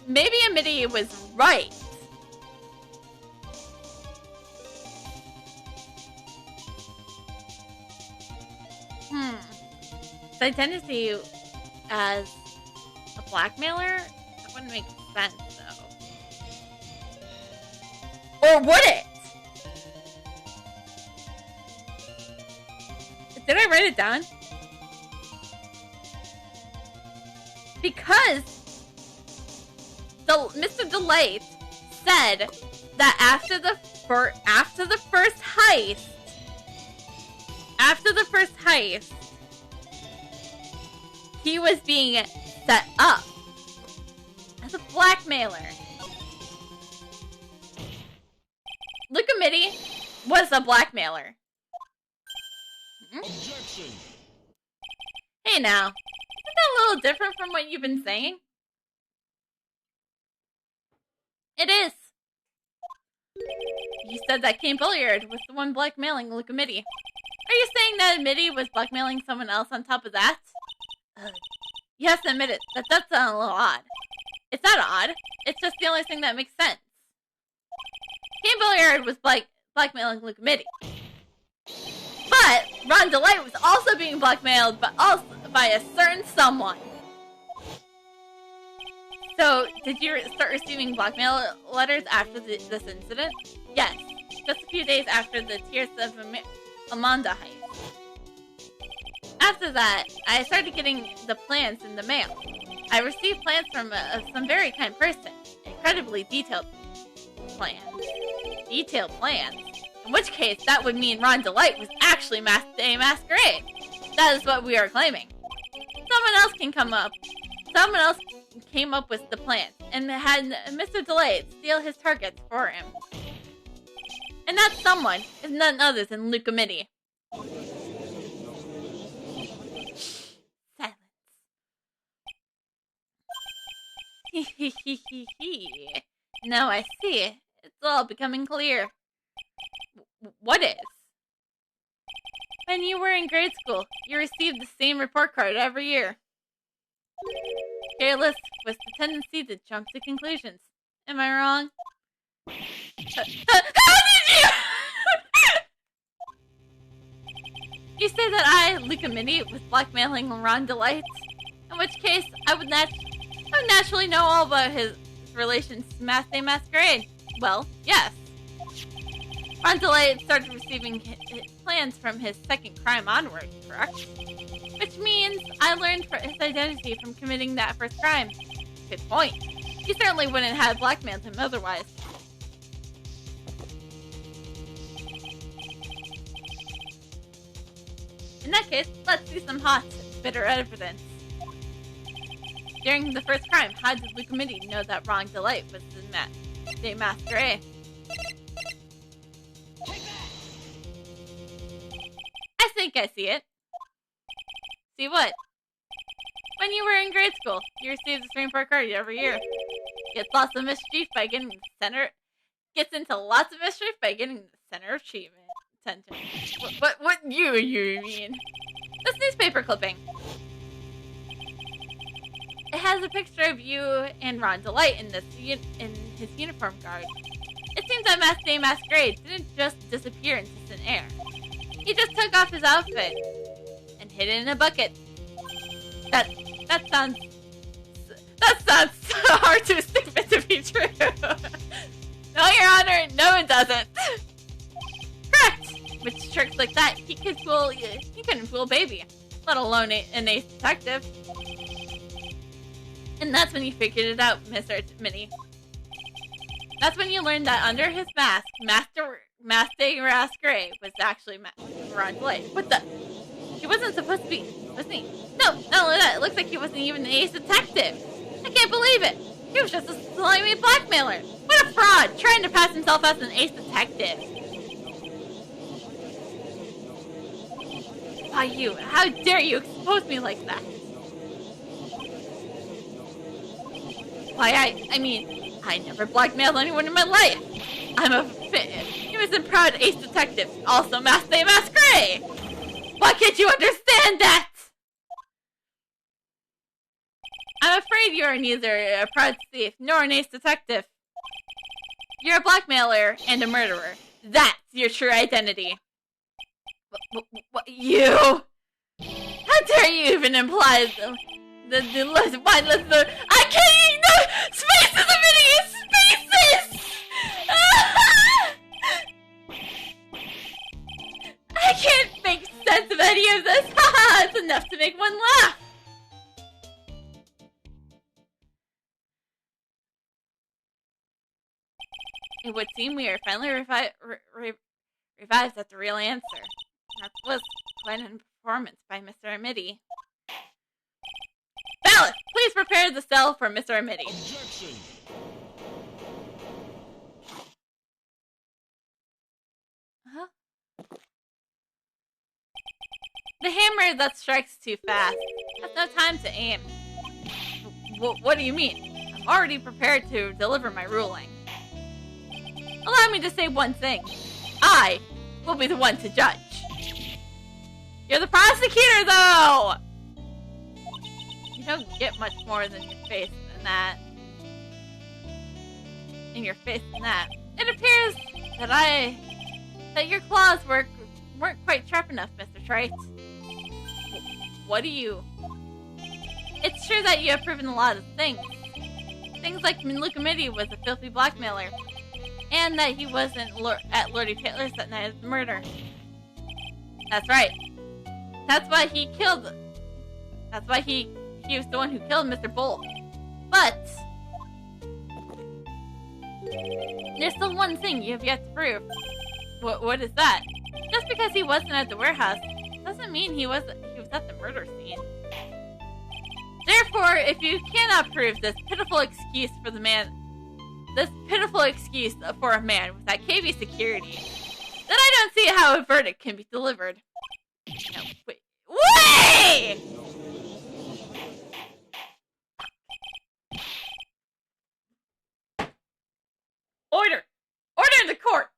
Maybe Mitty was right. His identity as a blackmailer? That wouldn't make sense, though. Or would it? Did I write it down? Because Mr. Delight said that after the first heist, he was being set up as a blackmailer. Luca Mitty was a blackmailer. Objection. Hey now, isn't that a little different from what you've been saying? It is. You said that Kane Bulliard was the one blackmailing Luca Mitty. Are you saying that Mitty was blackmailing someone else on top of that? You have to admit it. That does sound a little odd. It's not odd. It's just the only thing that makes sense. Kane Bulliard was blackmailing Luca Mitty. But Ron Delight was also being blackmailed, but also by a certain someone. So, did you start receiving blackmail letters after this incident? Yes, just a few days after the Tears of Amanda heist. After that, I started getting the plans in the mail. I received plans from some very kind person. Incredibly detailed plans. Detailed plans? In which case, that would mean Ron Delight was actually a masquerade. That is what we are claiming. Someone else came up with the plans and had Mr. Delight steal his targets for him. And that someone is none other than Luca Mitty. Silence. Now I see. It's all becoming clear. What is? When you were in grade school, you received the same report card every year. Careless was the tendency to jump to conclusions. Am I wrong? How did you? You say that I, Luca Mitty, was blackmailing Ron Delight? In which case, I would naturally know all about his relations to Masquerade. Well, yes. Ron Delight started receiving plans from his second crime onward, correct? Which means I learned his identity from committing that first crime. Good point. You certainly wouldn't have blackmailed him otherwise. In that case, let's see some hot, bitter evidence. During the first crime, how did Luca Mitty know that Ron Delight was the masquerade? think I see it. See what? When you were in grade school, you received the Supreme Court card every year. Gets into lots of mischief by getting the center of achievement. Attention. What you mean? This newspaper clipping. It has a picture of you and Ron Delight in his uniform guard. It seems that Masked Day Masquerade didn't just disappear into thin air. He just took off his outfit and hid it in a bucket. That sounds hard too stupid to be true. No, Your Honor, no it doesn't. Correct. With tricks like that, he couldn't fool a baby, let alone an ace detective. And that's when you figured it out, Mr. Minnie. That's when you learned that under his mask, Masked Day Masquerade was actually Ron Blake. What the? He wasn't supposed to be, wasn't he? No, not only that, it looks like he wasn't even an ace detective. I can't believe it. He was just a slimy blackmailer. What a fraud, trying to pass himself as an ace detective. Why you? How dare you expose me like that? Why, I mean, I never blackmailed anyone in my life. I'm a famous and proud ace detective, also Masked Day Masquerade. Why can't you understand that? I'm afraid you are neither a proud thief nor an ace detective. You're a blackmailer and a murderer. That's your true identity. What you? How dare you even imply the I can't eat no spaces of idiot spaces! I can't make sense of any of this. Haha, it's enough to make one laugh. It would seem we are finally revived at the real answer. That was quite a performance by Mr. Amity. Ballot, please prepare the cell for Mr. Amity. Objection. Huh? The hammer that strikes too fast has no time to aim. What do you mean? I'm already prepared to deliver my ruling. Allow me to say one thing. I will be the one to judge. You're the prosecutor, though! You don't get much more than your face than that. In your face than that. It appears that your claws weren't quite sharp enough, Mr. Trite. What do you... It's true that you have proven a lot of things. Things like Lukamidi was a filthy blackmailer. And that he wasn't at Lordy Taylor's that night of the murder. That's right. That's why he was the one who killed Mr. Bull. But there's still one thing you have yet to prove. What is that? Just because he wasn't at the warehouse doesn't mean he was at the murder scene. Therefore, if you cannot prove this pitiful excuse for a man without KV security, then I don't see how a verdict can be delivered. No, wait! Order! Order in the court!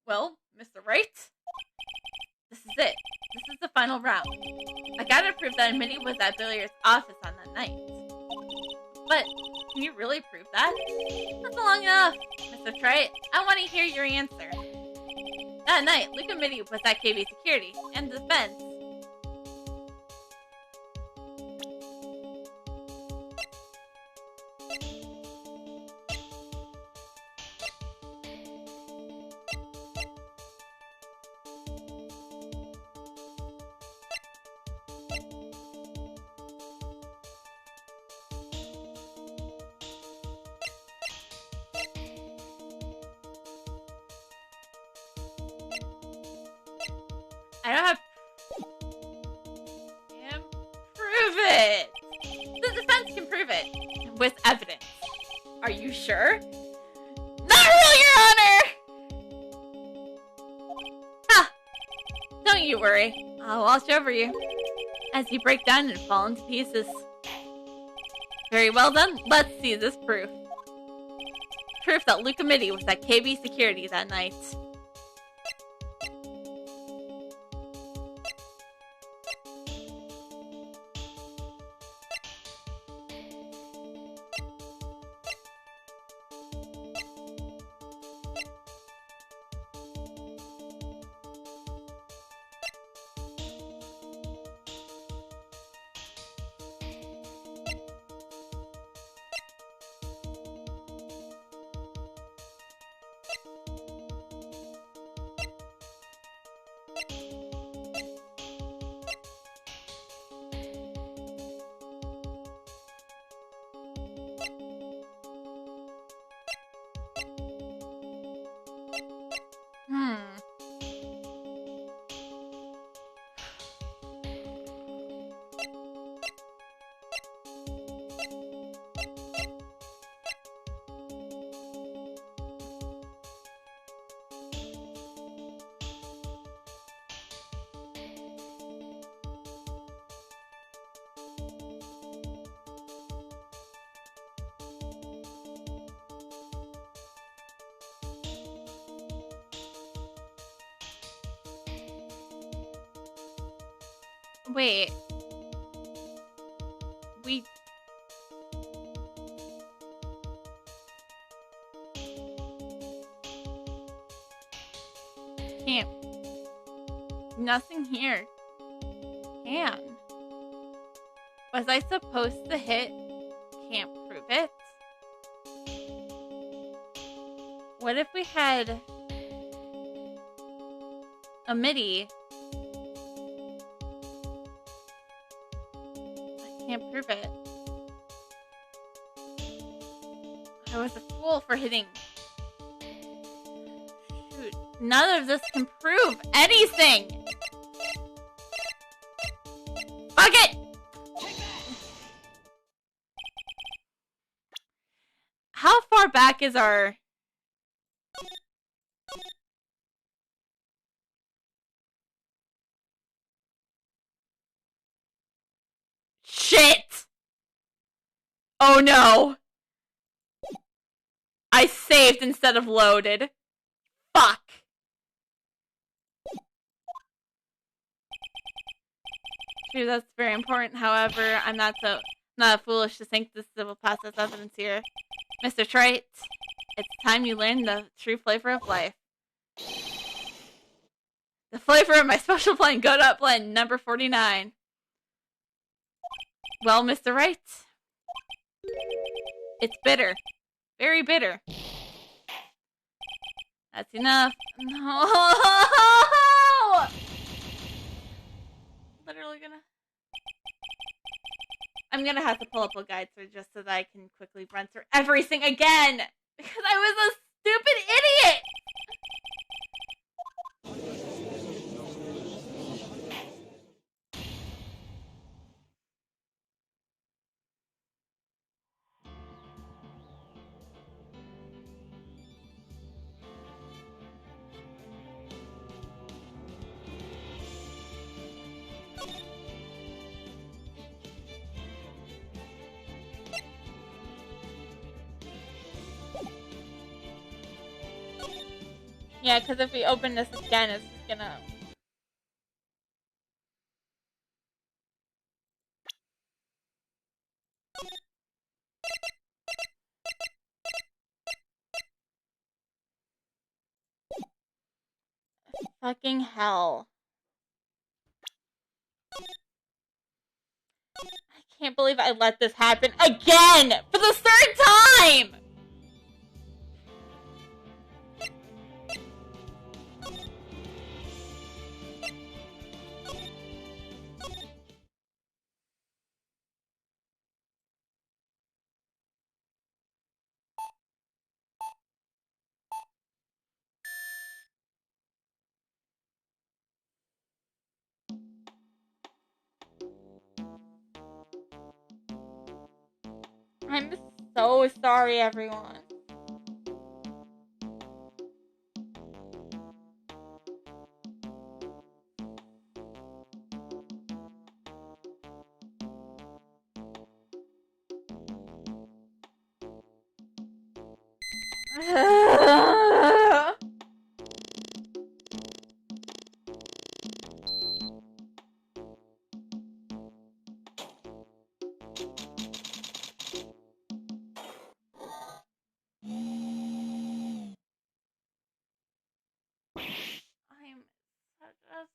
Well, Mr. Wright? This is it. This is the final round. I gotta prove that Minnie was at Billiard's office on that night. But, can you really prove that? That's long enough, Mr. Trite. I want to hear your answer. That night, Luca Mitty was at KV Security and Defense. I don't have... Damn, prove it! The defense can prove it. With evidence. Are you sure? Not really, Your Honor! Ha! Don't you worry. I'll watch over you as you break down and fall into pieces. Very well done. Let's see this proof. Proof that Luca Midi was at KB Security that night. Wait. We... Can't... Nothing here. Can. Was I supposed to hit can't prove it? What if we had a MIDI? Can't prove it. I was a fool for hitting. Shoot. None of this can prove anything! Fuck it! How far back is our... Shit! Oh no! I saved instead of loaded. Fuck! True, that's very important. However, I'm not foolish to think this will pass as evidence here. Mr. Trite, it's time you learn the true flavor of life. The flavor of my special blend, Godot blend, number 49. Well, Mr. Wright, it's bitter. Very bitter. That's enough. No! Literally gonna... I'm gonna have to pull up a guide just so that I can quickly run through everything again! Because I was a stupid idiot! Yeah, because if we open this again, it's just gonna... Fucking hell. I can't believe I let this happen again! For the third time! I'm so sorry, everyone. I'm such a...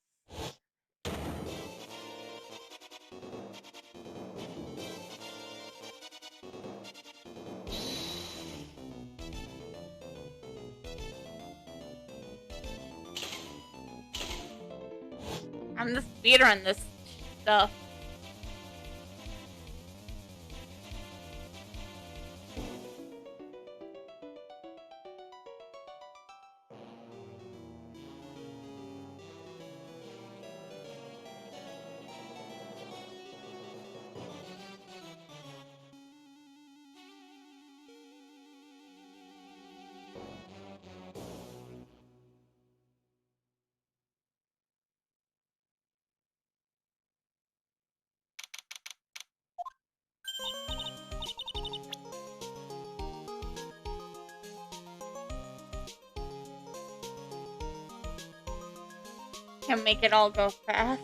I'm the speeder on this stuff. Can make it all go fast.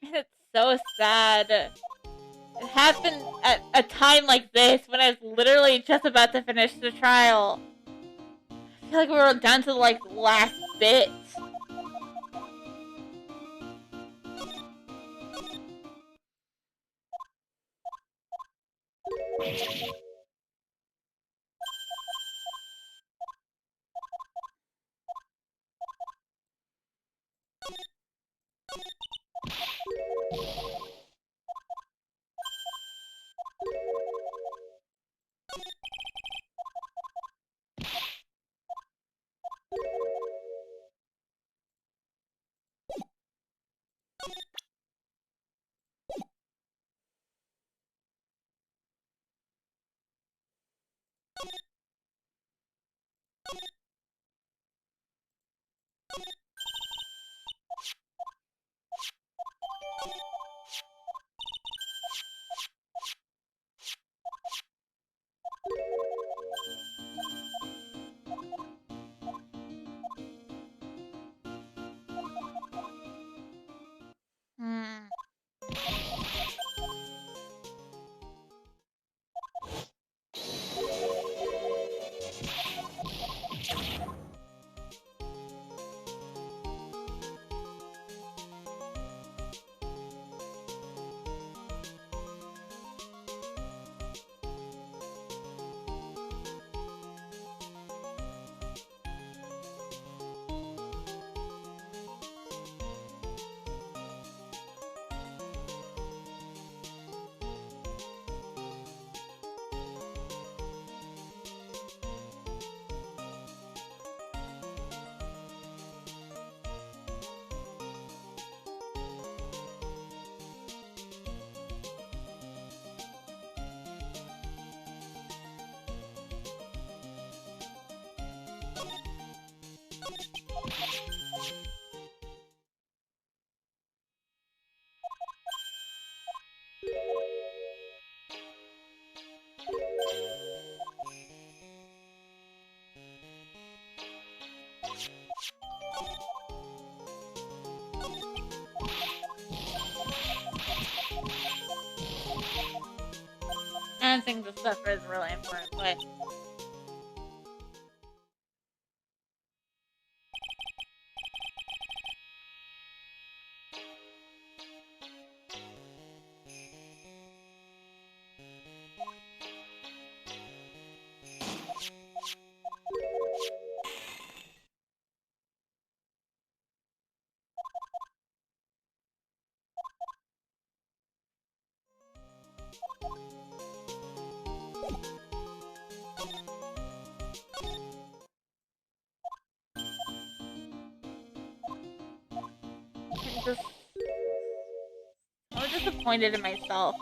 It's so sad. It happened at a time like this when I was literally just about to finish the trial. I feel like we were down to like the last bit. silencing the stuff is really important, but I'm so disappointed in myself.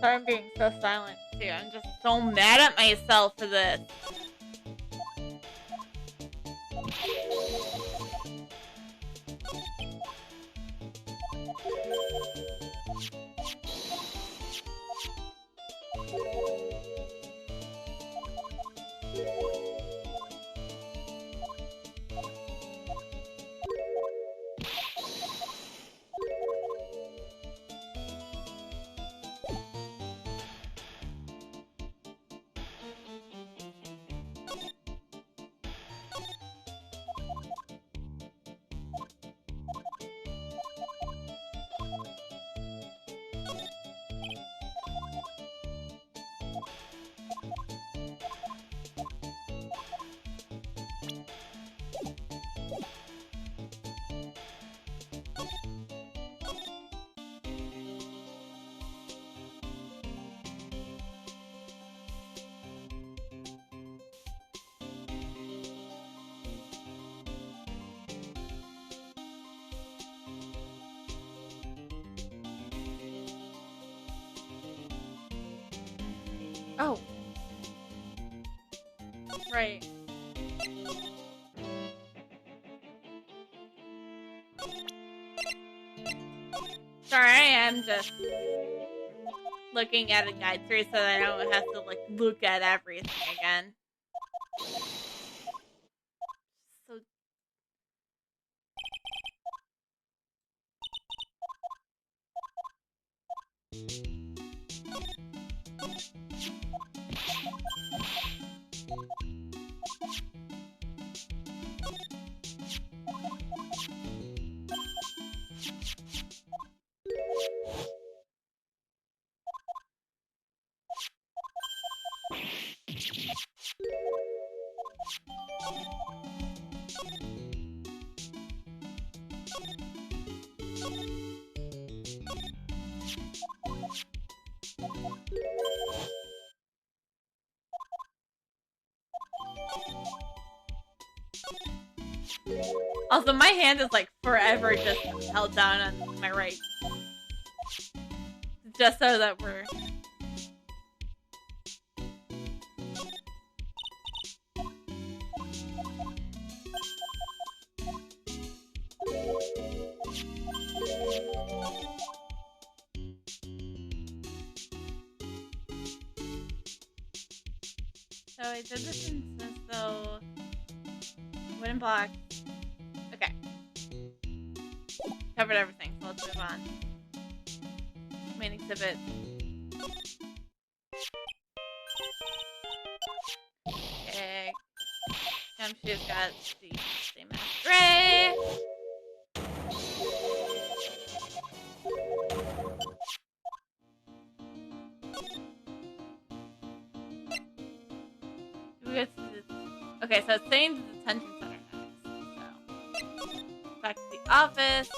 Sorry I'm being so silent too. I'm just so mad at myself for this. Oh. Right. Sorry, I am just looking at a guide through so that I don't have to like look at everything again. So also, my hand is like forever just held down on my right. Just so that we're... So I did this in so wooden blocks. covered everything, so let's move on. Main exhibit. Okay. Gumshoe's got the same gray. Okay, so it's saying the detention center next. So back to the office.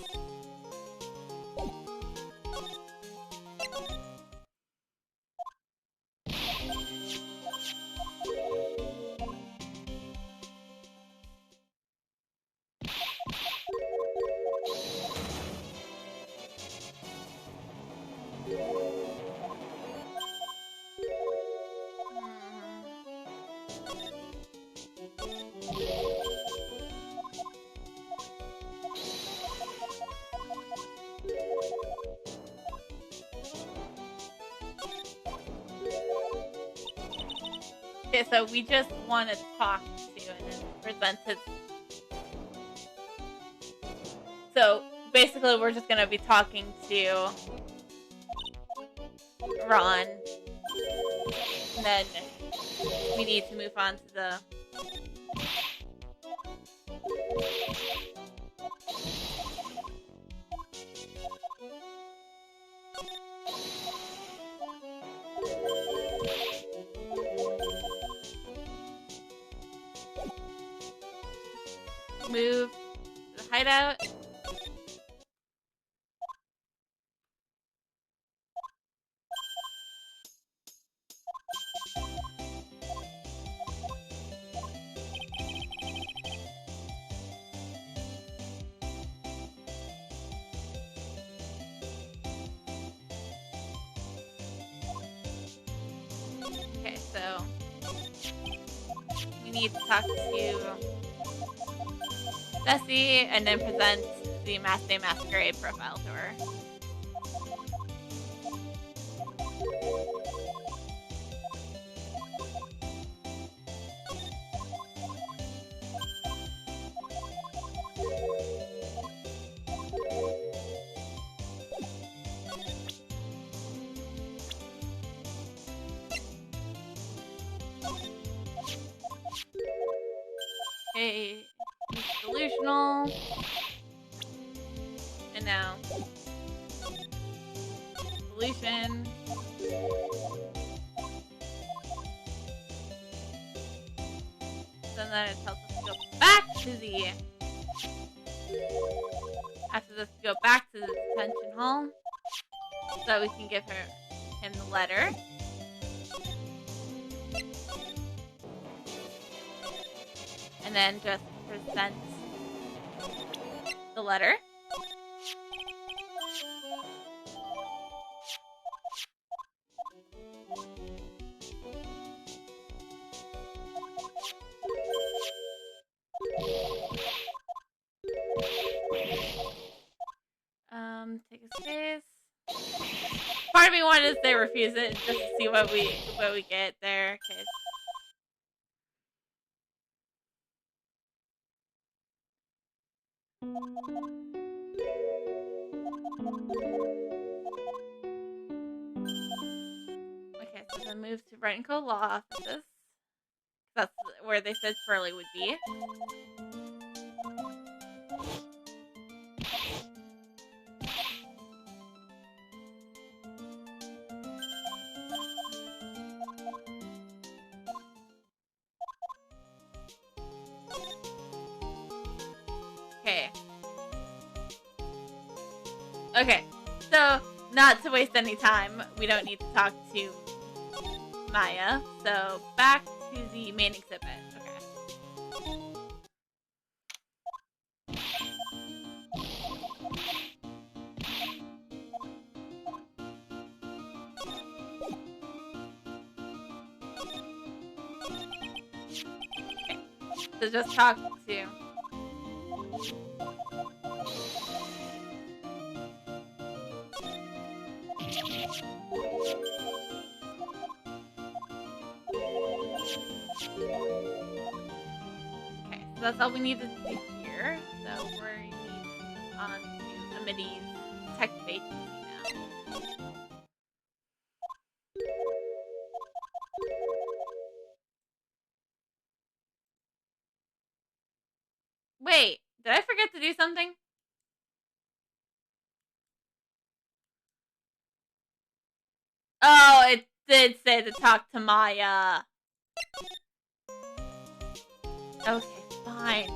Okay, so we just want to talk to and then present it. So basically, we're just gonna be talking to Ron, and then we need to move on to the. Move to the hideout. Okay, so we need to talk to Bessie and then present the Masked Masquerade profile to her. Okay, delusional. And now, solution. So then it tells us to go back to the. After this, go back to the detention hall so that we can give him the letter. And then just present the letter. Take a space. Part of me wanted to say refuse it just to see what we get there. Okay. Okay, so then move to Brighton Co. Law offices. That's where they said Furley would be. Okay. Okay, so not to waste any time, we don't need to talk to Maya. So back to the main exhibit. Okay. So just talk to. Okay, so that's all we need to do here. So we're on to Amity's detective agency now. Wait, did I forget to do something? Oh, it did say to talk to Maya. Okay, fine.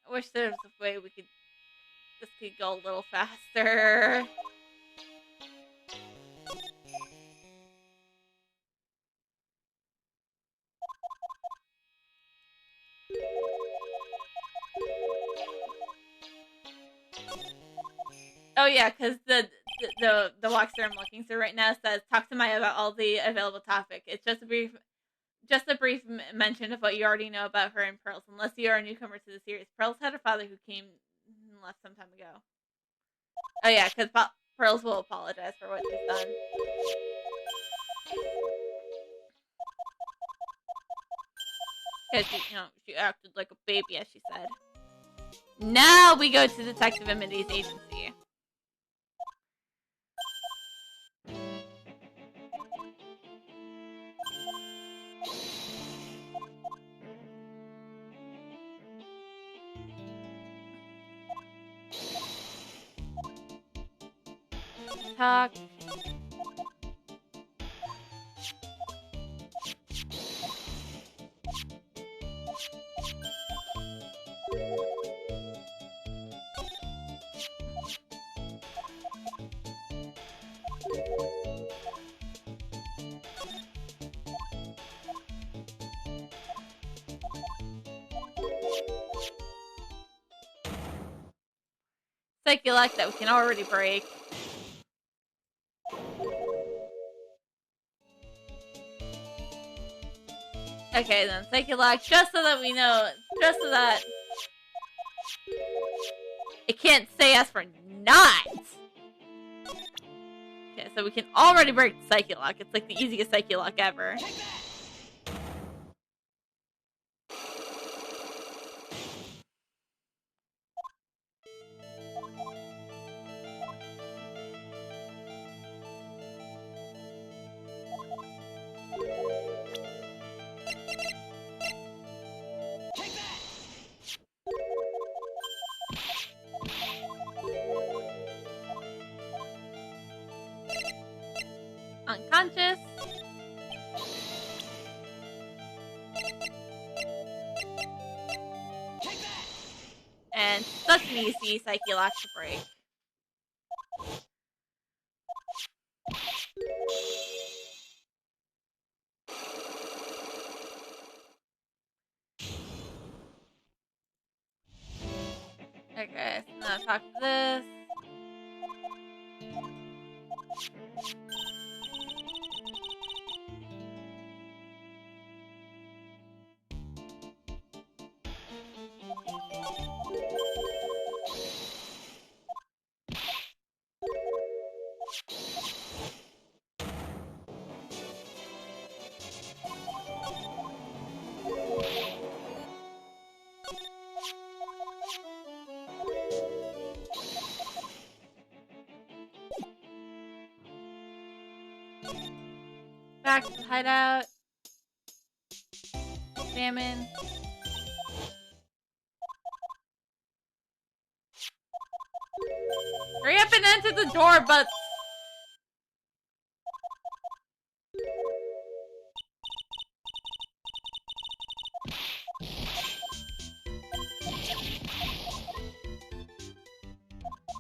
I wish there was a way this could go a little faster. Oh yeah, because the walkthrough I'm looking through right now says talk to Maya about all the available topic. It's just a brief mention of what you already know about her and Pearls, unless you are a newcomer to the series. Pearls had a father who came and left some time ago. Oh yeah, because Pearls will apologize for what she's done. Because she acted like a baby, as she said. Now we go to Detective Amity's agency. Talk. Psyche-lock that we can already break. Okay, then Psyche-lock, just so that we know, just so that it can't say us for not. Okay, so we can already break the Psyche-lock. It's like the easiest Psyche-lock ever. Unconscious. And such an easy Psyche-lock to break. Okay, so now talk to this. Back to the hideout. Examine. Hurry up and enter the door, but...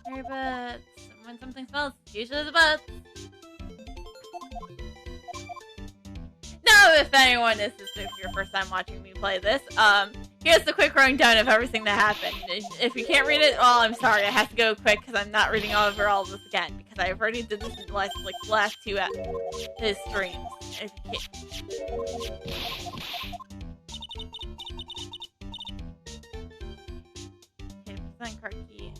Hurry, butts. When something smells, it's usually the butts. Now, if anyone, this is your first time watching me play this, here's the quick running down of everything that happened. If you can't read it, well, I'm sorry, I have to go quick because I'm not reading over all of this again because I've already did this in the last two his streams. If you can't. Okay, present card key.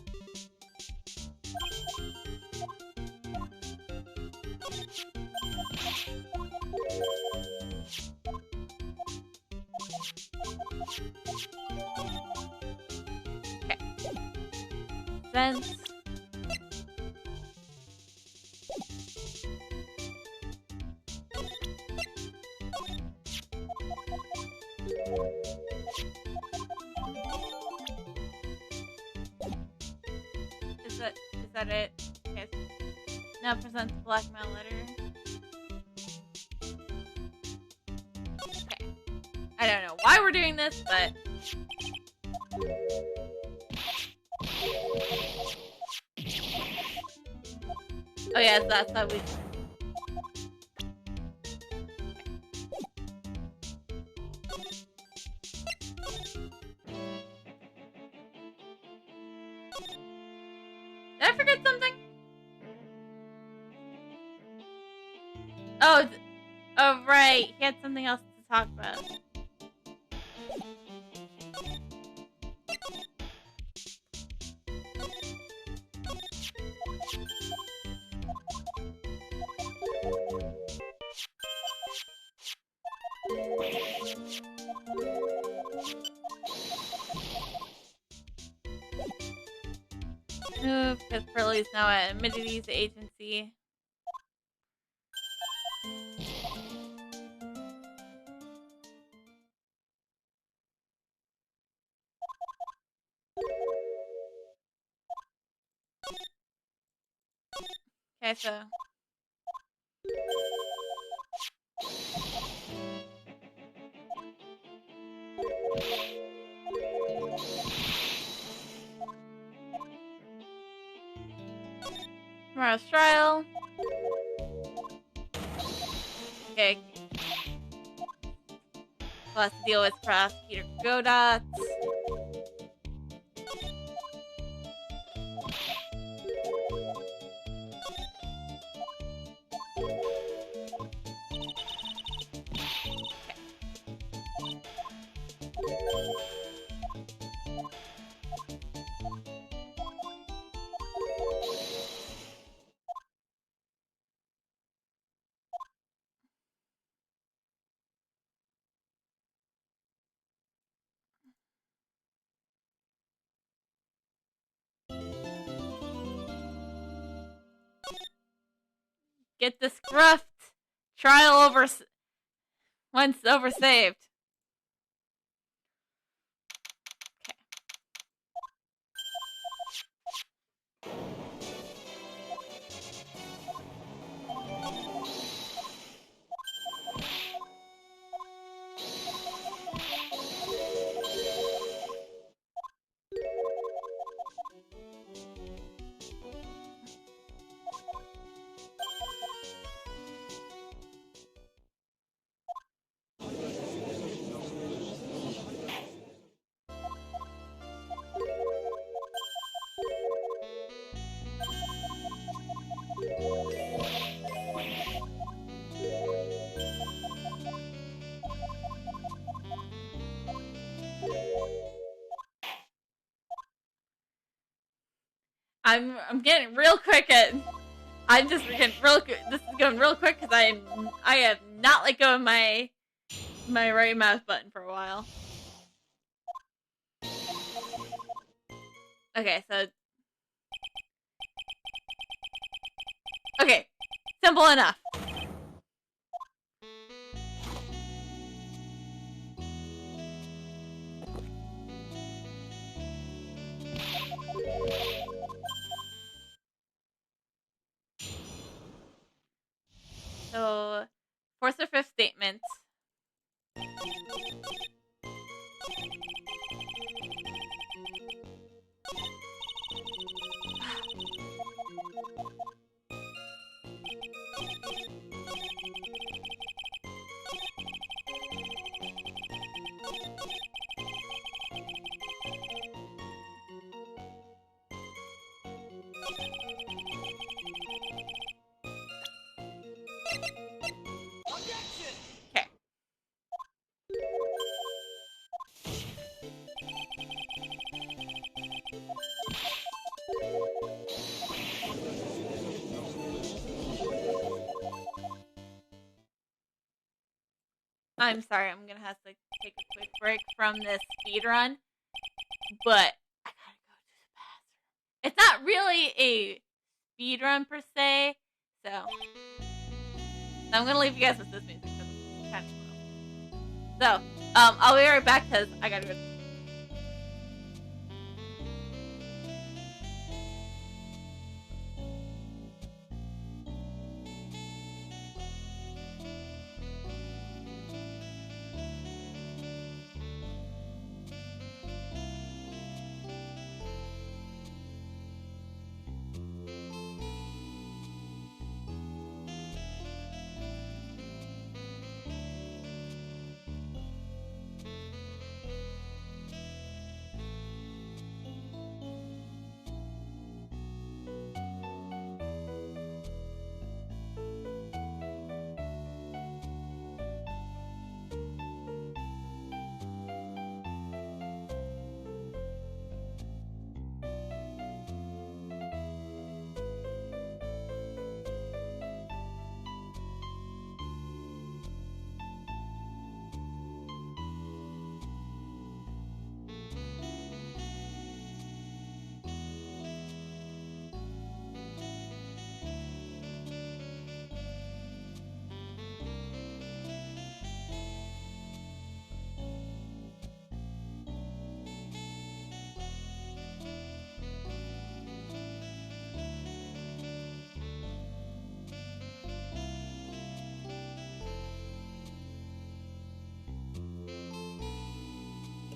sense. Is that it? Okay. Now presents Blackmail Letter. Okay. I don't know why we're doing this, but oh yeah, that's how we. Did I forget something? Oh right, he had something else to talk about. Move, because Pearlie's now at Amenities Agency. Okay, so tomorrow's trial. Okay. We'll have to deal with Prosecutor Godot. Get the scruffed. Trial over. Once over saved. I'm getting real quick at. I'm just getting real. This is going real quick because I have not let go of my right mouse button for a while. Okay, so okay, simple enough. So, fourth or fifth statement. Okay. I'm sorry, I'm gonna have to take a quick break from this speedrun, but I gotta go to the bathroom. It's not really a speed run per se, so I'm gonna leave you guys with this music because it's kind of slow. So, I'll be right back because I gotta go.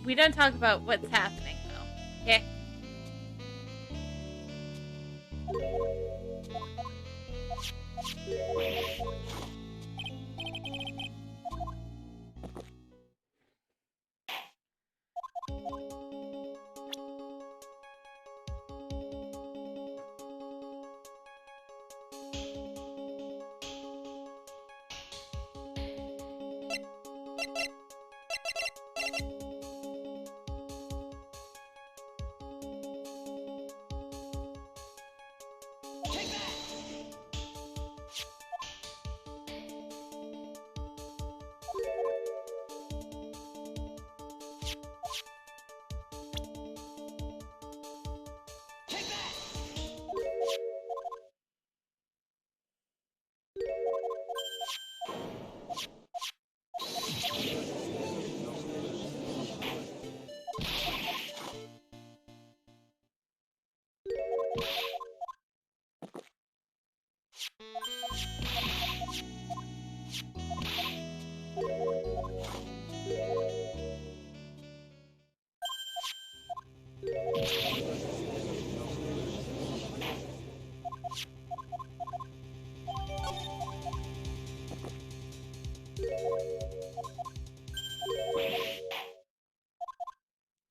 We don't talk about what's happening though. Okay.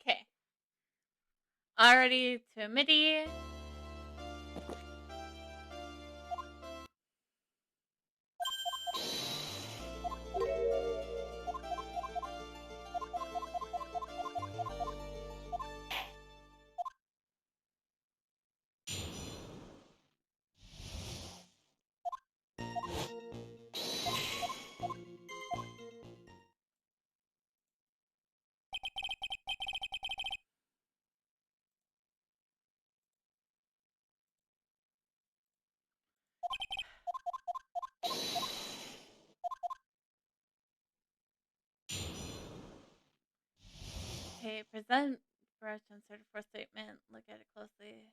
Okay. Already to MIDI. Okay, present brush, insert a first statement, look at it closely.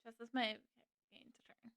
Just as my gain to turn.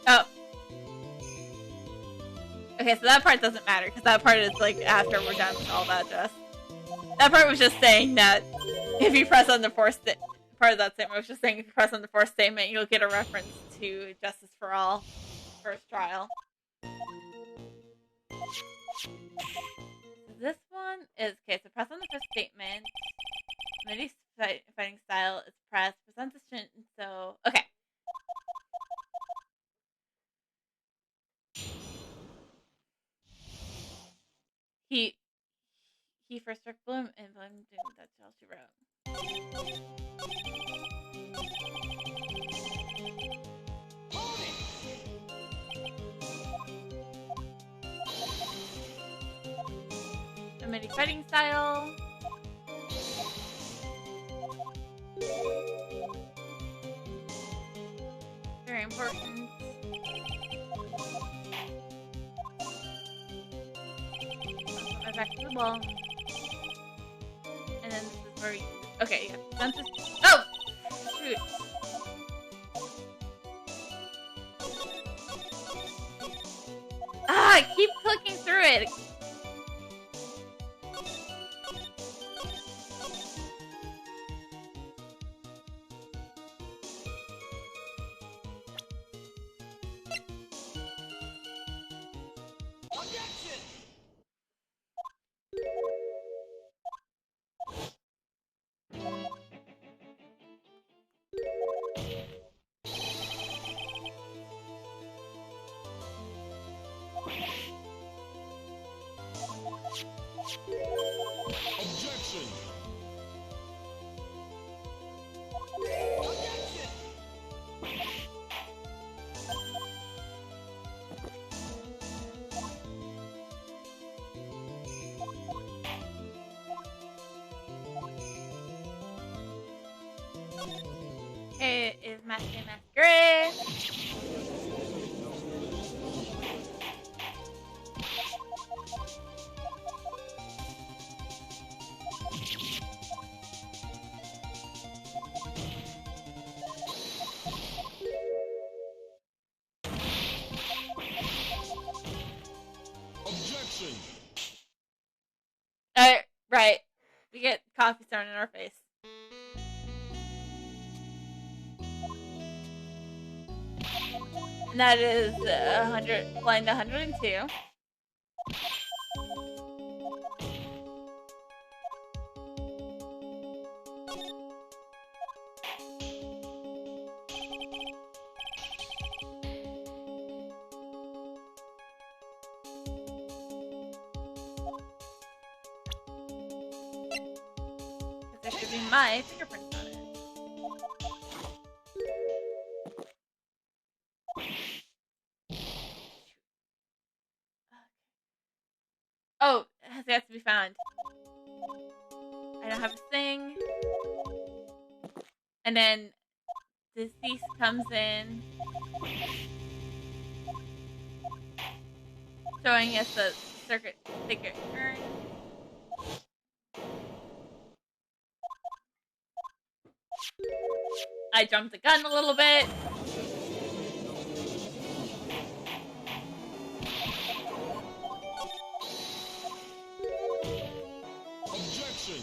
Oh. Okay, so that part doesn't matter because that part is like after we're done with all that just. That part was just saying that if you press on the fourth part of that statement was just saying if you press on the fourth statement, you'll get a reference to Justice for All first trial. So this one is okay. So press on the fifth statement. Maybe fighting style is press. Present the so okay. He first struck Bloom and Bloom doomed. That's all she wrote. A mini fighting style. Very important. Back to the wall. And then this is where we... Okay, yeah. Oh! Shoot. Ah, I keep clicking through it. Objection. It is Masquerade. Objection. Right. We get coffee thrown in our face. And that is 100, line 102. There should be my fingerprints on it. Oh, it has to be found. I don't have a thing. And then deceased comes in, showing us the circuit urn. I jumped the gun a little bit. Objection.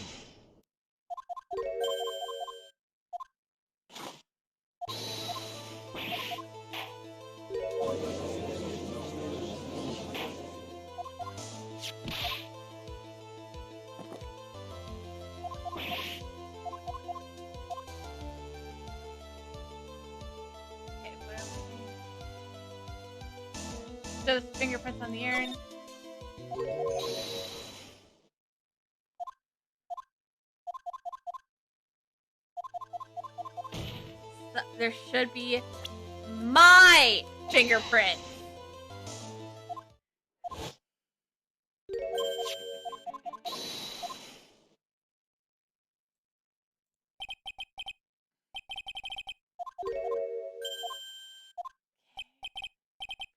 Those fingerprints on the urn. So there should be my fingerprint.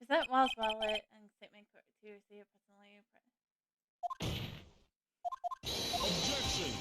Present Wall's wallet and statement to receive personally. Objection.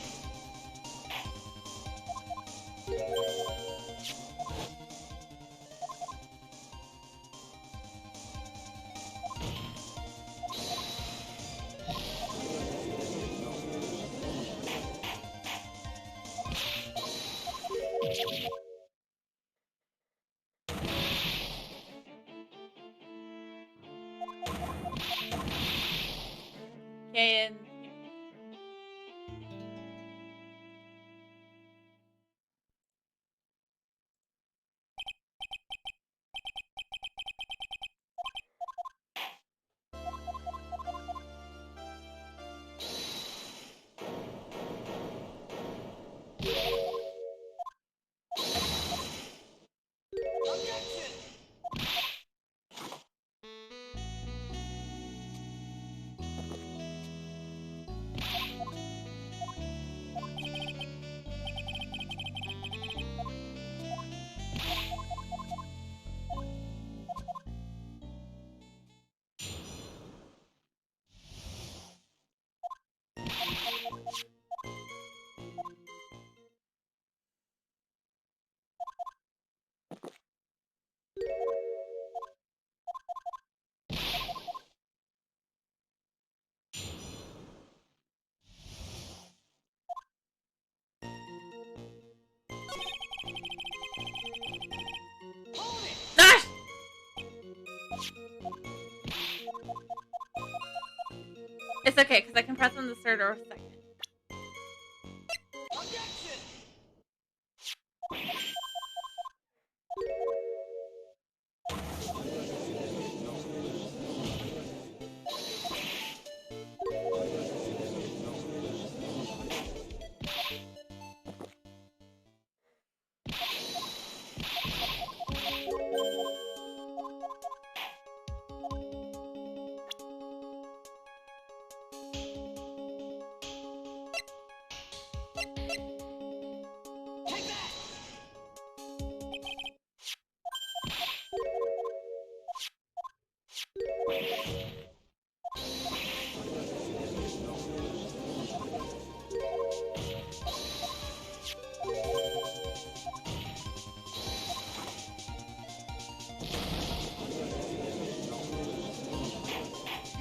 It's okay, because I can press on the third or second.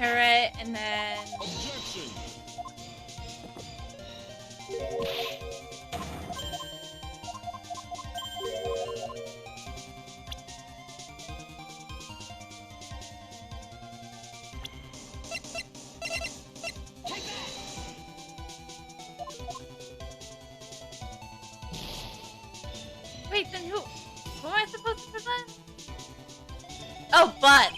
Alright, and then... Objection! Wait, then who am I supposed to prevent? Oh, but.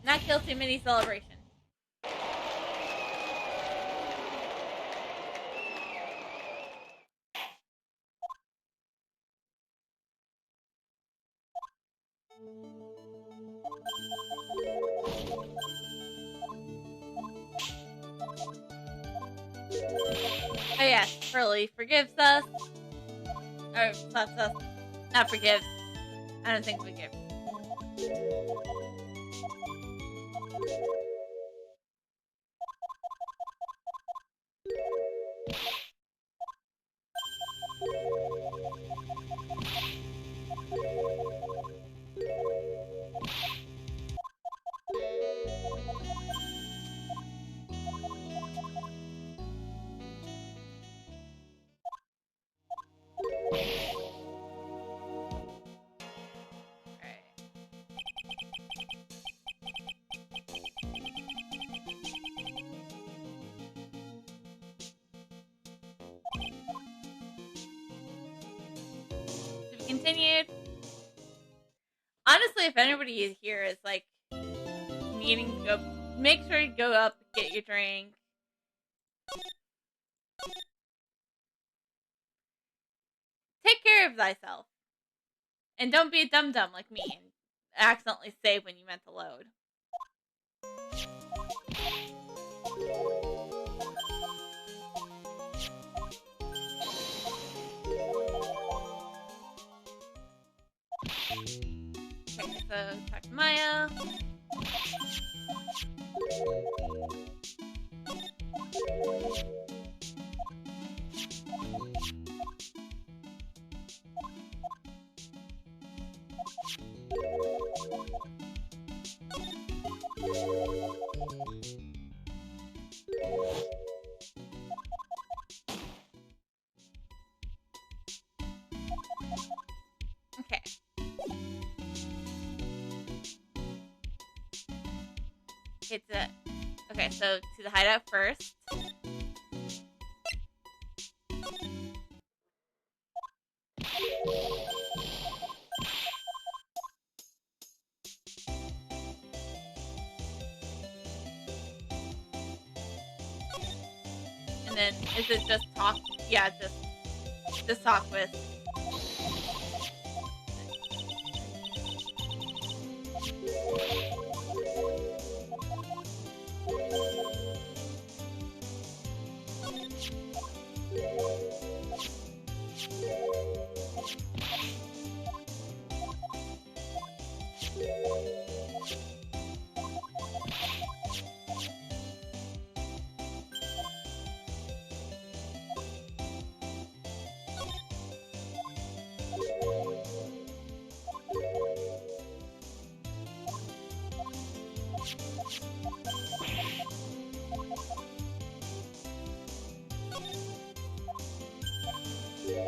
Not guilty mini celebration. Oh yeah, Pearly forgives us. Or slaps us. Not forgives. I don't think forgives. Continued. Honestly, if anybody here is like needing to go, make sure you go up, get your drink. Take care of thyself. And don't be a dum-dum like me and accidentally save when you meant to load. Okay, so talk to Maya. Okay. It's a... Okay, so to the hideout first. And then, is it just talk? Yeah, just... to talk with.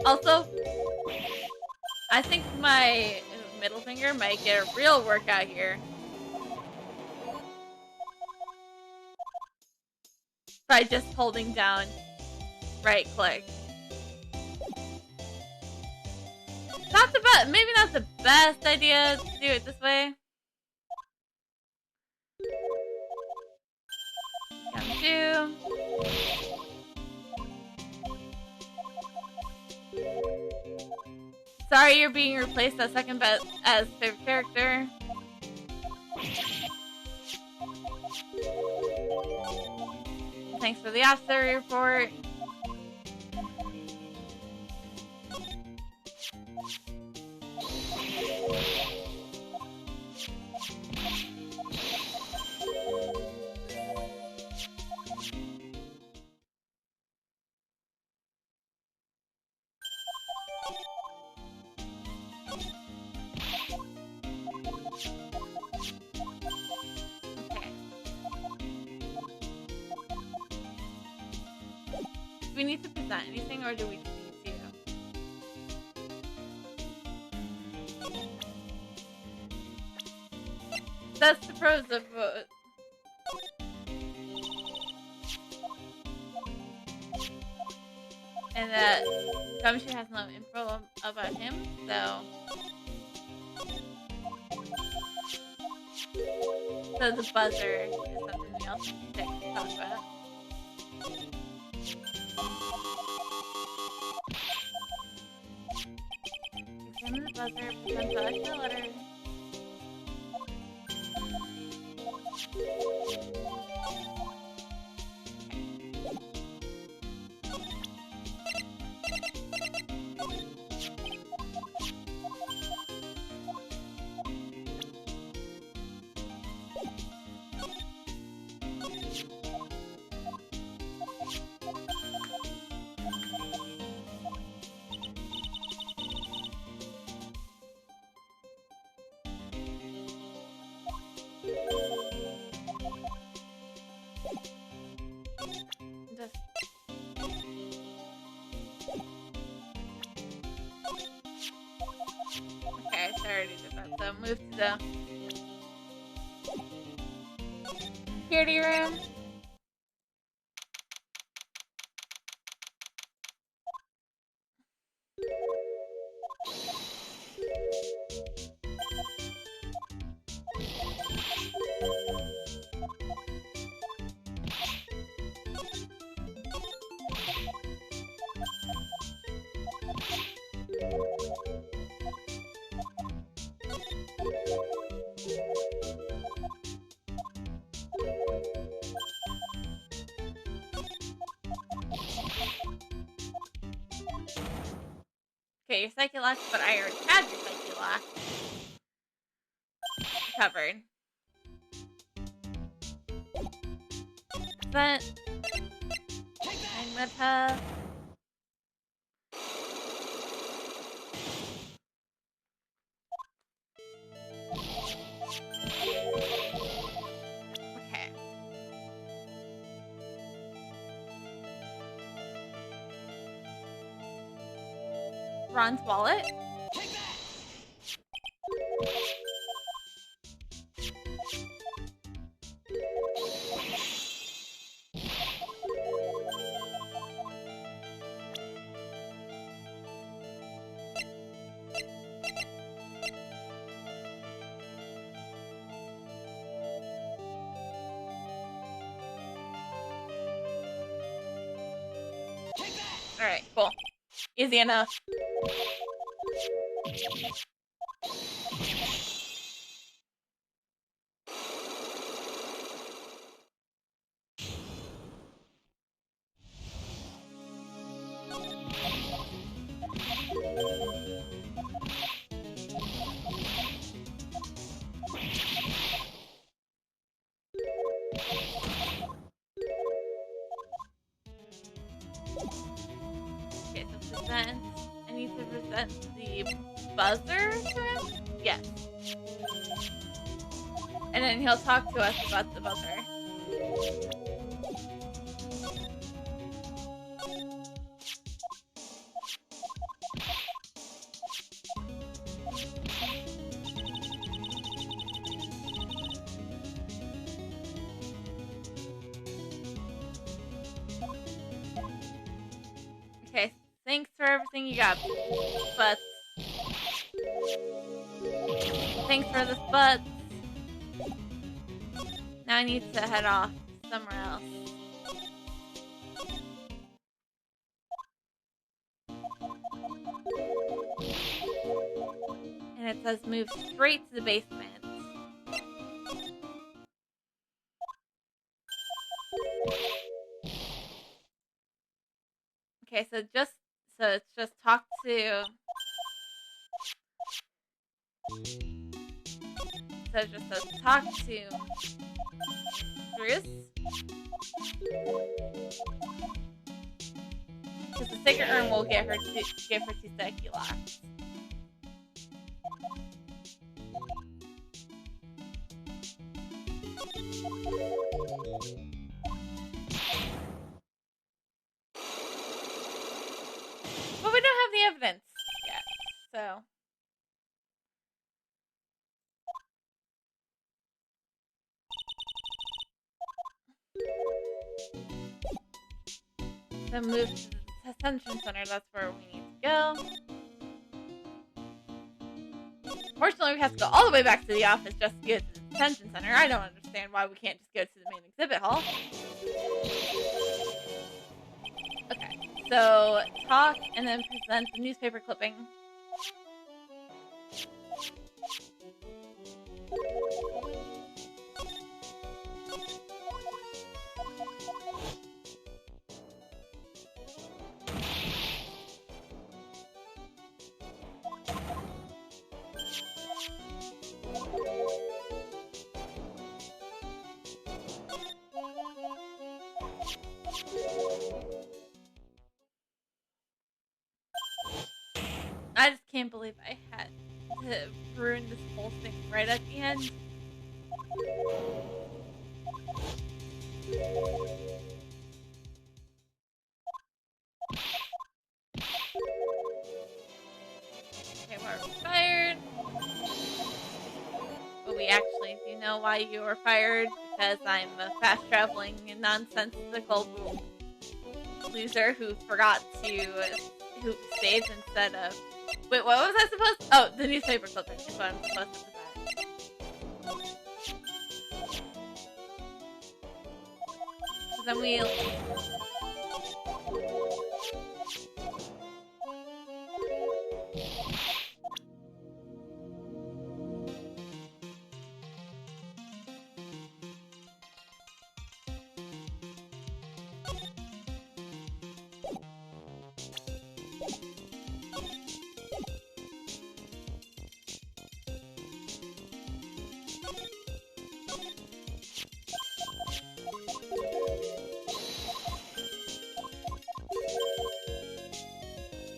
Also, I think my middle finger might get a real workout here. By just holding down right click. Not the best, maybe not the best idea to do it this way. Come to. Sorry you're being replaced as second best as favorite character. Thanks for the officer report. Do we need to present anything, or do we just need to? That's the pros of both. And that Gumshoe has no info about him, so... So the buzzer is something we also need to talk about. Examine the buzzer, present the extra letter. Okay, so I already did that. So move to the security room. Okay, your psyche lock, but I already had your psyche lock covered. But I'm gonna okay. Ron's wallet. Alright, cool. Easy enough. Okay, so present. I need to present the buzzer to him? Yes. And then he'll talk to us about the buzzer. Okay, thanks for everything you got, but thanks for this, but now I need to head off somewhere else. And it says move straight to the basement. Okay, so it's just talk to. So it just says talk to Bruce. Because the secret urn will give her two sticky locks. But we don't have the evidence yet, so. So move to the detention center, that's where we need to go. Fortunately, we have to go all the way back to the office just to get to the detention center. I don't understand why we can't just go to the main exhibit hall. Okay, so talk and then present the newspaper clipping. I just can't believe I had to ruin this whole thing right at the end. Okay, we're fired. But we actually do know why you were fired, because I'm a fast-traveling and nonsensical loser who who saved instead of. Wait, what was I supposed to? Oh, the newspaper clipping is what I'm supposed to present. Then we.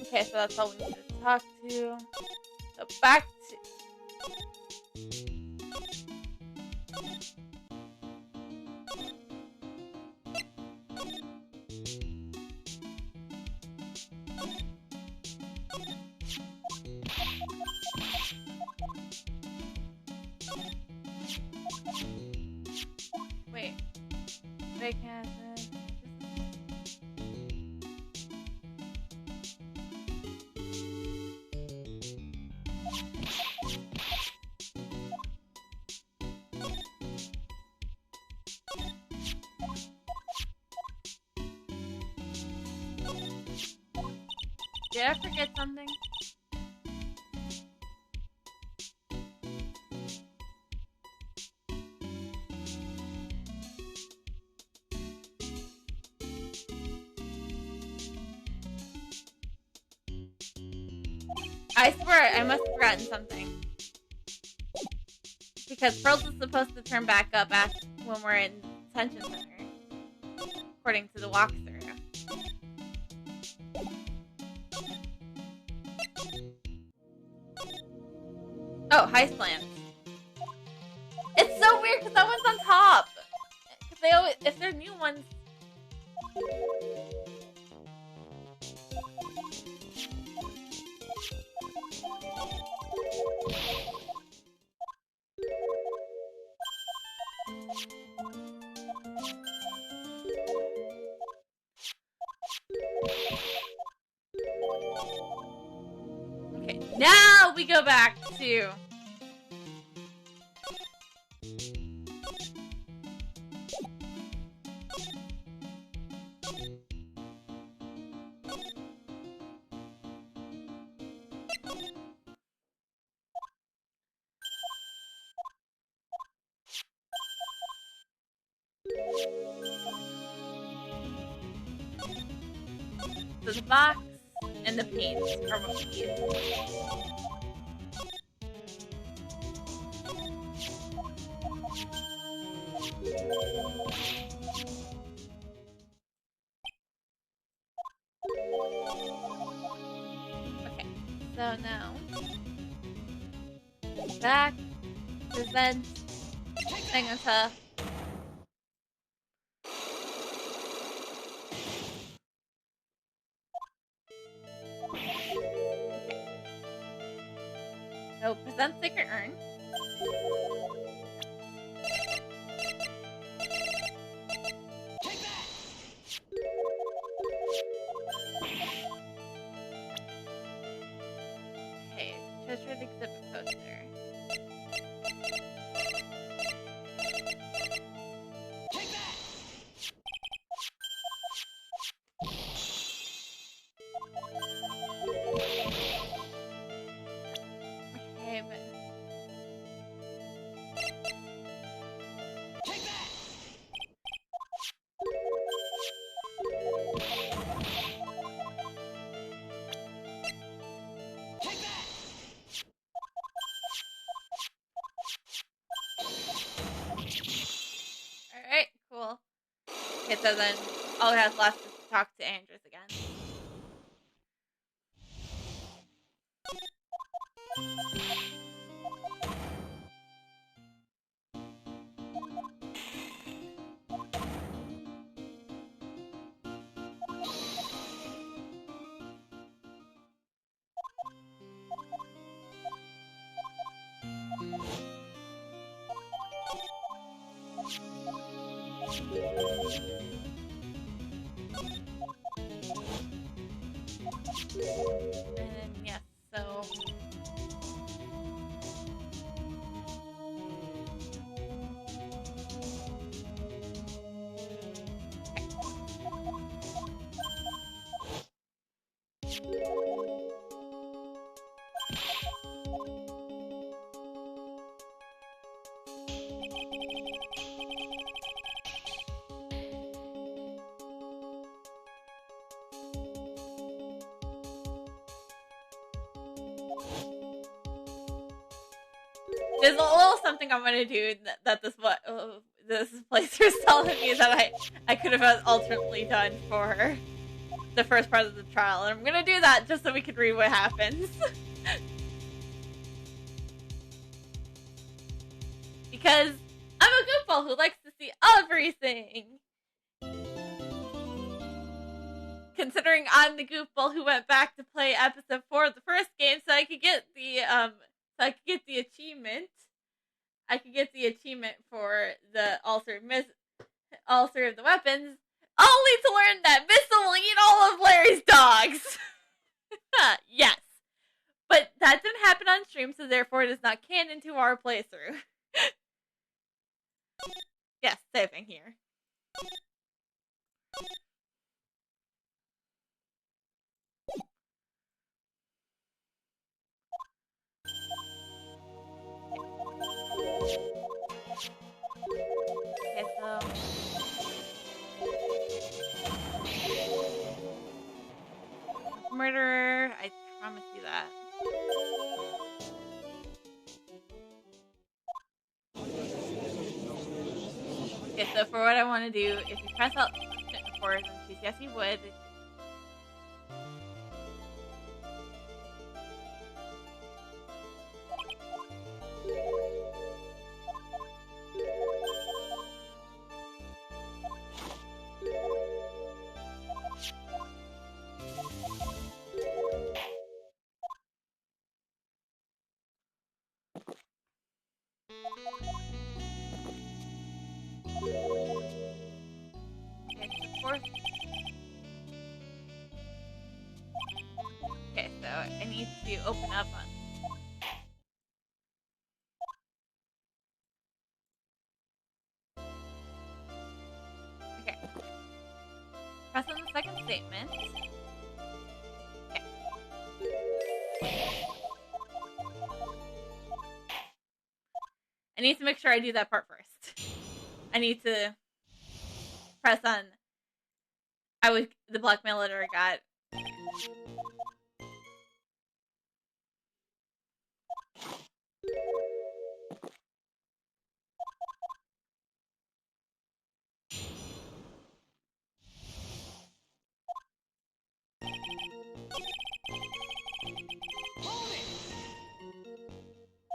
Okay, so that's all we need to talk to. So back to. Wait. They can't. Did I forget something? I swear I must have forgotten something. Because Pearls is supposed to turn back up when we're in detention center, according to the walkthrough. Oh, Heist Lands. It's so weird because that one's on top. Because they always, if they're new ones. Okay, now we go back to the box and the paint are what we need. Okay, so now back, present, signature. So present secret urn. Take that! Okay, treasure exhibit poster. Take that! Okay, but Take that! Take that! alright, cool. Okay, so then all we have left is to talk to Andrews again. And yes, so there's a little something I'm gonna do that this playthrough is telling me that I could have alternately done for the first part of the trial, and I'm gonna do that just so we can read what happens. Because I'm a goofball who likes to see everything. Considering I'm the goofball who went back to play episode 4 of the first game, so I could get the achievement. I could get the achievement for the altar of the weapons, only to learn that Missa will eat all of Larry's dogs. Yes. But that didn't happen on stream, so therefore it is not canon to our playthrough. Yes, saving here. murderer. I promise you that. Okay, so for what I want to do, if you press out forward and choose yes, you would. Okay, so fourth. Okay, so I need to open up on. Okay. Press on the second statement. Okay. I need to make sure I do that part first. I need to press on. The blackmail letter I got.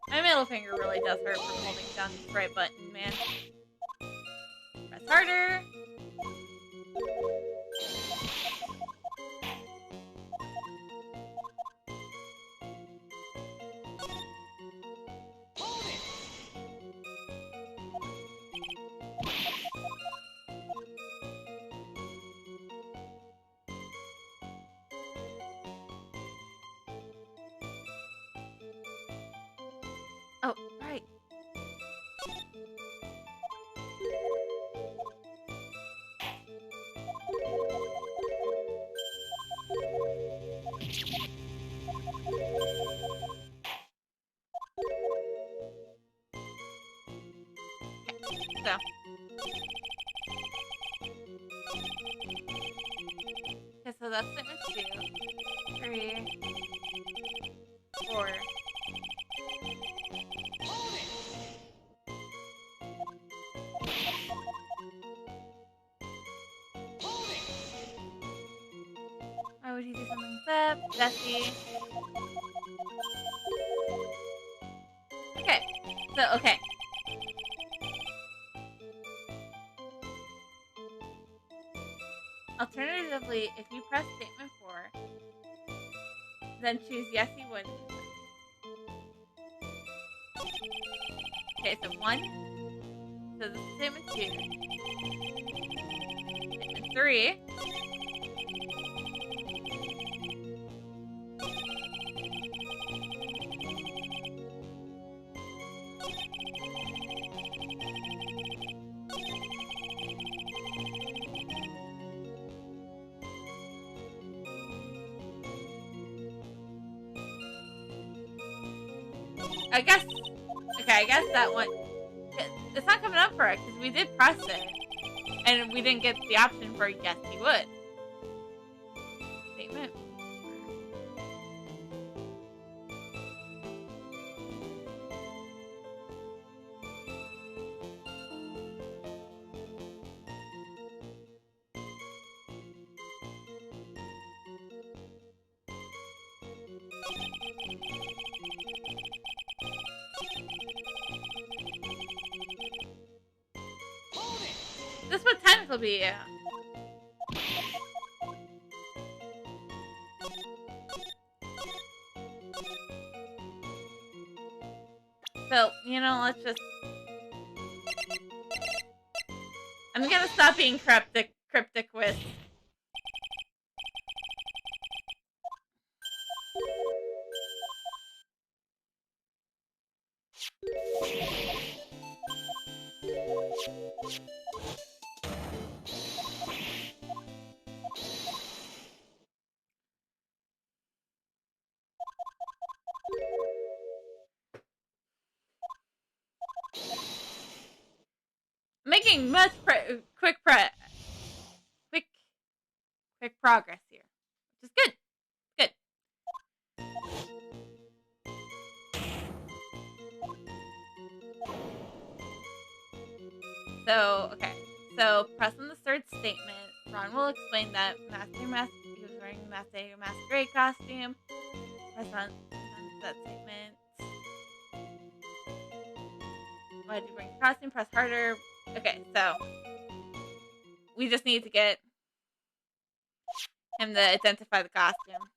My middle finger really does hurt from holding down this right button, man. Press harder. Oh, right. So. Okay, so that's statement 2, 3, 4. Why would he do something like that? Jesse. Okay, so, okay. Alternatively, if you press statement 4, then choose yes, you would. Okay, so 1. So this is statement 2. Statement 3. I guess that one, it's not coming up for it, because we did press it, and we didn't get the option for yes, he would. Statement. This would technically be, so, let's just... I'm gonna stop being cryptic with... Making much quick progress here, which is good. Good. So, okay. So, press on the third statement. Ron will explain that he was wearing the masquerade costume. Press on that statement. Why did you bring the costume? Press harder. Okay, so we just need to get him to identify the costume.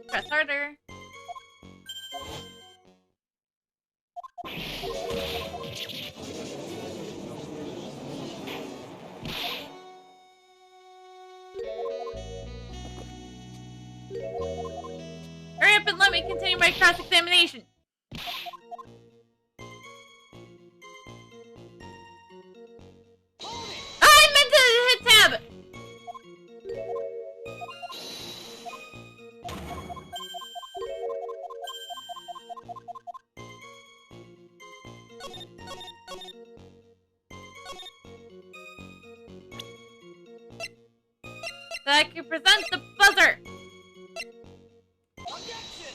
Press harder. Hurry up and let me continue my cross-examination. I meant to hit tab. So I can present the buzzer. Objection!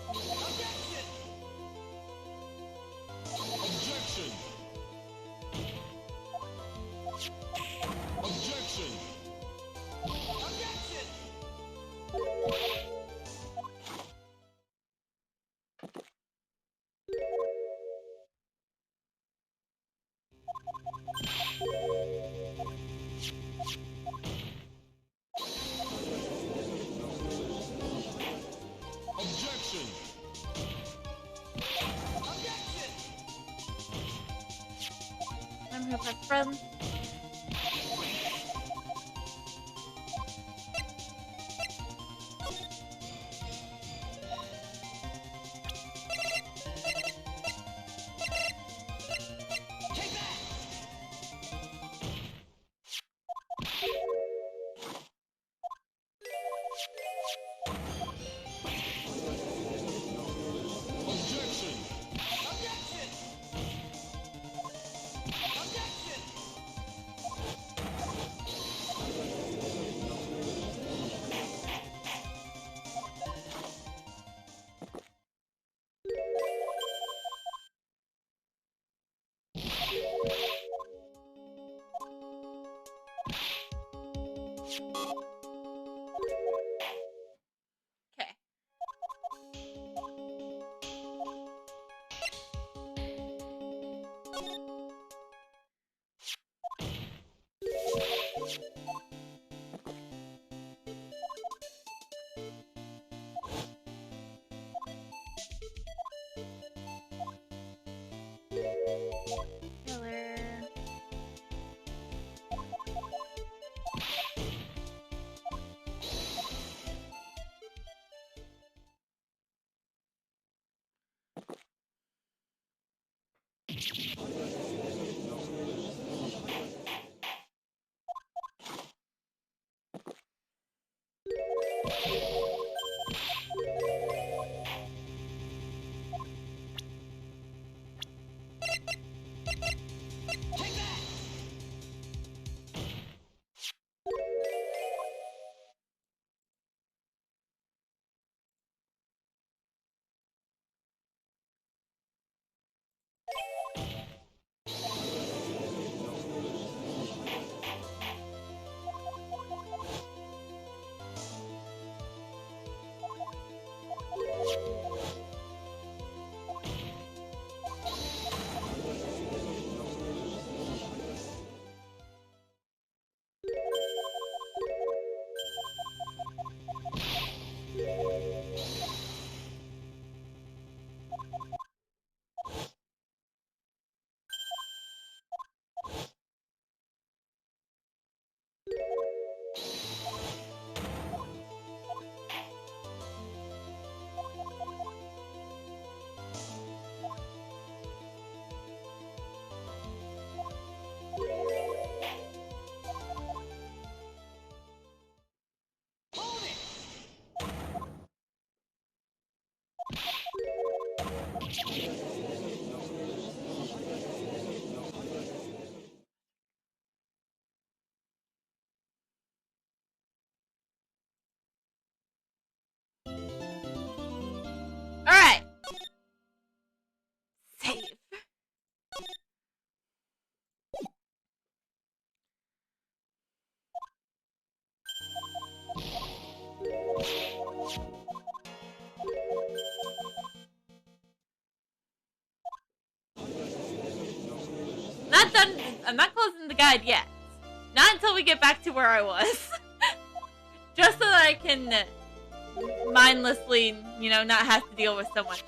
Objection! Objection! Objection! Objection! Objection! Objection! Objection! I'm here for friends. Take that! Objection! Objection! Objection! Okay. Killer. Take that! Alright. Save. Not done. I'm not closing the guide yet. Not until we get back to where I was. Just so that I can mindlessly, you know, not have to deal with so much.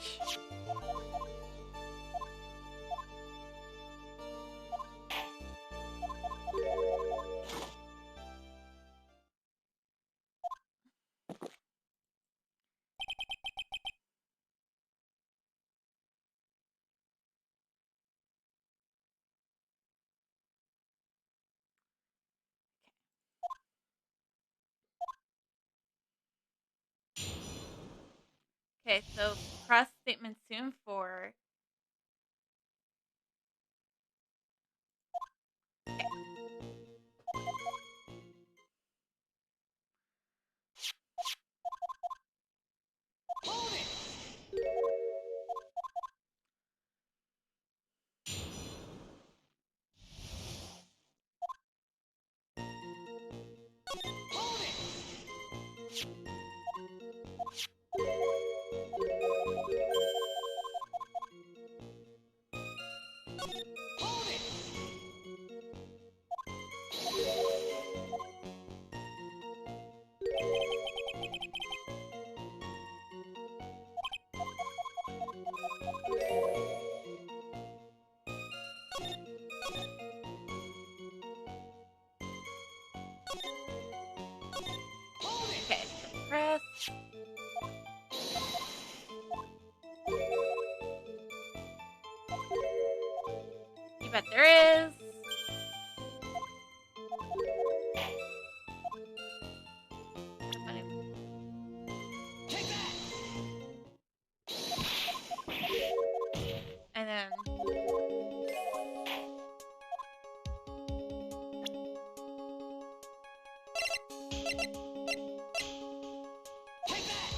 Okay, so cross statement soon for. Okay. Hold it! Hold it! Hold it! Hold it! Okay, so press. You bet there is. Take that! And then. Take that!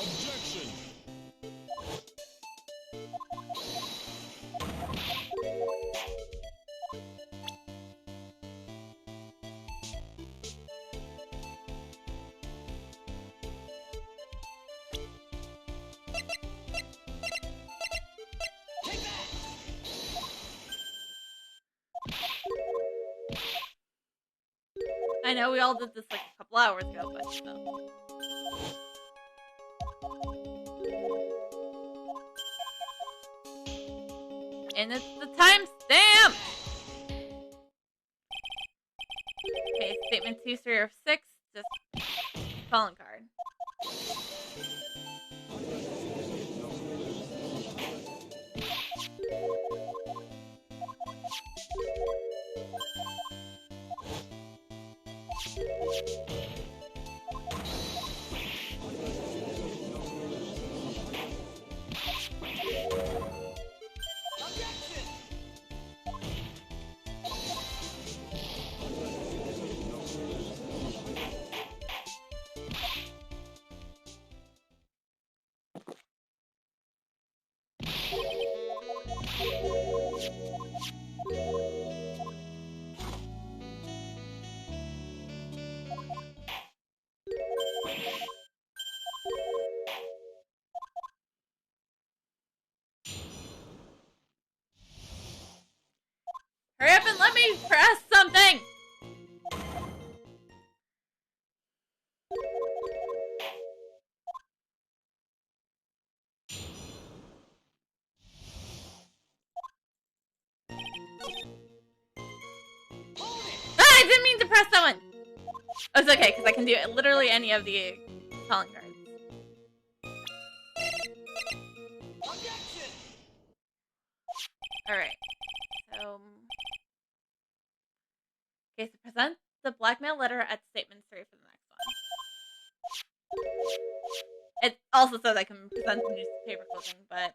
Objection! Take that! I know we all did this like a couple hours ago, but still. And it's the timestamp! Okay, statement 2, 3, or 6, just calling card. Objection! Hurry up and let me press something! Hold it! Ah, I didn't mean to press that one! Oh, it's okay, because I can do it literally any of the calling cards. Objection! Alright. So. Okay, so present a blackmail letter at statement 3 for the next one. It also says I can present the newspaper clipping, but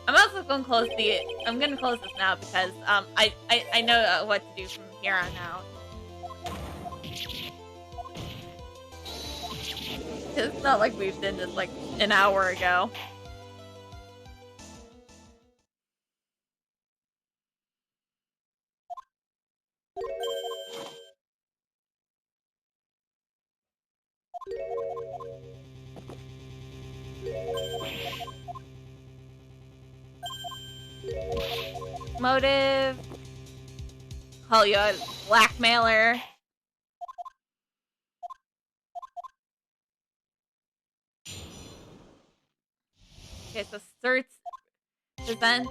I'm also going to close I'm going to close this now because I know what to do from here on out. It's not like we've done this like an hour ago. Motive. Call you a blackmailer. Okay, so search, present.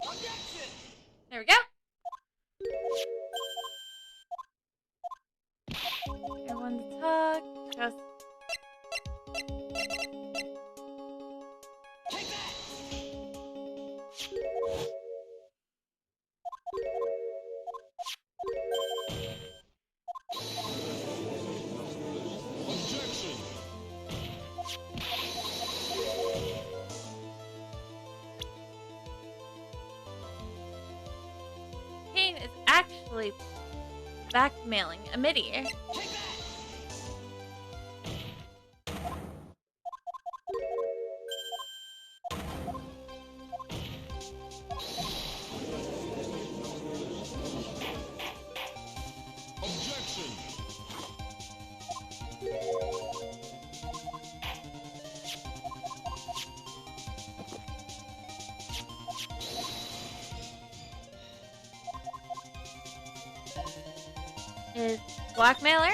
Objection! There we go. Everyone to talk. Just Take that! Objection. Kane is actually blackmailing a MIDI. Take that! Objection. Is blackmailer?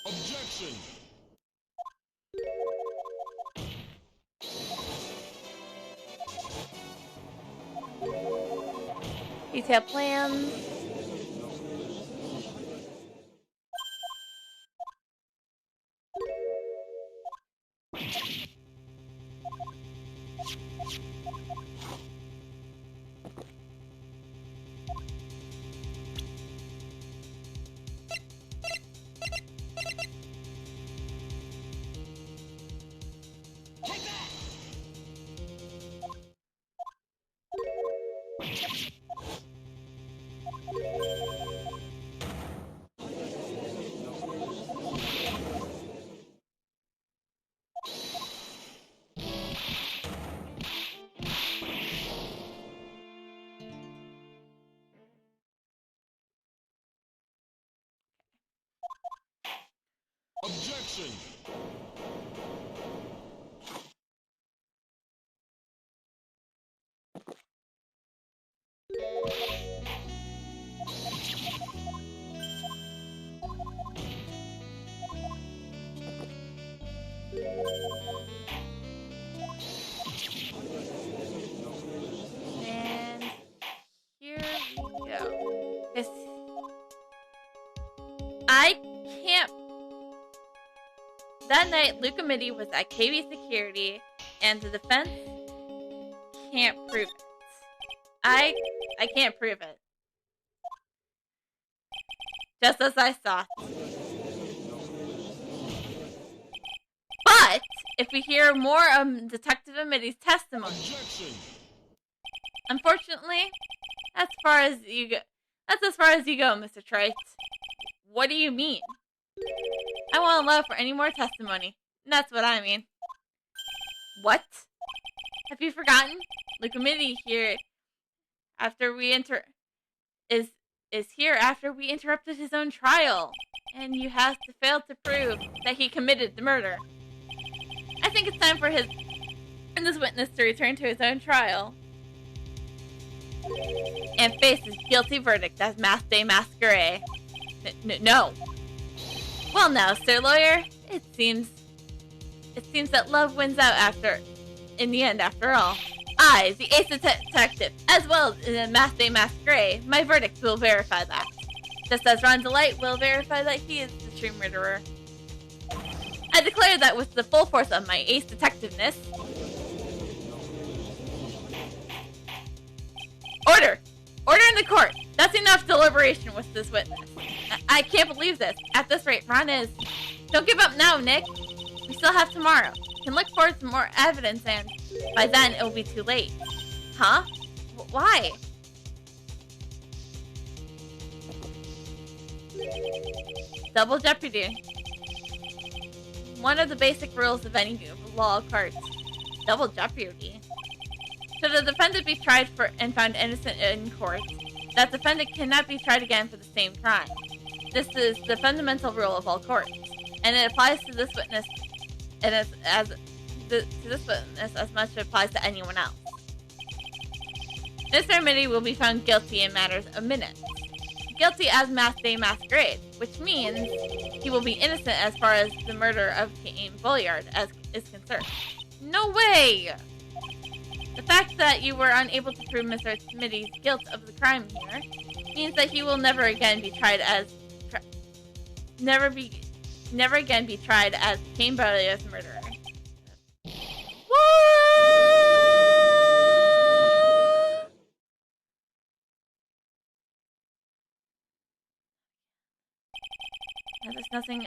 Objection. Detail plans. Take that! Objection. And here we go. This I can't. That night, Luca Midi was at KB Security, and the defense can't prove it. I can't prove it. Just as I thought. But if we hear more of Detective Midi's testimony, Objection. unfortunately, that's as far as you go. That's as far as you go, Mr. Trice. What do you mean? I won't allow for any more testimony. That's what I mean. What? Have you forgotten? Luca Midi here after we is here after we interrupted his own trial, and you have to fail to prove that he committed the murder. I think it's time for this witness to return to his own trial and face his guilty verdict as Mass Day Masquerade. No. Well now, Sir Lawyer, it seems that love wins out in the end after all. I, the ace detective, as well as in Master Masquerade, my verdict will verify that. Just as Ron Delight will verify that he is the true murderer. I declare that with the full force of my ace detectiveness. Order! Order in the court! That's enough deliberation with this witness. I can't believe this. At this rate, Ron is... Don't give up now, Nick. We still have tomorrow. We can look forward to more evidence and by then it will be too late. Huh? Why? Double jeopardy. One of the basic rules of any law of cards. Double jeopardy. Should a defendant be tried for and found innocent in court, that defendant cannot be tried again for the same crime. This is the fundamental rule of all courts, and it applies to this witness, and to this witness as much as it applies to anyone else. Mr. Mitty will be found guilty in matters of minutes. Guilty as Masquerade, which means he will be innocent as far as the murder of King Bulliard is concerned. No way! The fact that you were unable to prove Mr. Smitty's guilt of the crime here means that he will never again be tried as Cain Bulliard's murderer. What? Now there's nothing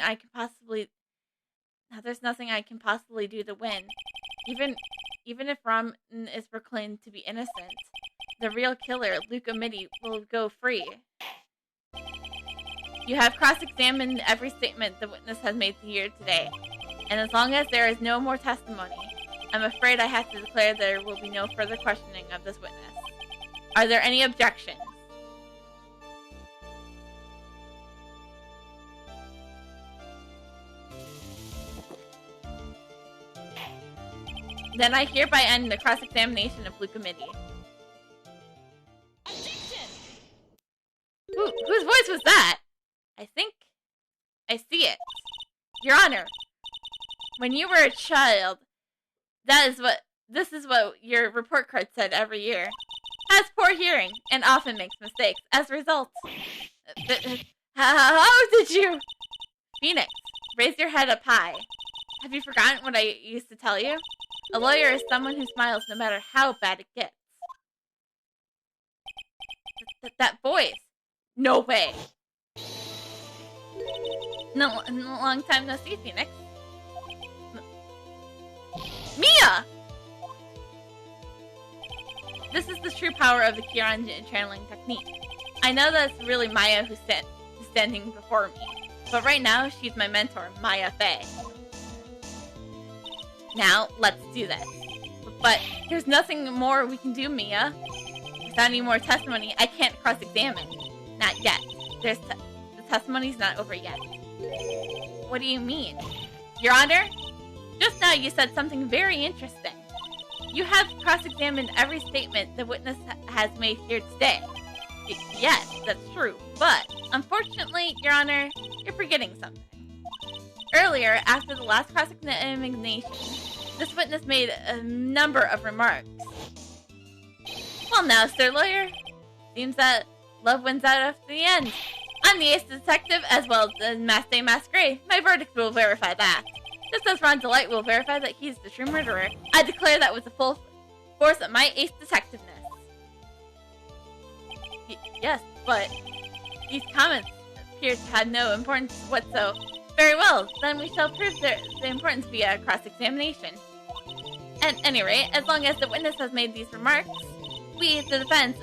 I can possibly do to win. Even if Ron is proclaimed to be innocent, the real killer, Luca Mitty, will go free. You have cross-examined every statement the witness has made here today, and as long as there is no more testimony, I'm afraid I have to declare there will be no further questioning of this witness. Are there any objections? Then I hereby end the cross-examination of Luca Mitty. Objection! Whose voice was that? I think I see it. Your Honor, when you were a child, this is what your report card said every year. Has poor hearing and often makes mistakes. As a result, how did you? Phoenix, raise your head up high. Have you forgotten what I used to tell you? A lawyer is someone who smiles no matter how bad it gets. That voice. No way. No, long time no see, Phoenix. Mia! This is the true power of the Kieran channeling technique. I know that it's really Maya who's standing before me, but right now she's my mentor, Maya Fey. Now, let's do this. But there's nothing more we can do, Mia. Without any more testimony, I can't cross-examine. Not yet. The testimony's not over yet. What do you mean? Your Honor? Just now you said something very interesting. You have cross-examined every statement the witness has made here today. Yes, that's true. But, unfortunately, Your Honor, you're forgetting something. Earlier, after the last cross-examination, this witness made a number of remarks. Well now, Sir Lawyer, seems that love wins out after the end. I'm the ace detective as well as the Master Masquerade. My verdict will verify that. Just as Ron Delight will verify that he's the true murderer, I declare that with the full force of my ace detectiveness. Yes, but these comments appear to have no importance whatsoever. Very well, then we shall prove the importance via cross-examination. At any rate, as long as the witness has made these remarks, we, the defense,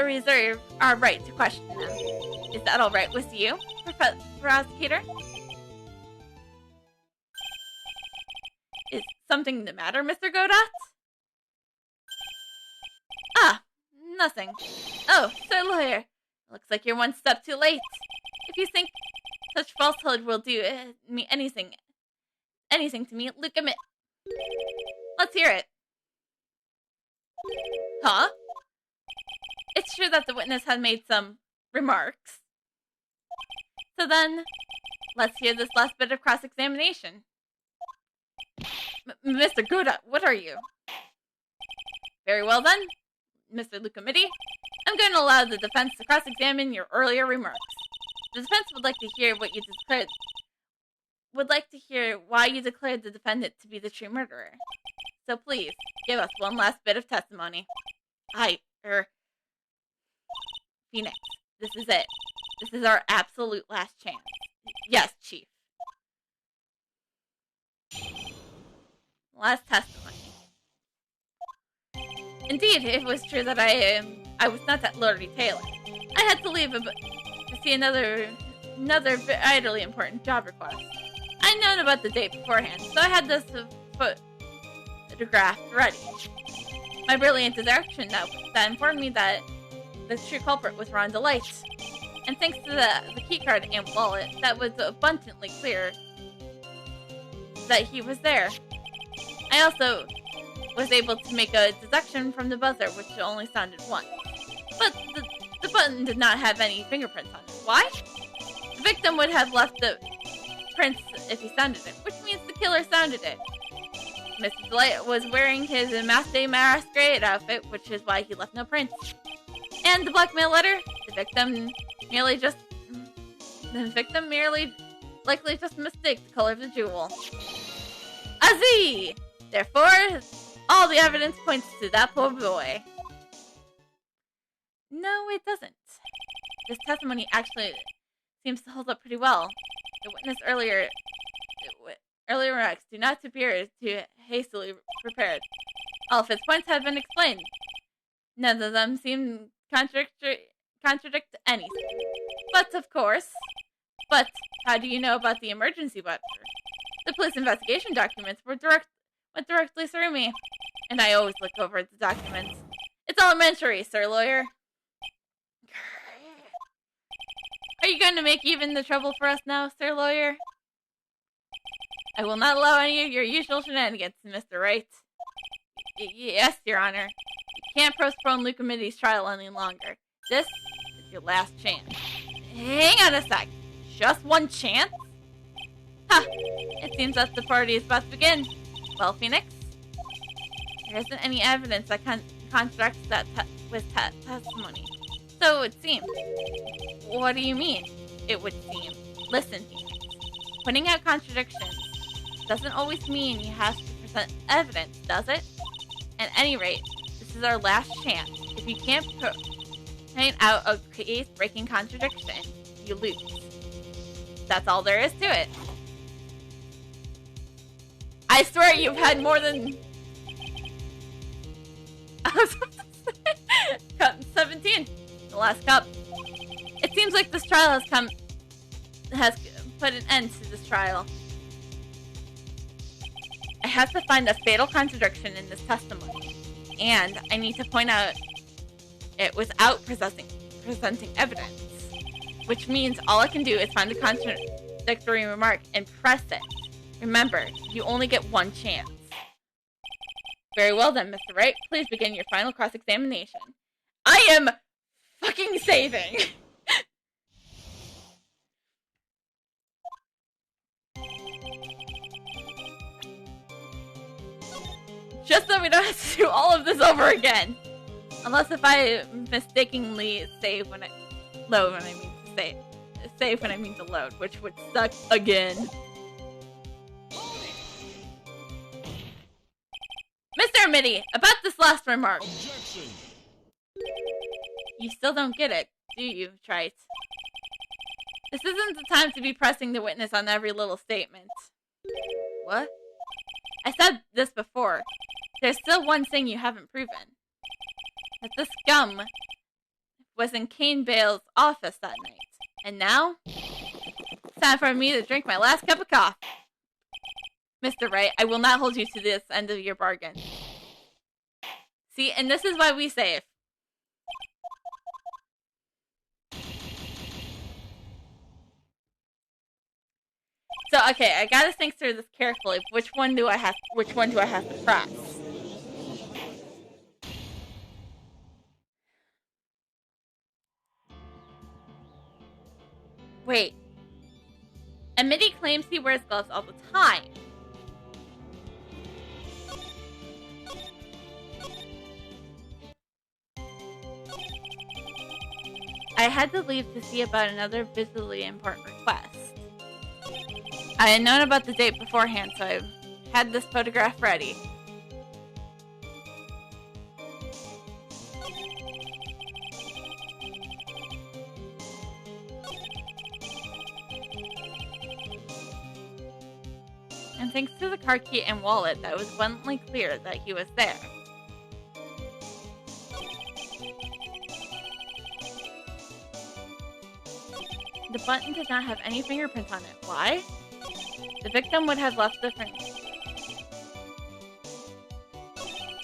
reserve our right to question them. Is that all right with you, prosecutor? Is something the matter, Mr. Godot? Ah, nothing. Oh, Sir Lawyer, looks like you're one step too late. If you think such falsehood will do me anything to me, look at me. Let's hear it. Huh? It's true that the witness had made some remarks. So then, let's hear this last bit of cross-examination. Mr. Godot, what are you? Very well then, Mr. Lucamidi. I'm going to allow the defense to cross-examine your earlier remarks. The defense would like to hear what you declared. Would like to hear why you declared the defendant to be the true murderer. So please, give us one last bit of testimony. Phoenix, this is it. This is our absolute last chance. Yes, Chief. Last testimony. Indeed, it was true that I was not at Lord Taylor. I had to leave to see another vitally important job request. I'd known about the date beforehand, so I had this photograph ready. My brilliant deduction that informed me that the true culprit was Rhonda Light. And thanks to the keycard and wallet, that was abundantly clear that he was there. I also was able to make a deduction from the buzzer, which only sounded once. But the button did not have any fingerprints on it. Why? The victim would have left the prints if he sounded it, which means the killer sounded it. Mr. Delight was wearing his Math Day Masquerade outfit, which is why he left no prints. And the blackmail letter, the victim merely likely just mistake the color of the jewel. Azee! Therefore, all the evidence points to that poor boy. No, it doesn't. This testimony actually seems to hold up pretty well. The witness earlier remarks do not appear too hastily prepared. All of his points have been explained. None of them seem contradict anything. But how do you know about the emergency button? The police investigation documents went directly through me, and I always look over the documents. It's elementary, sir lawyer. Are you going to make even the trouble for us now, sir lawyer? I will not allow any of your usual shenanigans, Mr. Wright. Yes, Your Honor. You can't postpone Lucamidi's trial any longer. This is your last chance. Hang on a sec. Just one chance? Ha! It seems that the party is about to begin. Well, Phoenix? There isn't any evidence that contradicts that testimony. So it seems. What do you mean, it would seem? Listen, Phoenix. Putting out contradictions doesn't always mean you have to present evidence, does it? At any rate, this is our last chance. If you can't point out a case-breaking contradiction, you lose. That's all there is to it. I swear you've had more than... I was about to say... Cup 17. The last cup. It seems like this trial has put an end to this trial. I have to find a fatal contradiction in this testimony, and I need to point out it without presenting evidence, which means all I can do is find the contradictory remark and press it. Remember, you only get one chance. Very well then, Mr. Wright. Please begin your final cross-examination. I am fucking saving! Just so we don't have to do all of this over again. Unless if I mistakenly save when I load when I mean to save. Save when I mean to load, which would suck again. Mr. Mitty, about this last remark. Objection. You still don't get it, do you, Trite? This isn't the time to be pressing the witness on every little statement. What? I said this before. There's still one thing you haven't proven. That this scum was in Kane Bale's office that night. And now? It's time for me to drink my last cup of coffee. Mr. Wright, I will not hold you to this end of your bargain. See, and this is why we save. So, okay, I gotta think through this carefully. Which one do I have to press? Wait, And Mitty claims he wears gloves all the time. I had to leave to see about another visibly important request. I had known about the date beforehand, so I had this photograph ready. And thanks to the car key and wallet, that was abundantly clear that he was there. The button did not have any fingerprints on it. Why? The victim would have left the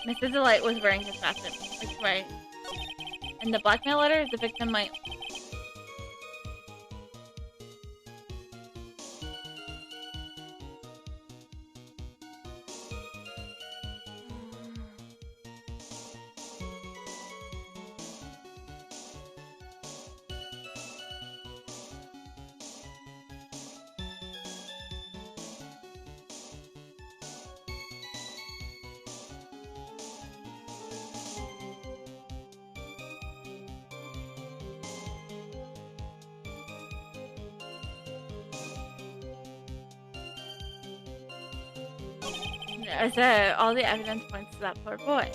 Mr. Delight was wearing his mask. That's right. In the blackmail letter, the victim might... all the evidence points to that poor boy.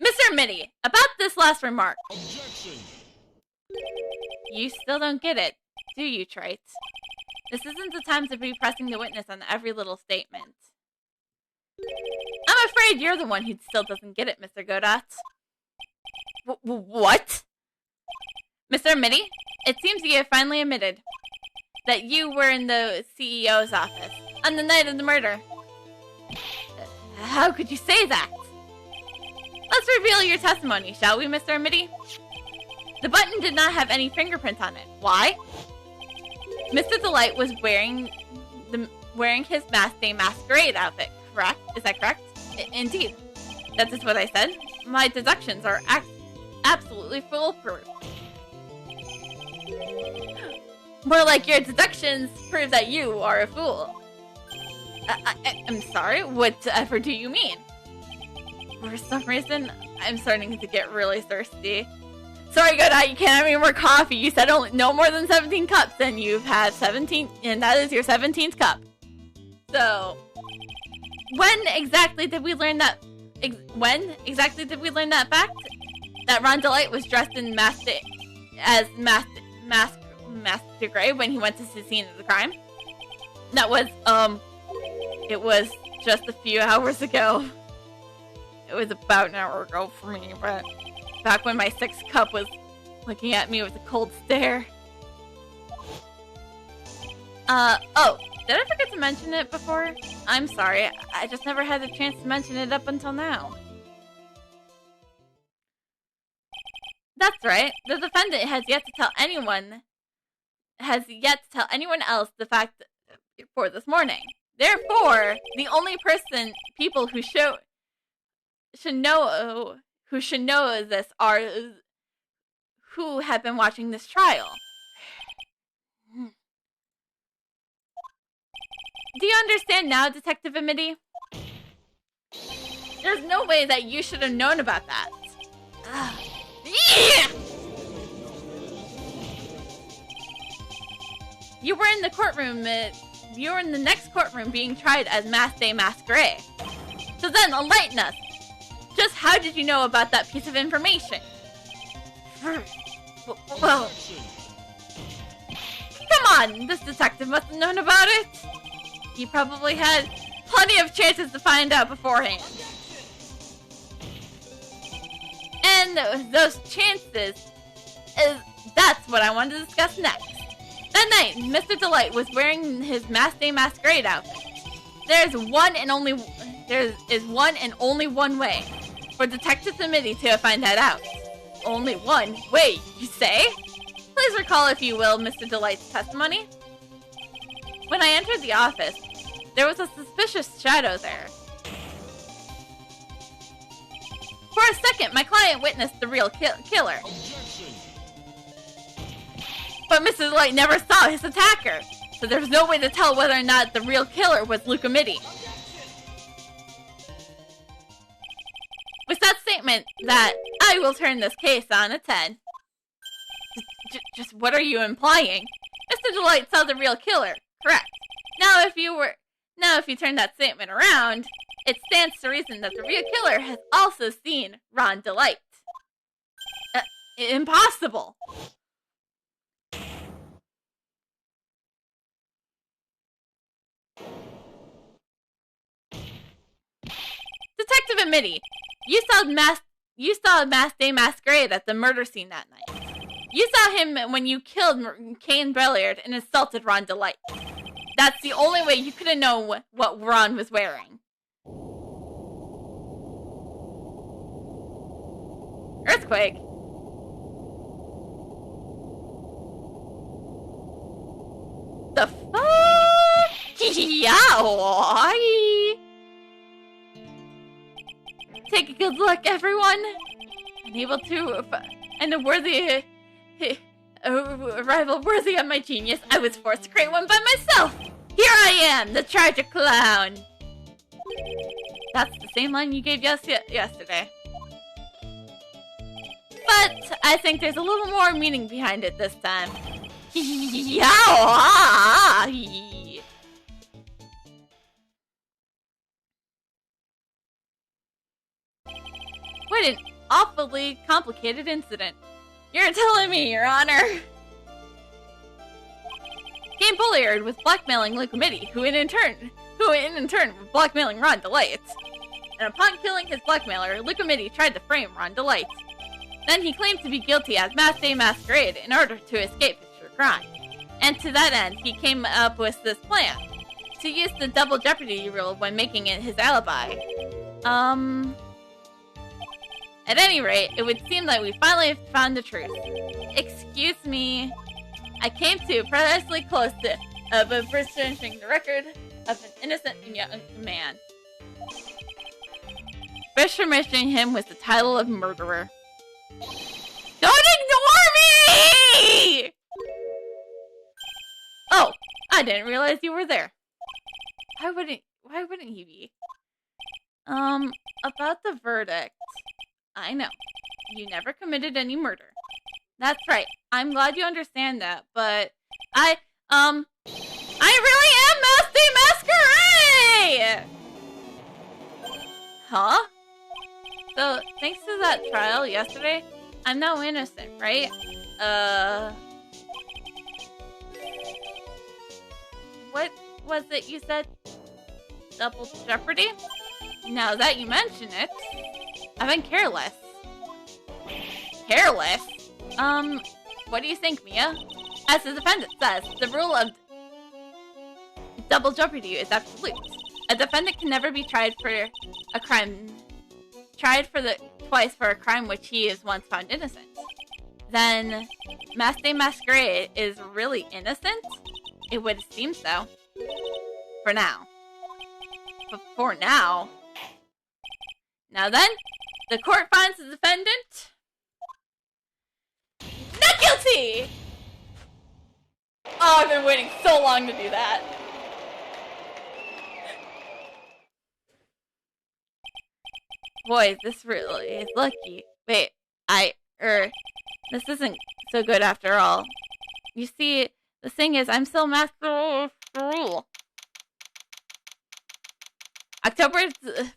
Mr. Mitty, about this last remark. Objection. You still don't get it, do you, Trite? This isn't the time to be pressing the witness on every little statement. I'm afraid you're the one who still doesn't get it, Mr. Godot. What? Mr. Mitty, it seems you have finally admitted that you were in the CEO's office on the night of the murder. How could you say that? Let's reveal your testimony, shall we, Mr. Mitty? The button did not have any fingerprints on it. Why? Mr. Delight was wearing his masked day masquerade outfit, correct? Is that correct? Indeed. That is what I said. My deductions are absolutely foolproof. More like your deductions prove that you are a fool. I'm sorry, whatever do you mean? For some reason, I'm starting to get really thirsty. Sorry, Godot, you can't have any more coffee. You said only no more than 17 cups, and you've had 17, and that is your 17th cup. So, when exactly did we learn that fact? That Ron Delight was dressed in masked gray when he went to the scene of the crime? That was, it was just a few hours ago. It was about an hour ago for me, but back when my 6th cup was looking at me with a cold stare. Oh, did I forget to mention it before? I'm sorry, I just never had the chance to mention it up until now. That's right, the defendant has yet to tell anyone else the fact for this morning. Therefore, the only people who should know this are who have been watching this trial. Do you understand now, Detective Amity? There's no way that you should have known about that. Yeah! You were in the courtroom. You were in the next courtroom being tried as Masked Day Masquerade. So then, enlighten us. Just how did you know about that piece of information? Well, come on, this detective must have known about it. He probably had plenty of chances to find out beforehand. And those chances that's what I wanted to discuss next. That night, Mr. Delight was wearing his Masked Day Masquerade outfit. There is one and only one way for Detective Committee to find that out. Only one way, you say? Please recall, if you will, Mr. Delight's testimony. When I entered the office, there was a suspicious shadow there. a second, my client witnessed the real killer. Objection. But Mrs. Light never saw his attacker, so there's no way to tell whether or not the real killer was Luca Mitty. With that statement, that I will turn this case on its head. Just what are you implying? Mr. Delight saw the real killer, correct. Now if you turn that statement around, it stands to reason that the real killer has also seen Ron Delight. Impossible. Detective Mitty, you saw a masked day masquerade at the murder scene that night. You saw him when you killed Kane Belliard and assaulted Ron Delight. That's the only way you could have known what Ron was wearing. Earthquake. The fuck? Yeah. Take a good look, everyone. Unable to and a worthy rival worthy of my genius, I was forced to create one by myself. Here I am, the tragic clown. That's the same line you gave yesterday. But I think there's a little more meaning behind it this time. What an awfully complicated incident. You're telling me, Your Honor. Kane Belliard was blackmailing Luca Mitty, who in turn was blackmailing Ron Delight. And upon killing his blackmailer, Luca Mitty tried to frame Ron Delight. Then he claimed to be guilty as Masked Day Masquerade in order to escape his true crime. And to that end, he came up with this plan. To use the double jeopardy rule when making it his alibi. At any rate, it would seem that we finally found the truth. Excuse me. I came to precisely close to finishing the record of an innocent young man. First finishing him was the title of murderer. Don't ignore me! Oh, I didn't realize you were there. Why wouldn't he be? About the verdict. I know. You never committed any murder. That's right. I'm glad you understand that, but I really am Masked Day Masquerade! Huh? So, thanks to that trial yesterday, I'm now innocent, right? What was it you said? Double jeopardy? Now that you mention it, I've been careless. Careless? What do you think, Mia? As the defendant says, the rule of double jeopardy is absolute. A defendant can never be tried for a crime, twice for a crime which he is once found innocent. Then, Masked Day Masquerade is really innocent? It would seem so. For now. But for now... Now then, the court finds the defendant... not guilty! Oh, I've been waiting so long to do that. Boy, this really is lucky. Wait, this isn't so good after all. You see, the thing is, I'm still master of the rule. October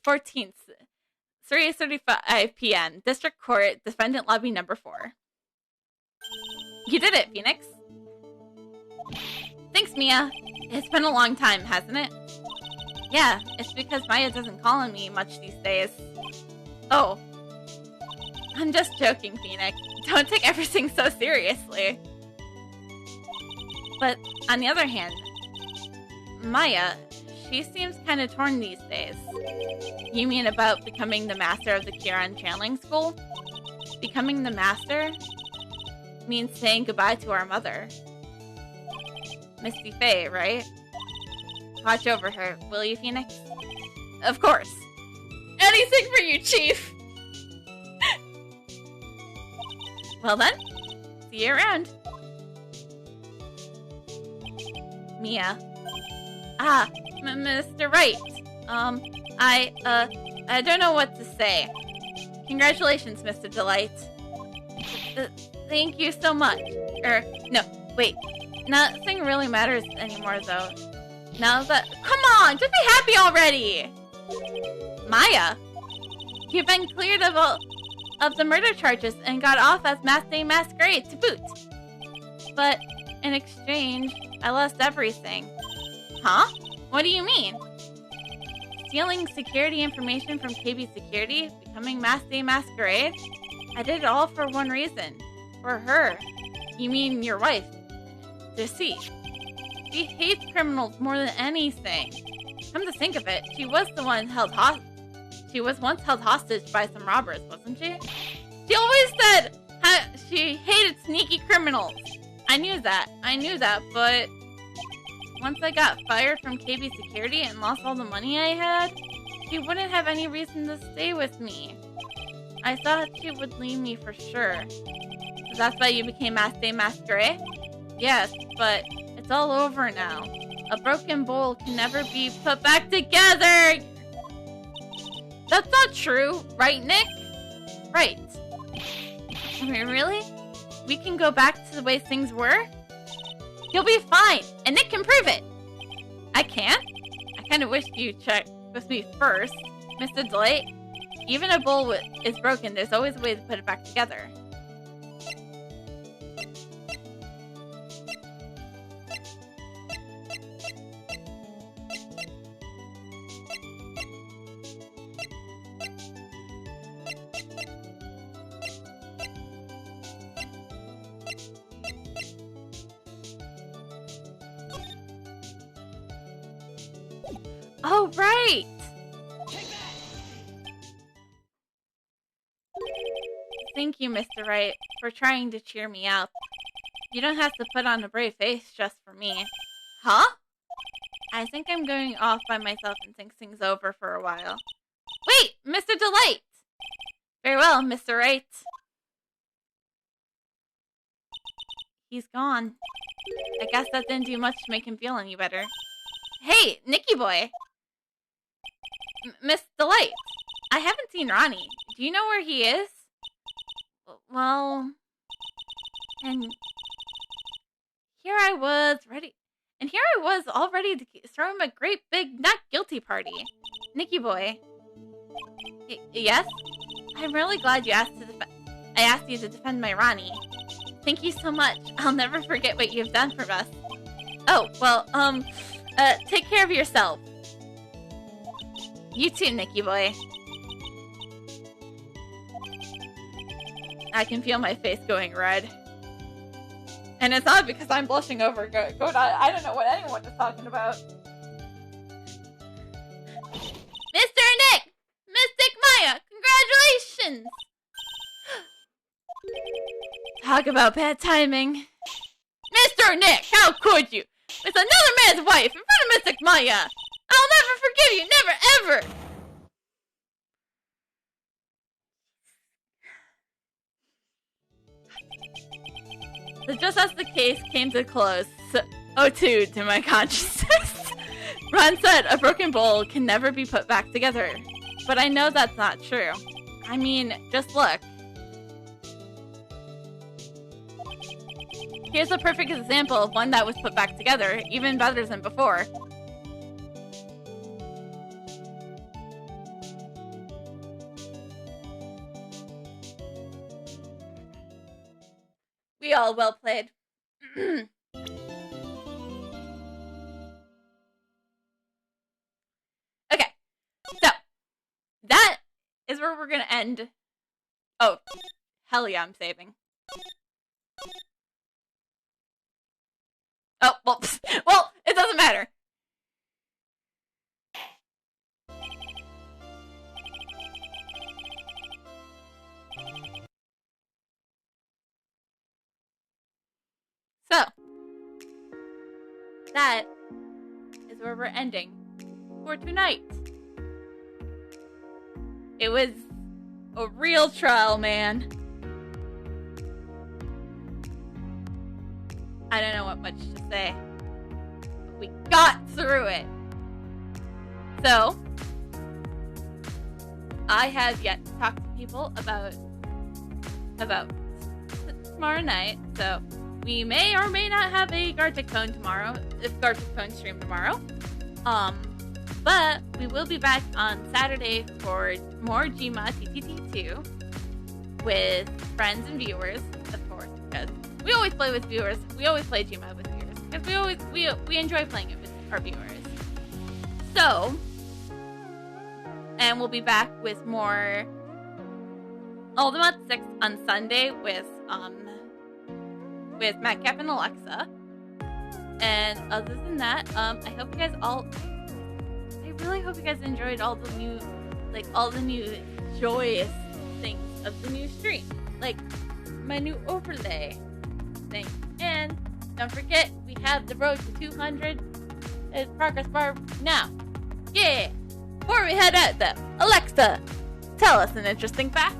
14th, 3:35 p.m. District Court, Defendant Lobby Number 4. You did it, Phoenix. Thanks, Mia. It's been a long time, hasn't it? Yeah, it's because Maya doesn't call on me much these days. Oh. I'm just joking, Phoenix. Don't take everything so seriously. But, on the other hand, Maya, she seems kind of torn these days. You mean about becoming the master of the Kieran channeling school? Becoming the master means saying goodbye to our mother. Misty Faye, right? Watch over her, will you, Phoenix? Of course. Anything for you, Chief! Well then, see you around. Mia. Ah, Mr. Wright. I don't know what to say. Congratulations, Mr. Delight. Thank you so much. No, wait. Nothing really matters anymore, though. Now that— Come on! Just be happy already! Maya, you've been cleared of the murder charges and got off as Masked Day Masquerade to boot. But in exchange, I lost everything. Huh? What do you mean? Stealing security information from KB Security, becoming Masked Day Masquerade? I did it all for one reason. For her. You mean your wife? Deceit. She hates criminals more than anything. Come to think of it, she was the one held hostage. She was once held hostage by some robbers, wasn't she? She always said she hated sneaky criminals. I knew that, but once I got fired from KB Security and lost all the money I had, she wouldn't have any reason to stay with me. I thought she would leave me for sure. So that's why you became Masked Day Masquerade? Yes, but it's all over now. A broken bowl can never be put back together! That's not true, right, Nick? Right. I mean, really? We can go back to the way things were? You'll be fine, and Nick can prove it! I can't? I kinda wish you checked with me first, Mr. Delight. Even a bowl is broken, there's always a way to put it back together. Oh, right! Thank you, Mr. Wright, for trying to cheer me up. You don't have to put on a brave face just for me. Huh? I think I'm going off by myself and think things over for a while. Wait, Mr. Delight! Very well, Mr. Wright. He's gone. I guess that didn't do much to make him feel any better. Hey, Nicky boy! Miss Delight, I haven't seen Ronnie. Do you know where he is? Well, and here I was all ready to throw him a great big not guilty party. Nicky boy. Yes? I'm really glad I asked you to defend my Ronnie. Thank you so much. I'll never forget what you've done for us. Oh, well, take care of yourself. You too, Nicky boy. I can feel my face going red. And it's not because I'm blushing over Godot. I don't know what anyone is talking about. Mr. Nick! Mystic Maya! Congratulations! Talk about bad timing. Mr. Nick! How could you? With another man's wife in front of Mystic Maya! I'll never forgive you! Never, ever! So just as the case came to close, O2 to my consciousness. Ron said a broken bowl can never be put back together. But I know that's not true. I mean, just look. Here's a perfect example of one that was put back together, even better than before. We all well played. Okay, so that is where we're gonna end. Oh, hell yeah, I'm saving. Oh, well, it doesn't matter. So, that is where we're ending for tonight. It was a real trial, man. I don't know what much to say. We got through it. So, I have yet to talk to people about tomorrow night. So, we may or may not have a Gartic Phone stream tomorrow. But we will be back on Saturday for more Gma TTT2 with friends and viewers, of course, because we always play with viewers. We always play Gma with viewers because we enjoy playing it with our viewers. So, and we'll be back with more Ultimate 6 on Sunday with Madcap and Alexa. And other than that, I hope you guys I really hope you guys enjoyed all the new joyous things of the new stream. Like my new overlay thing. And don't forget, we have the road to 200 progress bar now. Yeah! Before we head out though, Alexa, tell us an interesting fact.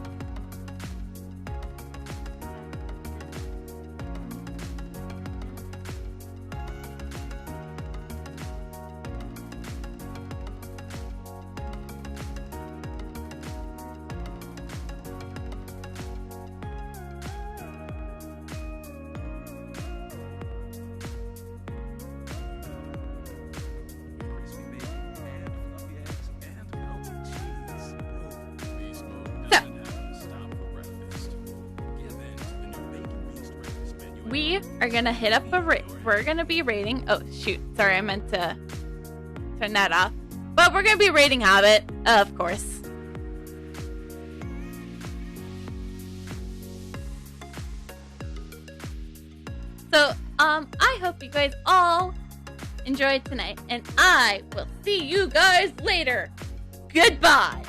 We are gonna hit up we're gonna be rating. Oh shoot! Sorry, I meant to turn that off. But we're gonna be rating Hobbit, of course. So, I hope you guys all enjoyed tonight, and I will see you guys later. Goodbye.